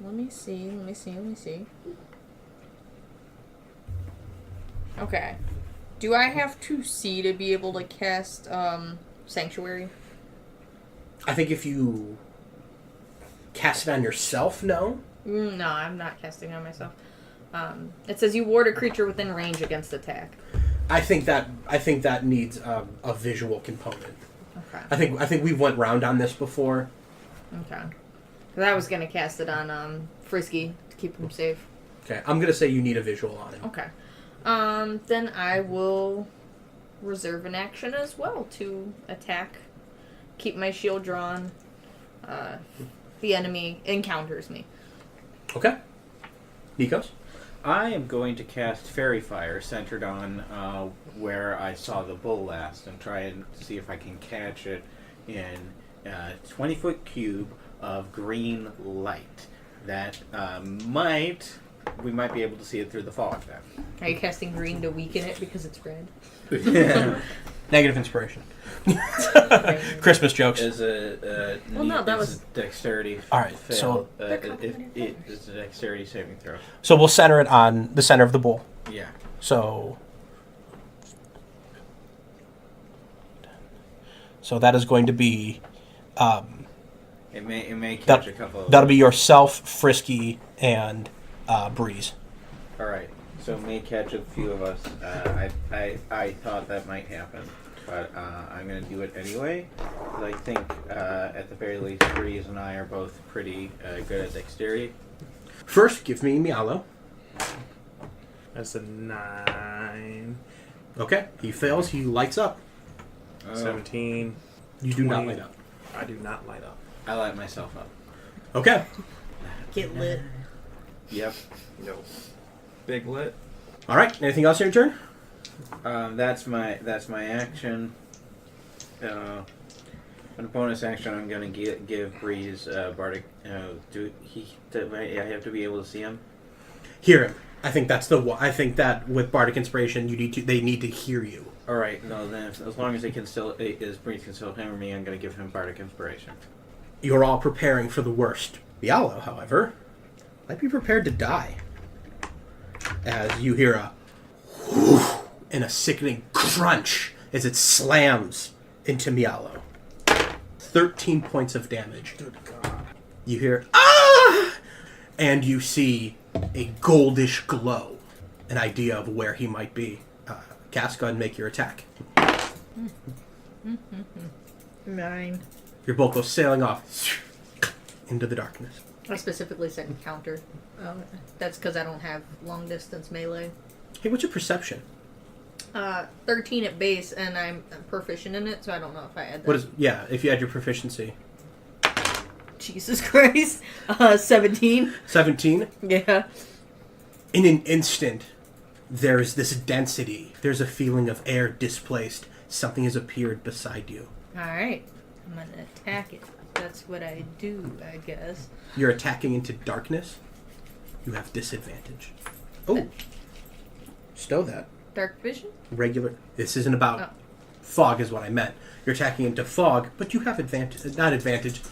Let me see. Okay. Do I have to see to be able to cast, Sanctuary? I think if you cast it on yourself, no. No, I'm not casting on myself. It says you ward a creature within range against attack. I think that needs a visual component. Okay. I think we went round on this before. Okay. Because I was gonna cast it on Friskey to keep him safe. Okay, I'm gonna say you need a visual on him. Okay. Then I will reserve an action as well to attack. Keep my shield drawn. The enemy encounters me. Okay. Nikos? I am going to cast Fairy Fire centered on where I saw the bull last and try and see if I can catch it in a 20-foot cube of green light that might we might be able to see it through the fog then. Are you casting green to weaken it because it's red? Negative inspiration. Christmas jokes. Is a Well, no, that was- dexterity. All right, Fail. so- It's a dexterity saving throw. So we'll center it on the center of the bowl. Yeah. So that is going to be It may catch a couple. that'll be yourself, Friskey, and Breeze. All right. So it may catch a few of us. I thought that might happen, but I'm gonna do it anyway. 'Cause I think at the very least, Breeze and I are both pretty good at dexterity. First, give me Mialo. That's a 9. Okay, he fails. He lights up. 17. You do not 20. light up. I do not light up. I light myself up. Okay. Get lit. Yep. No. Big lit. All right. Anything else in your turn? That's my action. On a bonus action, I'm gonna give Breeze Bardic. I have to be able to see him. Hear him. I think that's the. I think that with bardic inspiration, they need to hear you. All right. No, then as long as Breeze can still hammer me, I'm gonna give him Bardic Inspiration. You're all preparing for the worst. Mialo, however, might be prepared to die. As you hear a whoosh and a sickening crunch as it slams into Mialo. 13 points of damage. Good God. You hear, ah! And you see a goldish glow. An idea of where he might be. Cass, go ahead and make your attack. 9. Your bolt goes sailing off into the darkness. I specifically said counter. That's because I don't have long distance melee. Hey, what's your perception? 13 at base, and I'm proficient in it, so I don't know if I add that. What is? Yeah, if you add your proficiency. Jesus Christ. 17. 17. Yeah. In an instant, there's this density. There's a feeling of air displaced. Something has appeared beside you. Alright. I'm gonna attack it. That's what I do, I guess. You're attacking into darkness. You have disadvantage. Oh. Stow that. Dark vision? Regular. This isn't about fog is what I meant. You're attacking into fog, but you have advantage. Not advantage.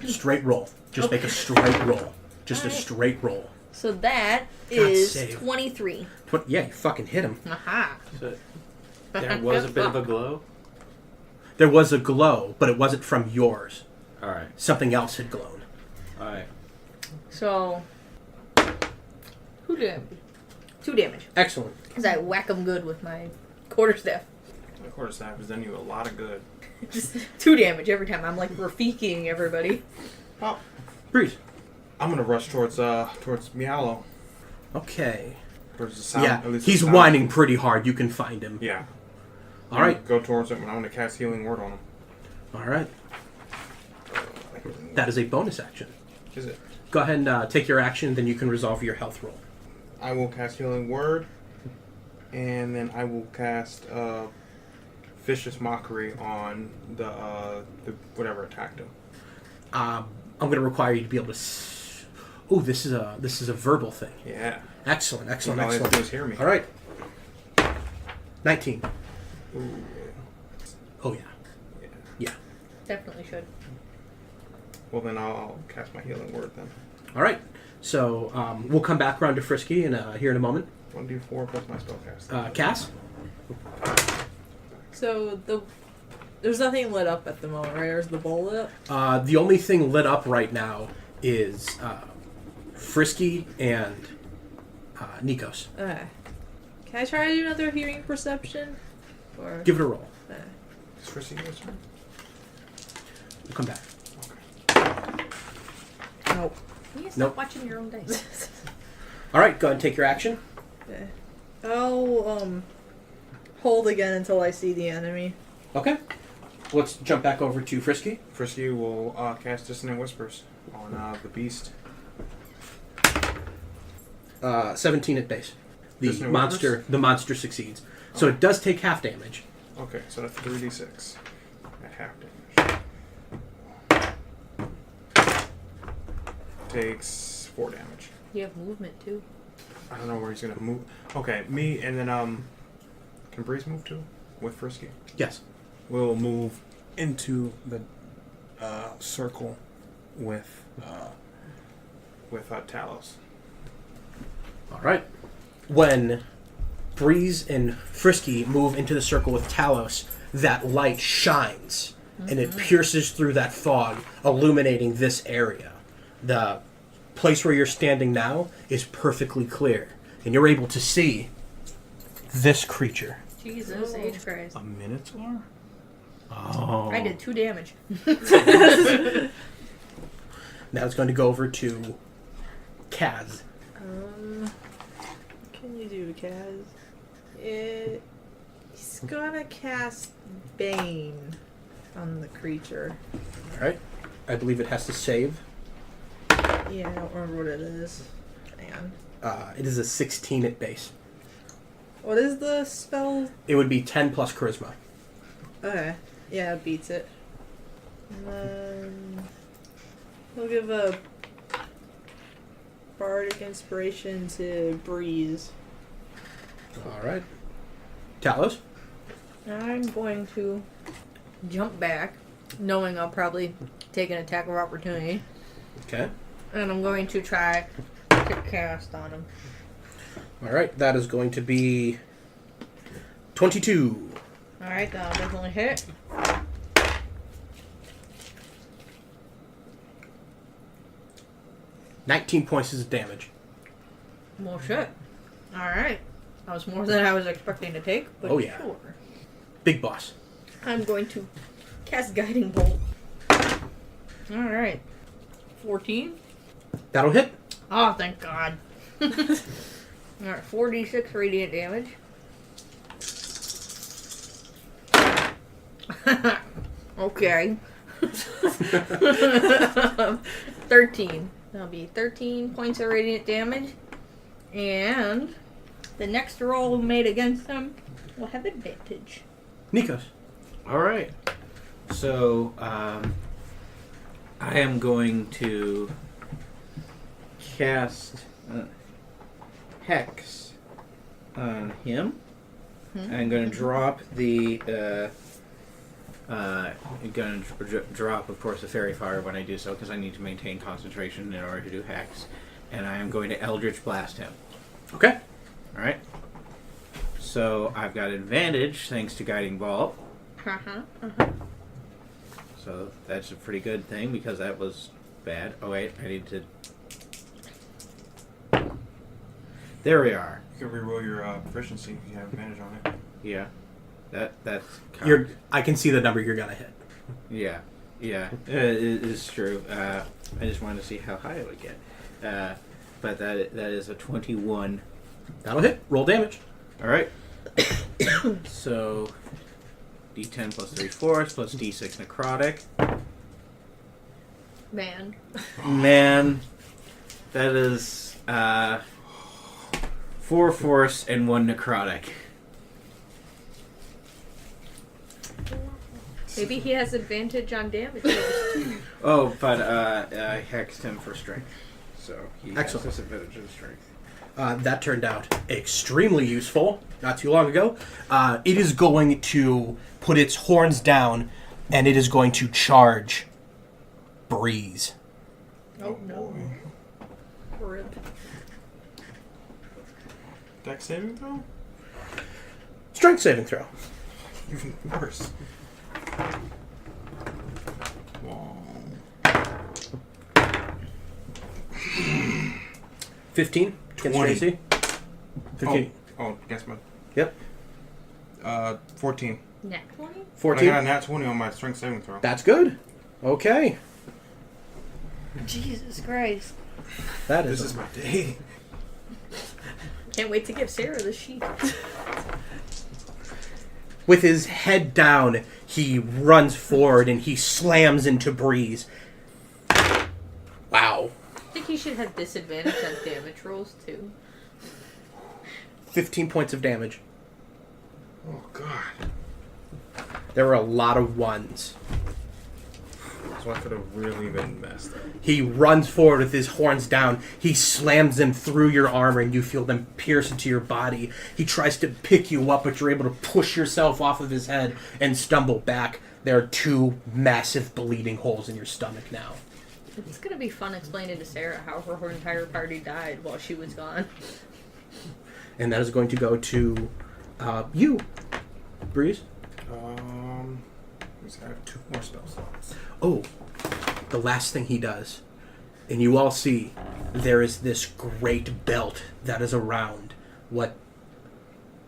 Straight roll. Just make a straight roll. Just a straight roll. So that God is save. 23. Yeah, you fucking hit him. Aha. So there was a bit of a glow. There was a glow, but it wasn't from yours. All right. Something else had glowed. All right. So, 2 damage. 2 damage. Excellent. Because I whack them good with my quarterstaff. My quarterstaff has done you a lot of good. Just 2 damage every time. I'm like Rafikiing everybody. Oh, Breeze. I'm gonna rush towards Mialo. Okay. Towards the sound. Yeah, at least he's the sound. whining pretty hard. You can find him. Yeah. All right. Go towards him, and I'm gonna cast Healing Word on him. All right. That is a bonus action. Is it? Go ahead and take your action, then you can resolve your health roll. I will cast Healing Word, and then I will cast Vicious Mockery on the whatever attacked him. I'm going to require you to be able to. Oh, this is a verbal thing. Yeah. Excellent, excellent, All they have to excellent. do is hear me. All right. 19. Ooh. Oh yeah. Yeah. Definitely should. Well, then I'll cast my Healing Word then. All right. So we'll come back around to Friskey here in a moment. 1d4 plus my spellcast. Cass. So there's nothing lit up at the moment, right? Or is the bowl lit? The only thing lit up right now is Friskey and Nikos. Can I try to do another hearing perception? Or Give it a roll. Is Friskey going to turn? We'll come back. Nope. You stop Nope. watching your own dice. All right. Go ahead and take your action. I'll hold again until I see the enemy. Okay. Let's jump back over to Friskey. Friskey will cast Dissonant Whispers on the beast. 17 at base. The Dissonant monster succeeds. So it does take half damage. Okay, so that's 3d6 at half damage. Takes 4 damage. You have movement too. I don't know where he's gonna move. Okay, me and then can Breeze move too with Friskey? Yes. We'll move into the circle with Talos. All right. When Breeze and Friskey move into the circle with Talos, that light shines and it pierces through that fog, illuminating this area. The place where you're standing now is perfectly clear, and you're able to see this creature. Jesus H. Christ. A Minotaur? Oh. I did 2 damage. Now it's going to go over to Kaz. Can you do, Kaz? He's gonna cast Bane on the creature. All right. I believe it has to save. Yeah, I don't remember what it is. Hang on. It is a 16 at base. What is the spell? It would be 10 plus charisma. Okay. Yeah, it beats it. And then he'll give a bardic inspiration to Breeze. All right. Talos? I'm going to jump back, knowing I'll probably take an attack of opportunity. Okay. And I'm going to try to cast on him. All right. That is going to be 22. Alright, that'll definitely hit. $19 points of damage. Well, shit. Alright. That was more than I was expecting to take, but Oh, yeah. sure. Big boss. I'm going to cast Guiding Bolt. Alright. 14? That'll hit. Oh, thank God. Alright, 4d6 radiant damage. Okay. 13. That'll be 13 points of radiant damage. And the next roll made against him will have advantage. Nikos. All right. So, I am going to cast Hex on him. I'm going to drop the... going to drop, of course, the fairy fire when I do so, because I need to maintain concentration in order to do Hex. And I am going to Eldritch Blast him. Okay. All right. So I've got advantage thanks to Guiding Bolt. So that's a pretty good thing because that was bad. Oh wait, I need to. There we are. You can reroll your proficiency if you have advantage on it. Yeah, that's. I can see the number you're gonna hit. Yeah, it is true. I just wanted to see how high it would get. But that is a 21. That'll hit. Roll damage. All right. So, D10 plus 3/4 plus D6 necrotic. Man, that is 4 force and 1 necrotic. Maybe he has advantage on damage. Oh, but I hexed him for strength, so he Excellent. has disadvantage of strength. That turned out extremely useful not too long ago. It is going to put its horns down, and it is going to charge Breeze. Oh, no. Rip. Dex saving throw? Strength saving throw. Even worse. Whoa. 15 against 20. AC. 15. Oh, guess my... Yep. 14. Nat 20? 14. I got a nat 20 on my strength saving throw. That's good. Okay. Jesus Christ. That is. This is my day. Can't wait to give Sarah the sheet. With his head down, he runs forward and he slams into Breeze. Wow. I think he should have disadvantage on damage rolls, too. 15 points of damage. Oh, God. There were a lot of ones. So I could have really been messed up. He runs forward with his horns down. He slams them through your armor, and you feel them pierce into your body. He tries to pick you up, but you're able to push yourself off of his head and stumble back. There are 2 massive bleeding holes in your stomach now. It's gonna be fun explaining to Sarah how her entire party died while she was gone. And that is going to go to you, Breeze. I have 2 more spell slots. Oh, the last thing he does, and you all see, there is this great belt that is around what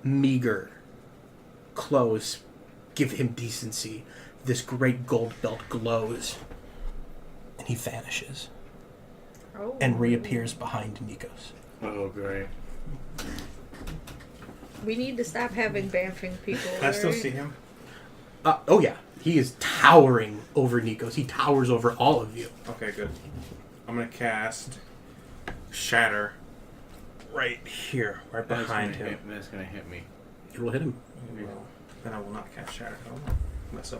meager clothes give him decency. This great gold belt glows, and he vanishes and reappears behind Nikos. Oh, great. We need to stop having bamfing people. Can I still right? see him? Oh yeah, he is towering over Nikos. He towers over all of you. Okay, good. I'm going to cast Shatter right here, right behind him. That's gonna hit me. It will hit him. Then I will not cast Shatter. I will mess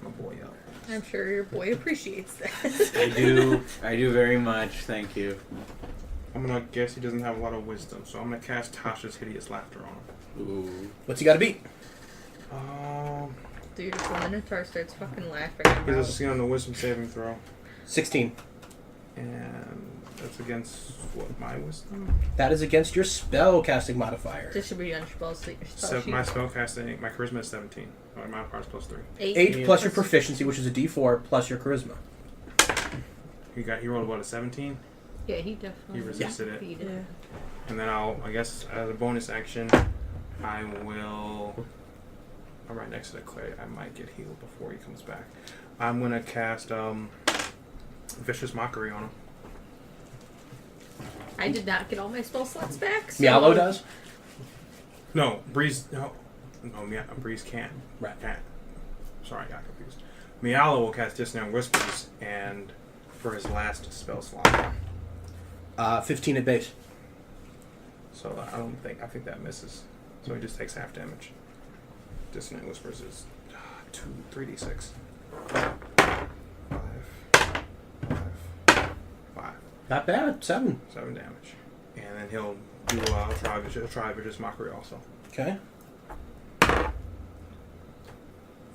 my boy up. I'm sure your boy appreciates that. I do very much. Thank you. I'm going to guess he doesn't have a lot of wisdom, so I'm going to cast Tasha's Hideous Laughter on him. Ooh. What's he got to beat? Dude, if the Minotaur starts fucking laughing, I'm He's out. just on the wisdom saving throw. 16. And that's against, what, my wisdom? That is against your spell casting modifier. This should be on spell sheet. My spell casting, my charisma is 17. My modifier is +3. 8 plus your proficiency, which is a D4, plus your charisma. He rolled what, a 17? Yeah, he definitely. He resisted it. beat it. Yeah. And then I guess as a bonus action, I will. I'm right next to the clay. I might get healed before he comes back. I'm gonna cast Vicious Mockery on him. I did not get all my spell slots back. So Mialo does? No, Breeze. No, Breeze can't. Right. Can't. Sorry, I got confused. Mialo will cast Dissonant Whispers, and for his last spell slot. 15 at base. So I think that misses. So he just takes half damage. Dissonant Whispers is 3d6. 5. Not bad. 7. 7 damage. And then he'll do try Vicious Mockery also. Okay.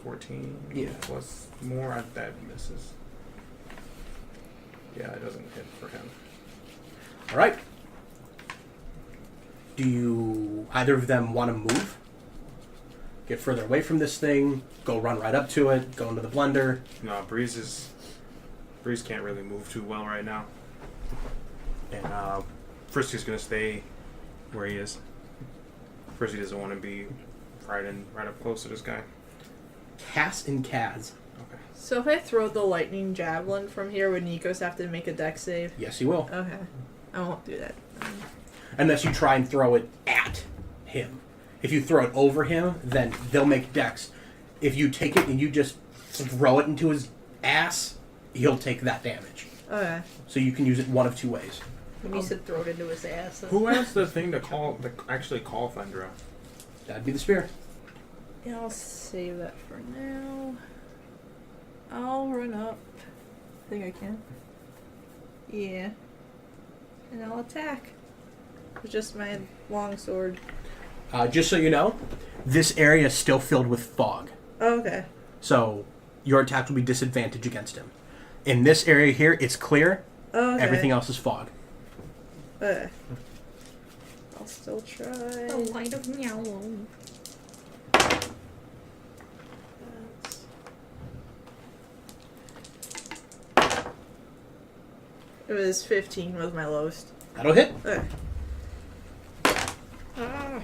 14 Yeah. plus more. That misses. Yeah, it doesn't hit for him. All right. Do you either of them want to move? Get further away from this thing? Go run right up to it? Go into the blender? No, Breeze can't really move too well right now. And Friskey's gonna stay where he is. Friskey doesn't want to be right up close to this guy. Cass and Kaz. Okay. So if I throw the lightning javelin from here, would Nikos have to make a dex save? Yes, he will. Okay. I won't do that. Unless you try and throw it at him. If you throw it over him, then they'll make dex. If you take it and you just throw it into his ass, he'll take that damage. Okay. So you can use it one of 2 ways. When you said throw it into his ass. Who has the thing to actually call Thundra? That'd be the spear. Yeah, I'll save that for now. I'll run up. I think I can. Yeah. And I'll attack. With just my long sword. Just so you know, this area is still filled with fog. Oh, okay. So your attack will be disadvantage against him. In this area here, it's clear. Oh, okay. Everything else is fog. Okay. I'll still try. The light of Mialo. It was 15 was my lowest. That'll hit. Okay. Ah.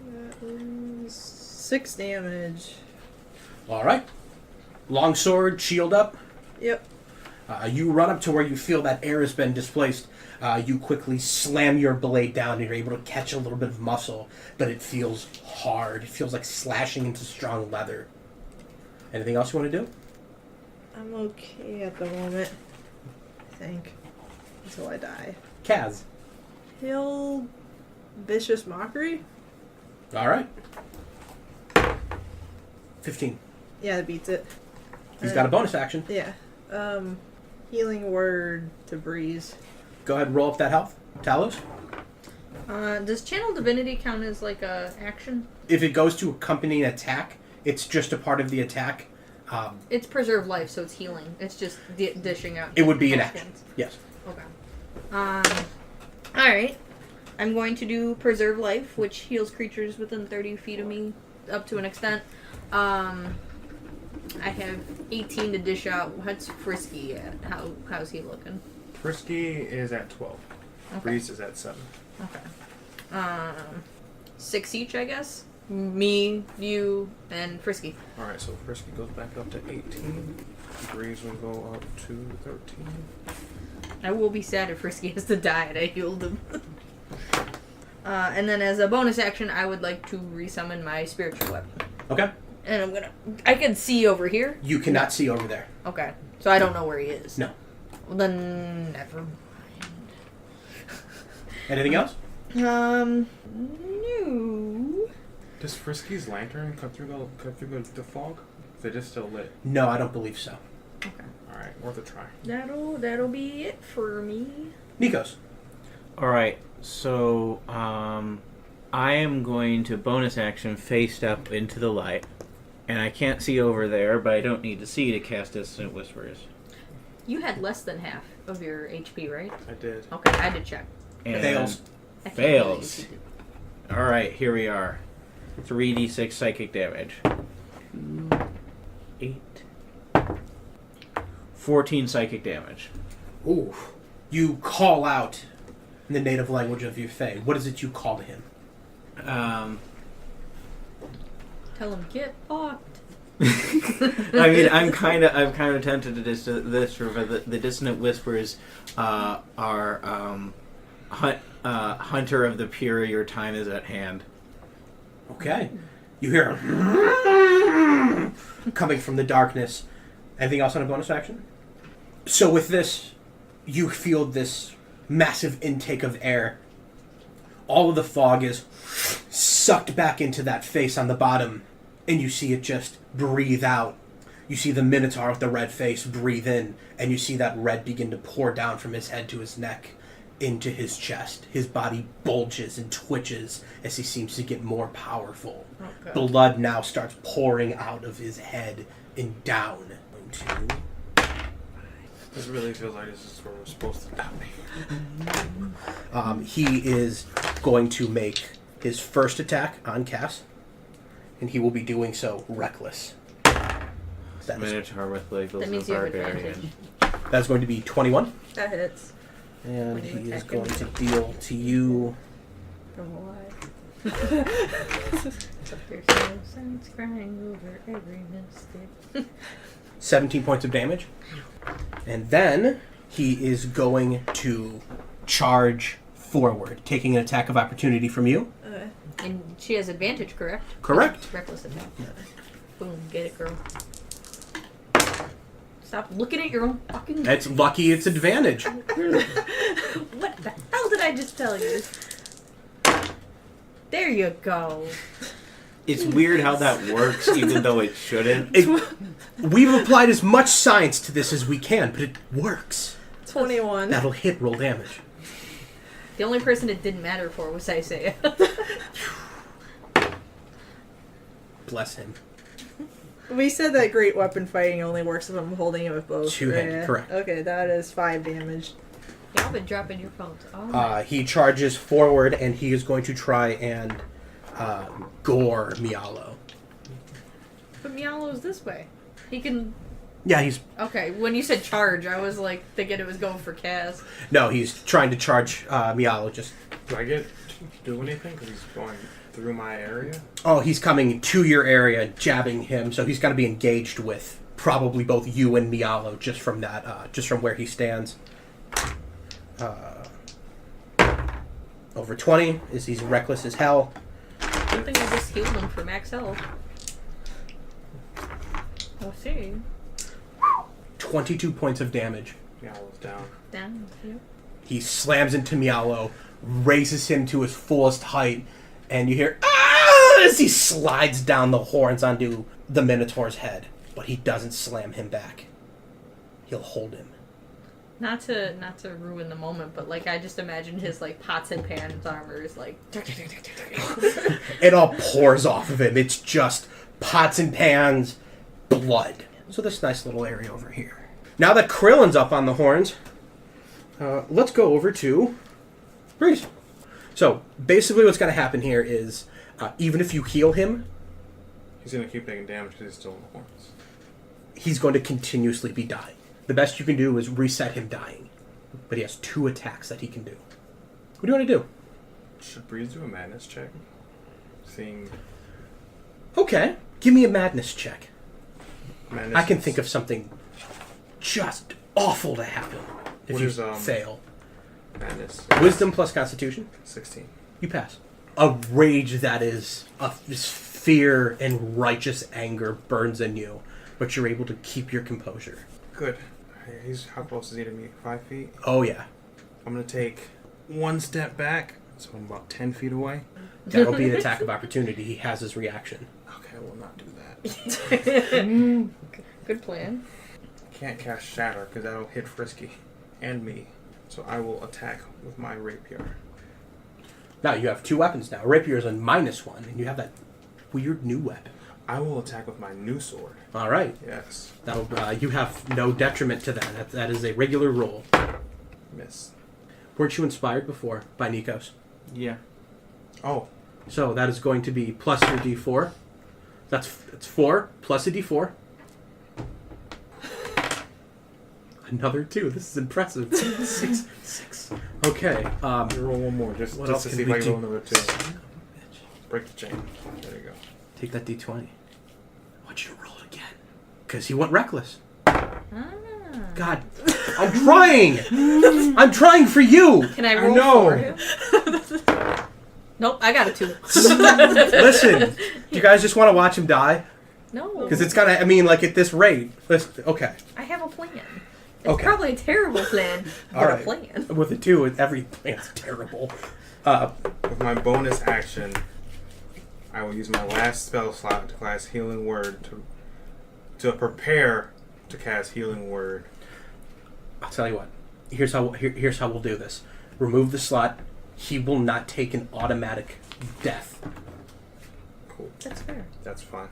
That is 6 damage. All right. Long sword, shield up. Yep. You run up to where you feel that air has been displaced. You quickly slam your blade down and you're able to catch a little bit of muscle, but it feels hard. It feels like slashing into strong leather. Anything else you want to do? I'm okay at the moment. I think. Until I die. Kaz. He'll Vicious Mockery? All right. 15. Yeah, that beats it. He's got a bonus action. Yeah. Healing Word to Breeze. Go ahead and roll up that health. Talos? Does Channel Divinity count as like a action? If it goes to accompany an attack, it's just a part of the attack. It's Preserve Life, so it's healing. It's just dishing out. It would be an health action. points. Yes. Okay. Alright. I'm going to do Preserve Life, which heals creatures within 30 feet of me up to an extent. I have 18 to dish out. What's Friskey at? How's he looking? Friskey is at 12. Okay. Breeze is at 7. Okay. 6 each, I guess. Me, you, and Friskey. Alright, so Friskey goes back up to 18. Breeze will go up to 13. I will be sad if Friskey has to die and I healed him. And then as a bonus action, I would like to resummon my spiritual weapon. Okay. And I can see over here. You cannot see over there. Okay. So I don't know where he is. No. Well, then never mind. Anything else? No. Does Friskey's lantern cut through the fog? Is it just still lit? No, I don't believe so. Okay. Alright, worth a try. That'll be it for me. Nikos. Alright, so I am going to bonus action face step into the light. And I can't see over there, but I don't need to see to cast Dissonant Whispers. You had less than half of your HP, right? I did. Okay, I did check. And Fails. I can't Fails. believe you did. Alright, here we are. 3d6 psychic damage. 8. 14 psychic damage. Ooh. You call out in the native language of your Fae. What is it you call to him? Tell him, get fucked. I mean, I'm kind of tempted to this. The Dissonant Whispers are Hunter of the Pure. Your time is at hand. Okay. You hear coming from the darkness. Anything else on a bonus action? So with this, you feel this massive intake of air. All of the fog is sucked back into that face on the bottom, and you see it just breathe out. You see the Minotaur with the red face breathe in, and you see that red begin to pour down from his head to his neck into his chest. His body bulges and twitches as he seems to get more powerful. Okay. Blood now starts pouring out of his head and down. This really feels like this is where we're supposed to die. He is going to make his first attack on Cass, and he will be doing so reckless. Minotaur with labels That means of you have barbarian. advantage. That's going to be 21. That hits. And When you he is attack going him. to deal to you From alive. But there's no sense crying over every mistake. 17 points of damage. And then he is going to charge forward, taking an attack of opportunity from you. Okay. And she has advantage, correct? Correct. Reckless attack. Boom, get it, girl. Stop looking at your own fucking... It's lucky it's advantage. What the hell did I just tell you? There you go. It's weird how that works, even though it shouldn't. We've applied as much science to this as we can, but it works. 21. That'll hit roll damage. The only person it didn't matter for was Isaiah. Bless him. We said that great weapon fighting only works if I'm holding it with both. Two-handed, correct. Okay, that is 5 damage. Y'all been dropping your phones. Oh, He charges forward, and he is going to try and gore Mialo. but Mialo's this way. He can... Yeah, he's... Okay, when you said charge, I was like thinking it was going for Cass. No, he's trying to charge Mialo. Just... Do I get to do anything? Because he's going through my area? Oh, he's coming to your area, jabbing him, so he's going to be engaged with probably both you and Mialo just from that, just from where he stands. Over 20, is he's reckless as hell. I think I just healed him for max health. We'll see. 22 points of damage. Yeah, I was down. Down. Yep. He slams into Mialo, raises him to his fullest height, and you hear "Ah!" as he slides down the horns onto the Minotaur's head. But he doesn't slam him back. He'll hold him. Not to ruin the moment, but like I just imagine his like pots and pans armor is like It all pours off of him. It's just pots and pans, blood. So this nice little area over here. Now that Krillin's up on the horns, let's go over to Breeze. So basically what's going to happen here is even if you heal him, he's going to keep taking damage because he's still in the horns. He's going to continuously be dying. The best you can do is reset him dying. But he has 2 attacks that he can do. What do you want to do? Should Breeze do a madness check? Seeing... Okay. Give me a madness check. Madness I can think of something just awful to happen if what you is, fail. Madness. Wisdom plus Constitution? 16. You pass. A rage that is this fear and righteous anger burns in you, but you're able to keep your composure. Good. How close is he to me? 5 feet? Oh, yeah. I'm going to take 1 step back, so I'm about 10 feet away. That'll be an attack of opportunity. He has his reaction. Okay, I will not do that. good plan. Can't cast Shatter because that'll hit Friskey and me. So I will attack with my rapier. Now you have 2 weapons now. Rapier is a -1, and you have that weird new weapon. I will attack with my new sword. All right. Yes. That'll you have no detriment to that. That is a regular roll. Miss. Weren't you inspired before by Nikos? Yeah. Oh. So that is going to be plus your D4. That's 4 plus a D4. Another 2. This is impressive. 6. Okay. Roll one more just what to else see can if I we roll do? another 2. Break the chain. There you go. Take that D20. I want you to roll it again. Because he went reckless. God, I'm trying! I'm trying for you! Can I roll for him? Nope, I got a 2. Listen, do you guys just want to watch him die? No. Because it's gonna, at this rate. Okay. I have a plan. It's Okay. probably a terrible plan, but All right. a plan. With a 2, every plan's terrible. With my bonus action, I will use my last spell slot to cast Healing Word to prepare to cast Healing Word. I'll tell you what. Here's how we'll do this. Remove the slot. He will not take an automatic death. Cool. That's fair. That's fine.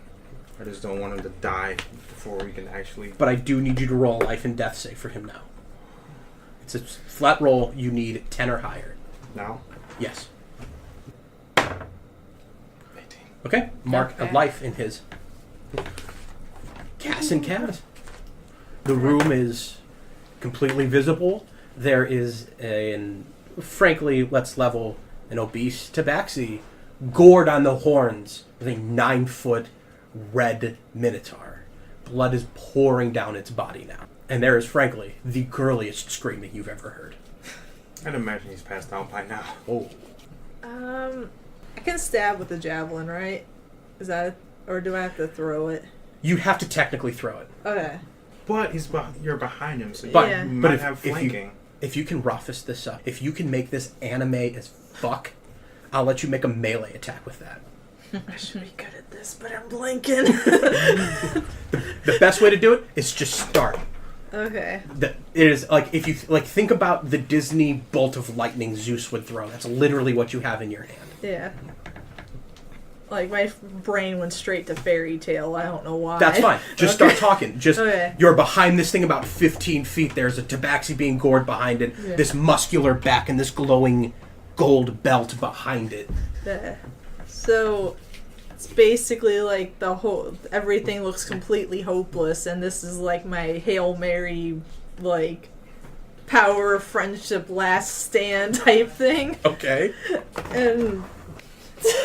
I just don't want him to die before we can actually... But I do need you to roll a life and death save for him now. It's a flat roll. You need 10 or higher. Now? Yes. 18. Okay. Mark a Okay. life in his. Cass and Cass. The room is completely visible. There is frankly, let's level, an obese tabaxi gored on the horns with a 9-foot red minotaur. Blood is pouring down its body now. And there is, frankly, the girliest screaming you've ever heard. I'd imagine he's passed out by now. Oh. I can stab with a javelin, right? Is that, or do I have to throw it? You have to technically throw it. Okay. But you're behind him, so you Yeah. might have flanking. If you can roughest this up, if you can make this anime as fuck, I'll let you make a melee attack with that. I should be good at this, but I'm blanking. The best way to do it is just start. Okay. It is like if you think about the Disney bolt of lightning Zeus would throw. That's literally what you have in your hand. Yeah. Like, my brain went straight to fairy tale. I don't know why. That's fine. Just start talking. Just Okay. You're behind this thing about 15 feet. There's a tabaxi being gored behind it. Yeah. This muscular back and this glowing gold belt behind it. Yeah. So, it's basically like everything looks completely hopeless, and this is like my Hail Mary, like, power of friendship, last stand type thing. Okay. And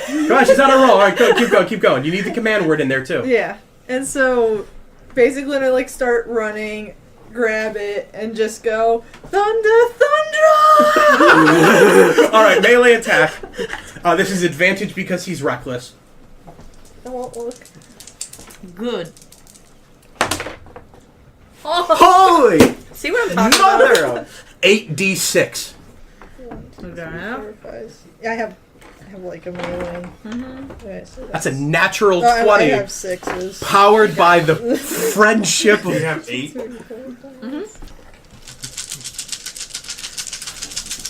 Come on, she's on a roll. All right, go, keep going. You need the command word in there too. yeah. And so, basically, I like start running, grab it, and just go, Thunder! All right, melee attack. This is advantage because he's reckless. I won't look. Good. Holy See what I'm talking about? mother of 8d6. Okay. Yeah, I have like a melee. Mm-hmm. Okay, so That's a natural Oh, 20. I have 6s. Powered by the friendship You of... have 8.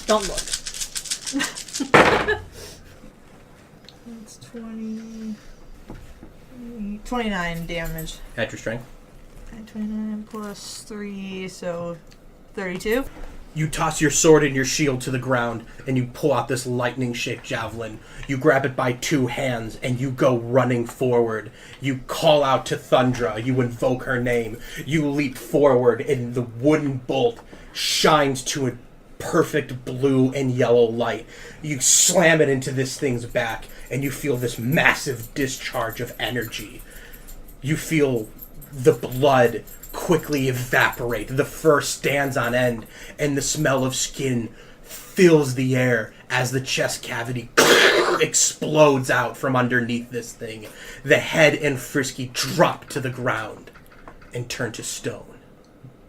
Don't look. That's 20. 29 damage. Add your strength. And 29 plus 3, so 32. You toss your sword and your shield to the ground, and you pull out this lightning-shaped javelin. You grab it by 2 hands, and you go running forward. You call out to Thundra. You invoke her name. You leap forward, and the wooden bolt shines to a perfect blue and yellow light. You slam it into this thing's back, and you feel this massive discharge of energy. You feel the blood quickly evaporate. The fur stands on end, and the smell of skin fills the air as the chest cavity explodes out from underneath this thing. The head and Friskey drop to the ground and turn to stone.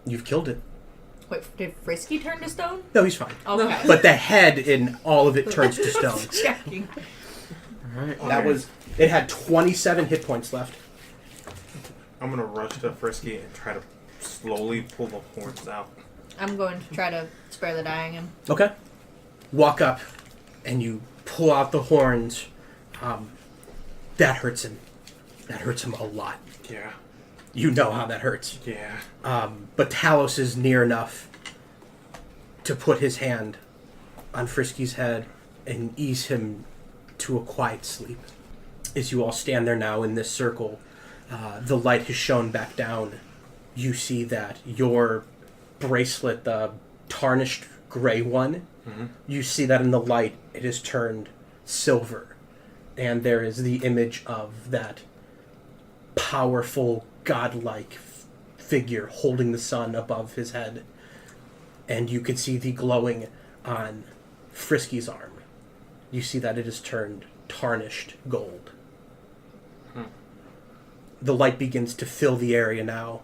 You've killed it. Wait, did Friskey turn to stone? No, he's fine. Okay. But the head and all of it turns to stone. Checking. Alright. That was... It had 27 hit points left. I'm gonna rush to Friskey and try to slowly pull the horns out. I'm going to try to spare the dying him. Okay. Walk up, and you pull out the horns. That hurts him. That hurts him a lot. Yeah. You know how that hurts. Yeah. But Talos is near enough to put his hand on Friskey's head and ease him to a quiet sleep. As you all stand there now in this circle, the light has shone back down. You see that your bracelet, the tarnished gray one, you see that in the light it is turned silver. And there is the image of that powerful, godlike figure holding the sun above his head. And you can see the glowing on Friskey's arm. You see that it is turned tarnished gold. The light begins to fill the area now,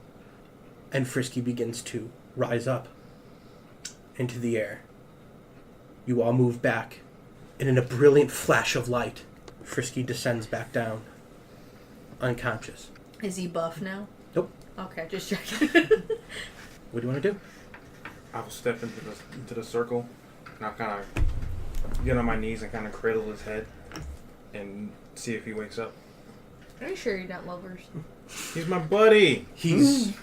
and Friskey begins to rise up into the air. You all move back, and in a brilliant flash of light, Friskey descends back down, unconscious. Is he buff now? Nope. Okay, just checking. What do you want to do? I'll step into the circle, and I'll kind of get on my knees and kind of cradle his head and see if he wakes up. Are you sure you're not lovers? He's my buddy. He's...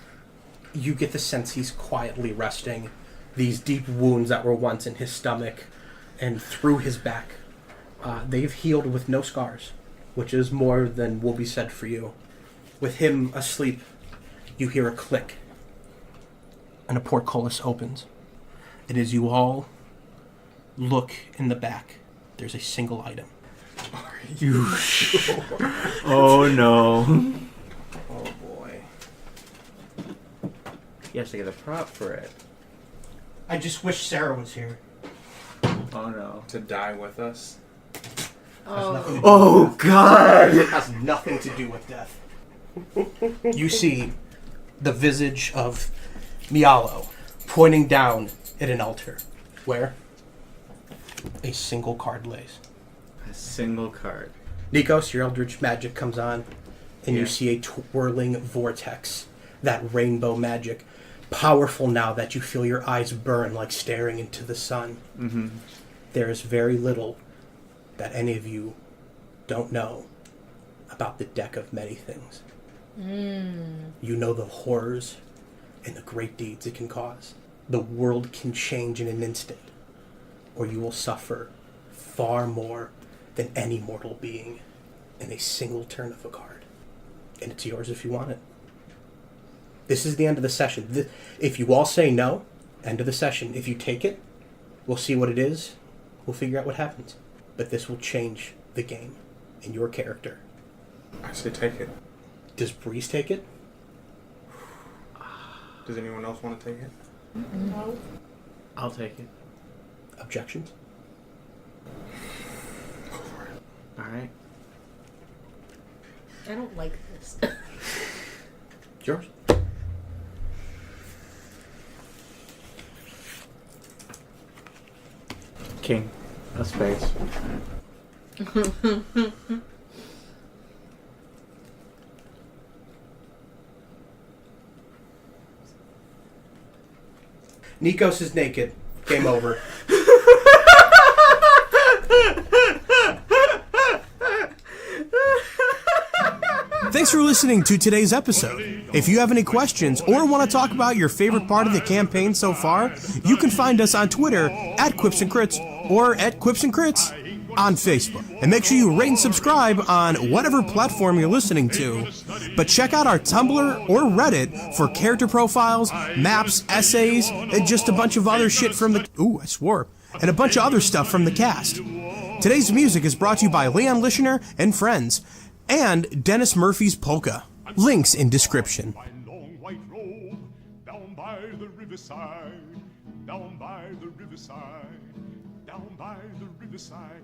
You get the sense he's quietly resting. These deep wounds that were once in his stomach and through his back, they've healed with no scars, which is more than will be said for you. With him asleep, you hear a click, and a portcullis opens. And as you all look in the back, there's a single item. You. Oh no. Oh boy. You have to get a prop for it. I just wish Sarah was here. Oh no. To die with us. Oh. Oh god! It has nothing to do with death. You see the visage of Mialo pointing down at an altar where a single card lays. A single card. Nikos, your eldritch magic comes on, and you Yeah. see a twirling vortex, that rainbow magic, powerful now that you feel your eyes burn like staring into the sun. Mm-hmm. There is very little that any of you don't know about the deck of many things. You know the horrors and the great deeds it can cause. The world can change in an instant, or you will suffer far more than any mortal being in a single turn of a card. And it's yours if you want it. This is the end of the session. If you all say no, end of the session. If you take it, we'll see what it is. We'll figure out what happens. But this will change the game and your character. I say take it. Does Breeze take it? Does anyone else want to take it? No. I'll take it. Objections? Alright. I don't like this. It's yours. king of space. Nikos is naked. Game over. Thanks for listening to today's episode. If you have any questions or want to talk about your favorite part of the campaign so far, you can find us on Twitter at Quips and Crits or at Quips and Crits on Facebook. And make sure you rate and subscribe on whatever platform you're listening to. But check out our Tumblr or Reddit for character profiles, maps, essays, and just a bunch of other shit from the... Ooh, I swore. And a bunch of other stuff from the cast. Today's music is brought to you by Leon Lischner and friends, and Dennis Murphy's Polka. Links in description. Down by the riverside, down by the riverside, down by the riverside.